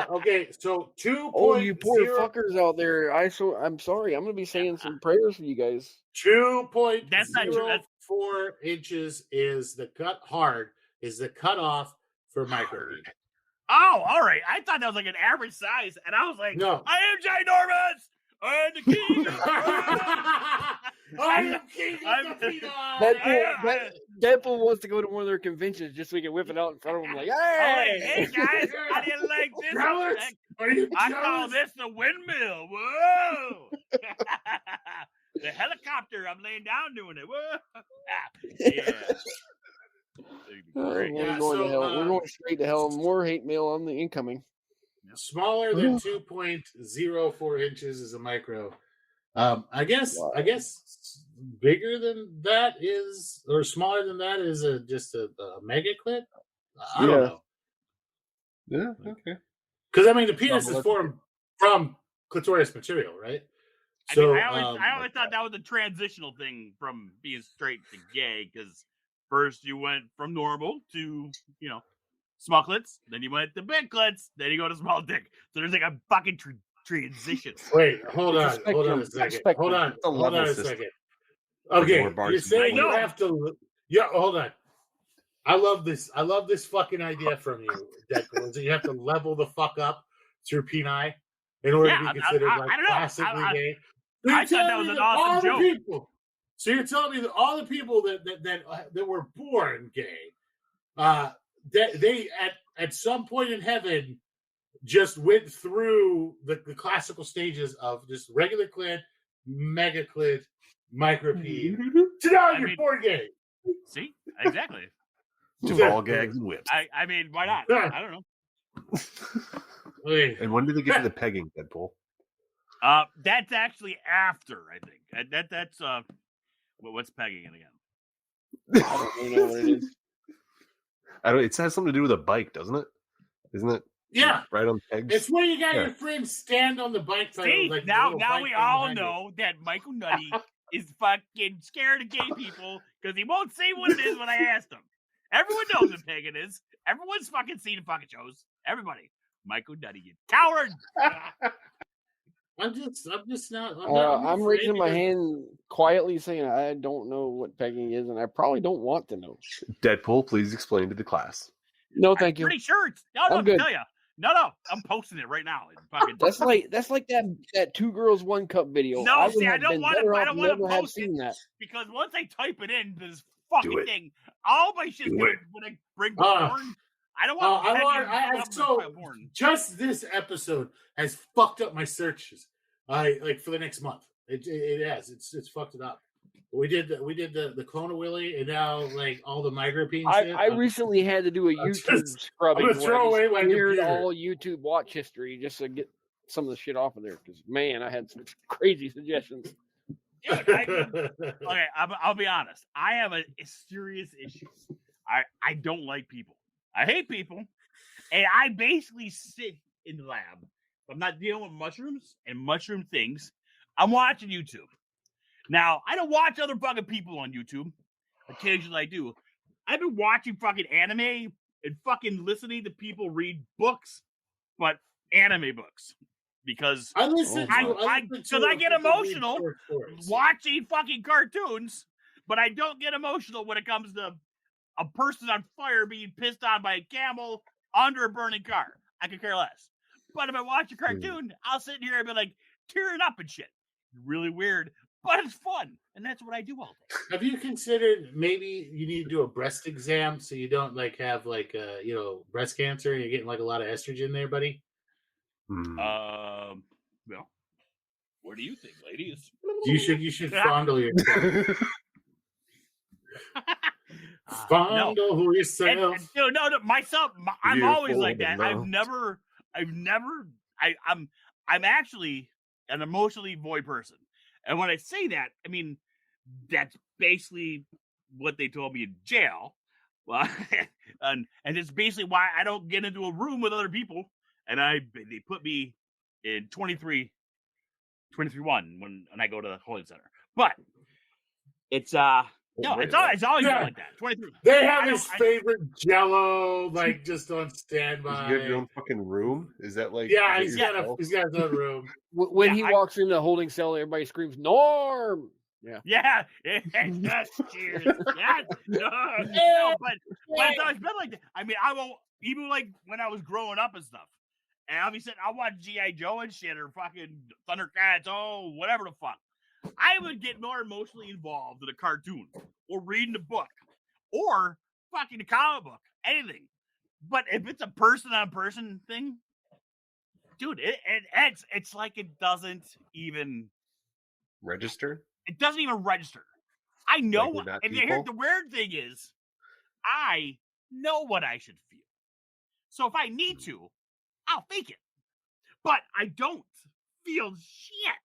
Okay, so 2. Oh, you poor fuckers out there! I'm sorry. I'm gonna be saying some prayers for you guys. 2.04 inches is the cutoff for micro. Oh, all right. I thought that was like an average size, and I was like, no, I am ginormous. I am the king. I am king of the peanut. Deadpool wants to go to one of their conventions just so we can whip it out in front of him. Like, hey guys, how do you like this? Are you I call this the windmill. Whoa. The helicopter. I'm laying down doing it. Whoa. We're going to hell. We're going straight to hell. More hate mail on the incoming. Smaller than 2.04 inches is a micro. I guess bigger than that is, or smaller than that is just a mega clit. I don't know. Yeah, okay. Because I mean, the penis is formed from clitoris material, right? So I always thought that was a transitional thing from being straight to gay. Because first you went from normal to small clits, then you went to big clits, then you go to small dick. So there's like a fucking transition. Wait, hold on a second. Hold on a second. Okay, you're saying you have to. Yeah, hold on. I love this fucking idea from you, Deadpool. So you have to level the fuck up through peni in order to be considered classically gay. I thought that was an awesome joke. So you're telling me that all the people that were born gay, they at some point in heaven just went through the classical stages of just regular clit, mega clit, micro peen. So now you're born gay. See, exactly. Ball gags and whips. I mean, why not? I don't know. And when did they get to the pegging, Deadpool? That's actually after, I think. That's what's pegging it again? I don't know what it is. It has something to do with a bike, doesn't it? Isn't it? Yeah, right on pegs. It's where you got your friends stand on the bike pedal. See, like now we all know that Myco Nutty is fucking scared of gay people because he won't say what it is when I asked him. Everyone knows what pegging is. Everyone's fucking seen the fucking shows. Everybody, Myco Nutty, you coward. I'm just not. I'm raising my hand quietly, saying I don't know what pegging is, and I probably don't want to know. Deadpool, please explain to the class. No, thank you. Pretty sure it's I'm good. Tell you. No, I'm posting it right now. That's like that 2 girls 1 cup video. No, see, I don't want to post it that because once I type it in this fucking thing, all my shit's gonna bring porn. I don't want. Porn. Just this episode has fucked up my searches. For the next month. It has. It's fucked it up. We did the clone of Willy, and now like all the micropene shit. I recently had to do a YouTube scrubbing. I'm gonna throw away my computer. All YouTube watch history just to get some of the shit off of there because man, I had some crazy suggestions. Dude, okay, I'll be honest. I have a serious issue. I don't like people. I hate people. And I basically sit in the lab. I'm not dealing with mushrooms and mushroom things. I'm watching YouTube. Now, I don't watch other fucking people on YouTube. Occasionally I do. I've been watching fucking anime and fucking listening to people read books, but anime books. Because I listen because I get emotional watching fucking cartoons, but I don't get emotional when it comes to a person on fire being pissed on by a camel under a burning car. I could care less. But if I watch a cartoon, I'll sit here and be like tearing up and shit. Really weird, but it's fun, and that's what I do all day. Have you considered maybe you need to do a breast exam so you don't like have like breast cancer and you're getting like a lot of estrogen there, buddy? Well, what do you think, ladies? You should fondle yourself. Fondle yourself. No, myself. I'm always like that. I'm actually an emotionally void person, and when I say that, I mean that's basically what they told me in jail. Well, and it's basically why I don't get into a room with other people, and they put me in 23-1 when I go to the holding center. But it's it's always been like that. 23. They have his favorite Jello, like just on standby. You have your own fucking room? Is that like? Yeah, he's got his own room. When he walks in the holding cell, everybody screams "Norm!" Yeah. Yes, cheers. Yes. No, but it's always been like that. I mean, I won't even like when I was growing up and stuff. And I'll be sitting, I'll watch G.I. Joe and shit or fucking Thundercats, whatever the fuck. I would get more emotionally involved in a cartoon or reading a book or fucking a comic book, anything. But if it's a person-on-person thing, dude, it's like it doesn't even register. It doesn't even register. I know like and here's the weird thing is, I know what I should feel. So if I need to, I'll fake it. But I don't feel shit.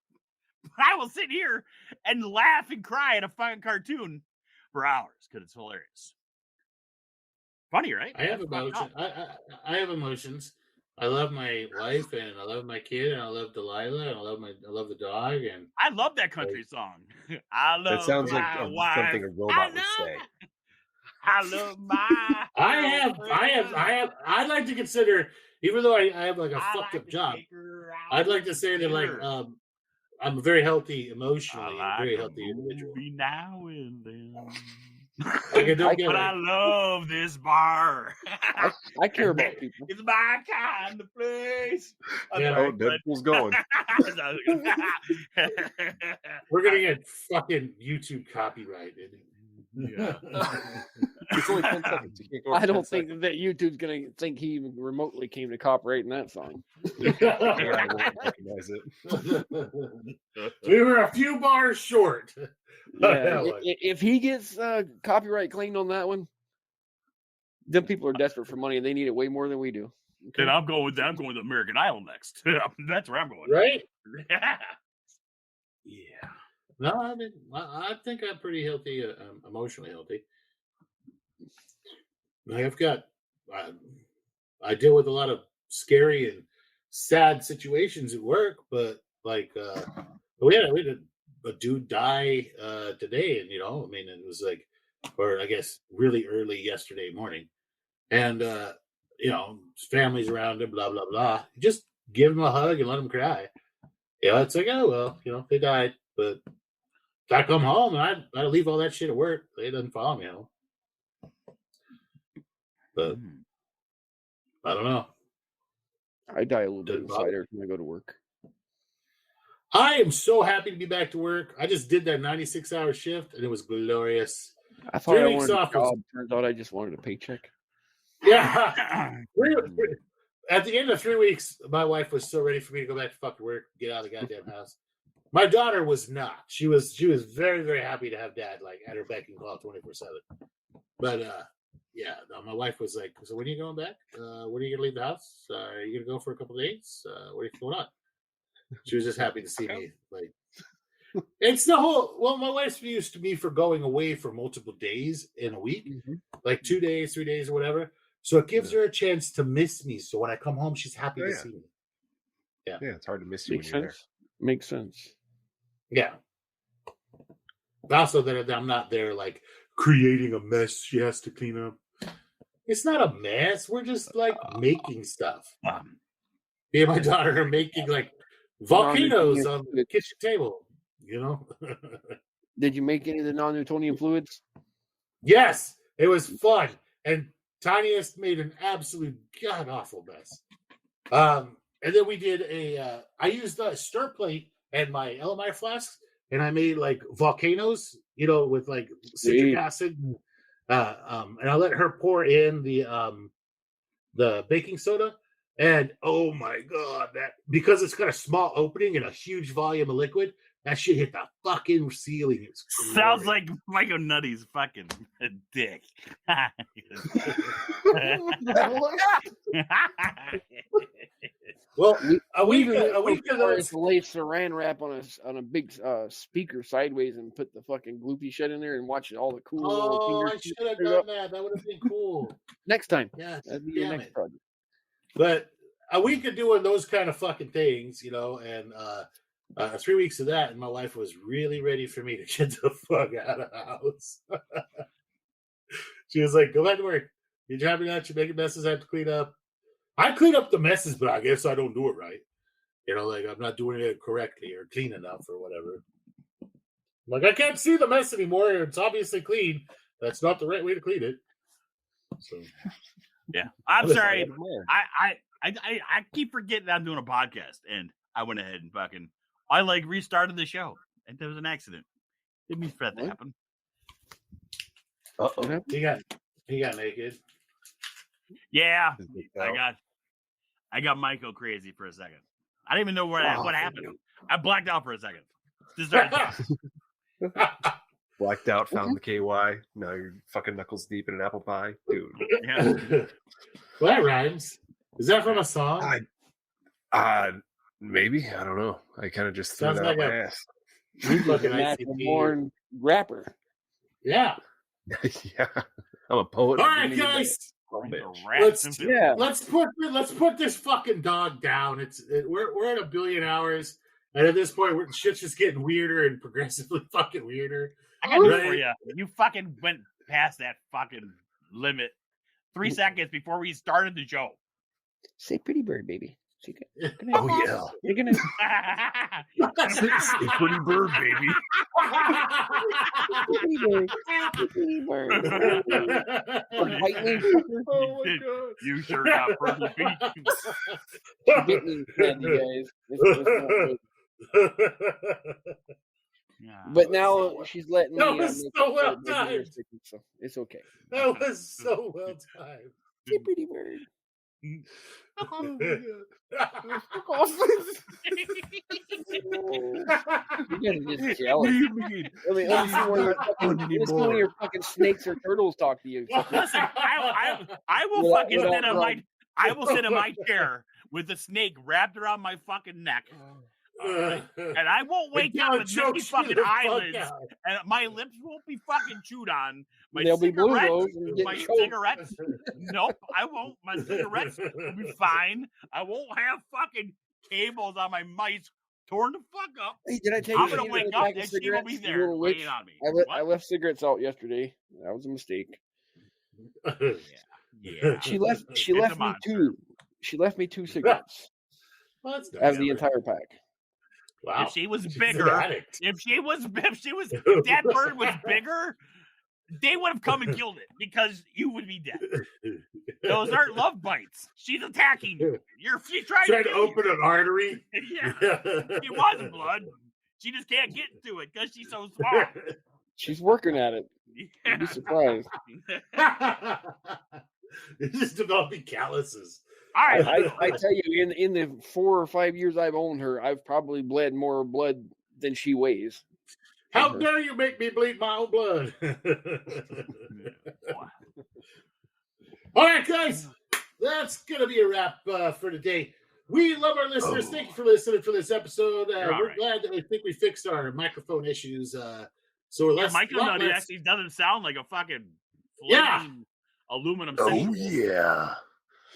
But I will sit here and laugh and cry at a fucking cartoon for hours because it's hilarious. Funny, right? I have emotions. I have emotions. I love my wife and I love my kid and I love Delilah and I love the dog and I love that country song. I love that sounds like wife. something a robot would say. I love my. I'd like to consider, even though I have like a fucked up job, I'd like to say that like I'm a very healthy emotionally, very healthy individual. Now and then. I love this bar. I care about people. It's my kind of place. Yeah, Deadpool's going. We're gonna get fucking YouTube copyrighted. Yeah. It's only 10 seconds. You can't go I don't 10 think seconds. that YouTube's gonna think he even remotely came to copyrighting that song. Yeah, I won't recognize it. We were a few bars short. Yeah, if he gets copyright claimed on that one, them people are desperate for money and they need it way more than we do. Okay? Then I'm going to American Idol next. That's where I'm going. Right? Yeah. Yeah. No, I mean, I think I'm pretty healthy, emotionally healthy. I've got, I deal with a lot of scary and sad situations at work, but like, we had a dude die today, and I mean, it was like, or I guess really early yesterday morning, and his family's around him, blah blah blah. Just give him a hug and let him cry. It's like, oh well, they died, but I come home and I leave all that shit at work. They doesn't follow me home. But I don't know. I die a little bit inside every time I go to work. I am so happy to be back to work. I just did that 96-hour shift and it was glorious. I thought I wanted a job. Turns out I just wanted a paycheck. Yeah. At the end of 3 weeks, my wife was so ready for me to go back to fucking work, get out of the goddamn house. My daughter was not. She was very, very happy to have dad like at her beck and call 24/7. But yeah, no, my wife was like, "So when are you going back? When are you gonna leave the house? Are you gonna go for a couple of days? What is going on?" She was just happy to see me. Like, It's the whole. Well, my wife's used to me for going away for multiple days in a week, like 2 days, 3 days, or whatever. So it gives her a chance to miss me. So when I come home, she's happy to see me. Yeah, it's hard to miss you Makes when you're sense. Makes sense. Yeah. Also, that I'm not there like creating a mess she has to clean up. It's not a mess. We're just like making stuff. Me and my daughter are making like volcanoes on the kitchen table. You know. Did you make any of the non-Newtonian fluids? Yes, it was fun. And Tiniest made an absolute god awful mess. And then we did I used a stir plate and my LMI flask, and I made like volcanoes, you know, with like citric acid. And I let her pour in the baking soda. And oh my god, that because it's got a small opening and a huge volume of liquid, that shit hit the fucking ceiling. It's sounds like Myco Nutty's fucking dick. Well, a week ago, lay saran wrap on a big speaker sideways and put the fucking gloopy shit in there and watch all the cool. Oh, I should have done that. That would have been cool. Next time, yeah, that'd be your next project. But a week of doing those kind of fucking things, you know, and 3 weeks of that, and my wife was really ready for me to get the fuck out of the house. She was like, "Go back to work. You're driving out. You're making messes. I have to clean up." I clean up the messes, but I guess I don't do it right. You know, like I'm not doing it correctly or clean enough or whatever. Like I can't see the mess anymore. It's obviously clean. That's not the right way to clean it. So, yeah, I'm sorry. I keep forgetting I'm doing a podcast, and I went ahead and fucking I like restarted the show, and there was an accident. Didn't mean for that to happen. Uh-oh. He got naked. Yeah, I got Myco crazy for a second. I didn't even know what happened. I blacked out for a second. Blacked out, found the KY. Now you're fucking knuckles deep in an apple pie, dude. Yeah. Well, that rhymes. Is that from a song? Maybe. I don't know. I kind of just threw that out my ass. He's like a natural born rapper. Yeah. Yeah. I'm a poet. All right, guys. Let's put this fucking dog down. We're at 1 billion hours, and at this point, shit's just getting weirder and progressively fucking weirder. I got news for you. You fucking went past that fucking limit 3 seconds before we started the show. Say "pretty bird, baby." Oh yeah, you're gonna say "pretty bird, baby." Pretty bird. Oh my god! You sure got pretty beat. You guys. But now she's letting me. That was so well timed. So it's okay. That was so well timed. Say "pretty bird." Oh, You're just jealous. What do you mean? Let me see one of your fucking snakes or turtles talk to you. Listen, I will fucking sit on I will sit in my chair with a snake wrapped around my fucking neck. And I won't wake up with misty fucking eyelids, and my lips won't be fucking chewed on. They'll be blue, cigarettes. Nope, I won't. My cigarettes will be fine. I won't have fucking cables on my mice torn the fuck up. Hey, did I tell you? I'm gonna wake up and she will be there waiting on me. I left cigarettes out yesterday. That was a mistake. Yeah. She left me two. She left me 2 cigarettes. Out of the entire pack. Wow. If she was bigger, if that bird was bigger, they would have come and killed it because you would be dead. Those aren't love bites. She's attacking you. She's trying to open an artery. Yeah. It was blood. She just can't get to it because she's so small. She's working at it. Yeah. You'd be surprised. It's just developing calluses. All right. I tell you, in the 4 or 5 years I've owned her, I've probably bled more blood than she weighs. How dare you make me bleed my own blood? All right, guys. That's going to be a wrap for today. We love our listeners. Oh. Thank you for listening for this episode. You're all We're right. glad that I think we fixed our microphone issues. So we're less. Myco lot Nutty less- actually doesn't sound like a fucking Yeah. flaming aluminum Oh sexual. yeah.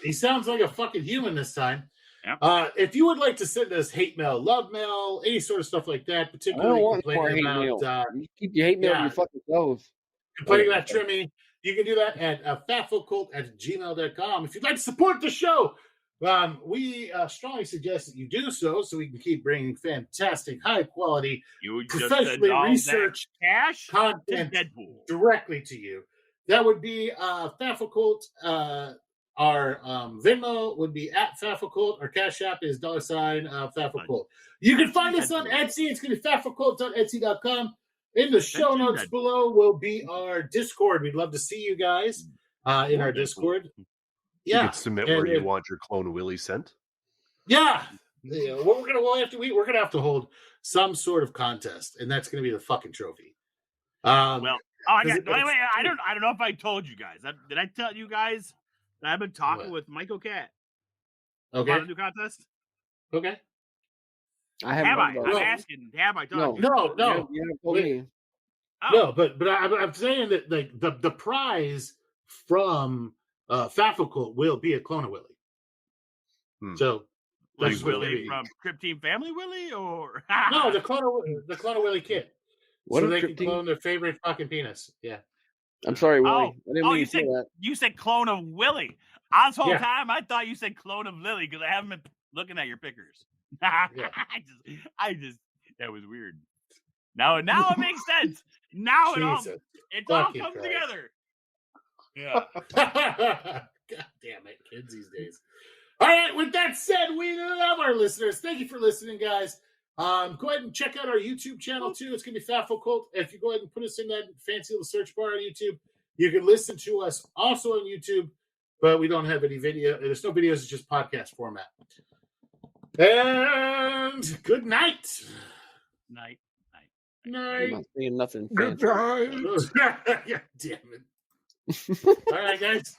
He sounds like a fucking human this time. Yep. If you would like to send us hate mail, love mail, any sort of stuff like that, I don't particularly want more complaining hate mail. about You keep your hate mail to yeah. your fucking selves. complaining about Trimmy, you can do that at FAFOCult@gmail.com. If you'd like to support the show, we strongly suggest that you do so we can keep bringing fantastic, high-quality, You just professionally all that researched cash to content Deadpool. directly to you. That would be FAFOCult. Our Venmo would be at FAFOCult. Our Cash App is $sign FAFOCult. You can find us on Etsy. It's going to be FAFOCult.etsy.com. In the show notes below will be our Discord. We'd love to see you guys in our Discord. You Yeah, can submit and where you if- want your clone Willy sent. Yeah. What we're gonna have to hold some sort of contest, and that's gonna be the fucking trophy. Well, I Does got. it- Wait, I don't know if I told you guys. Did I tell you guys that I've been talking with Myco Cat Okay. about a new contest? Okay. I Have haven't I? heard about I'm it. asking. Have I No. told you? No, You no, haven't told Wait. me. Oh, no. But I'm saying that like the prize from FAFOCult will be a clone of Willy. Hmm. So like that's what Willy maybe- from Crypt Team Family Willy, or no, the clone of Willy kit. What So a they trip can team. clone their favorite fucking penis. Yeah. I'm sorry, Willie. Oh. I didn't Oh, mean you to say said that. you said clone of Willy. This whole Yeah. time I thought you said clone of Lily because I haven't been looking at your pickers. Yeah. I just that was weird. Now it makes sense. Now Jesus. it all fucking comes Christ. together. Yeah. God damn it, kids these days. All right, with that said, we love our listeners. Thank you for listening, guys. Go ahead and check out our YouTube channel, too. It's going to be FAFOCult. If you go ahead and put us in that fancy little search bar on YouTube, you can listen to us also on YouTube, but we don't have any video. There's no videos. It's just podcast format. And good night. Night. I'm Night. not saying nothing Good fancy. night. God damn it. All right, guys.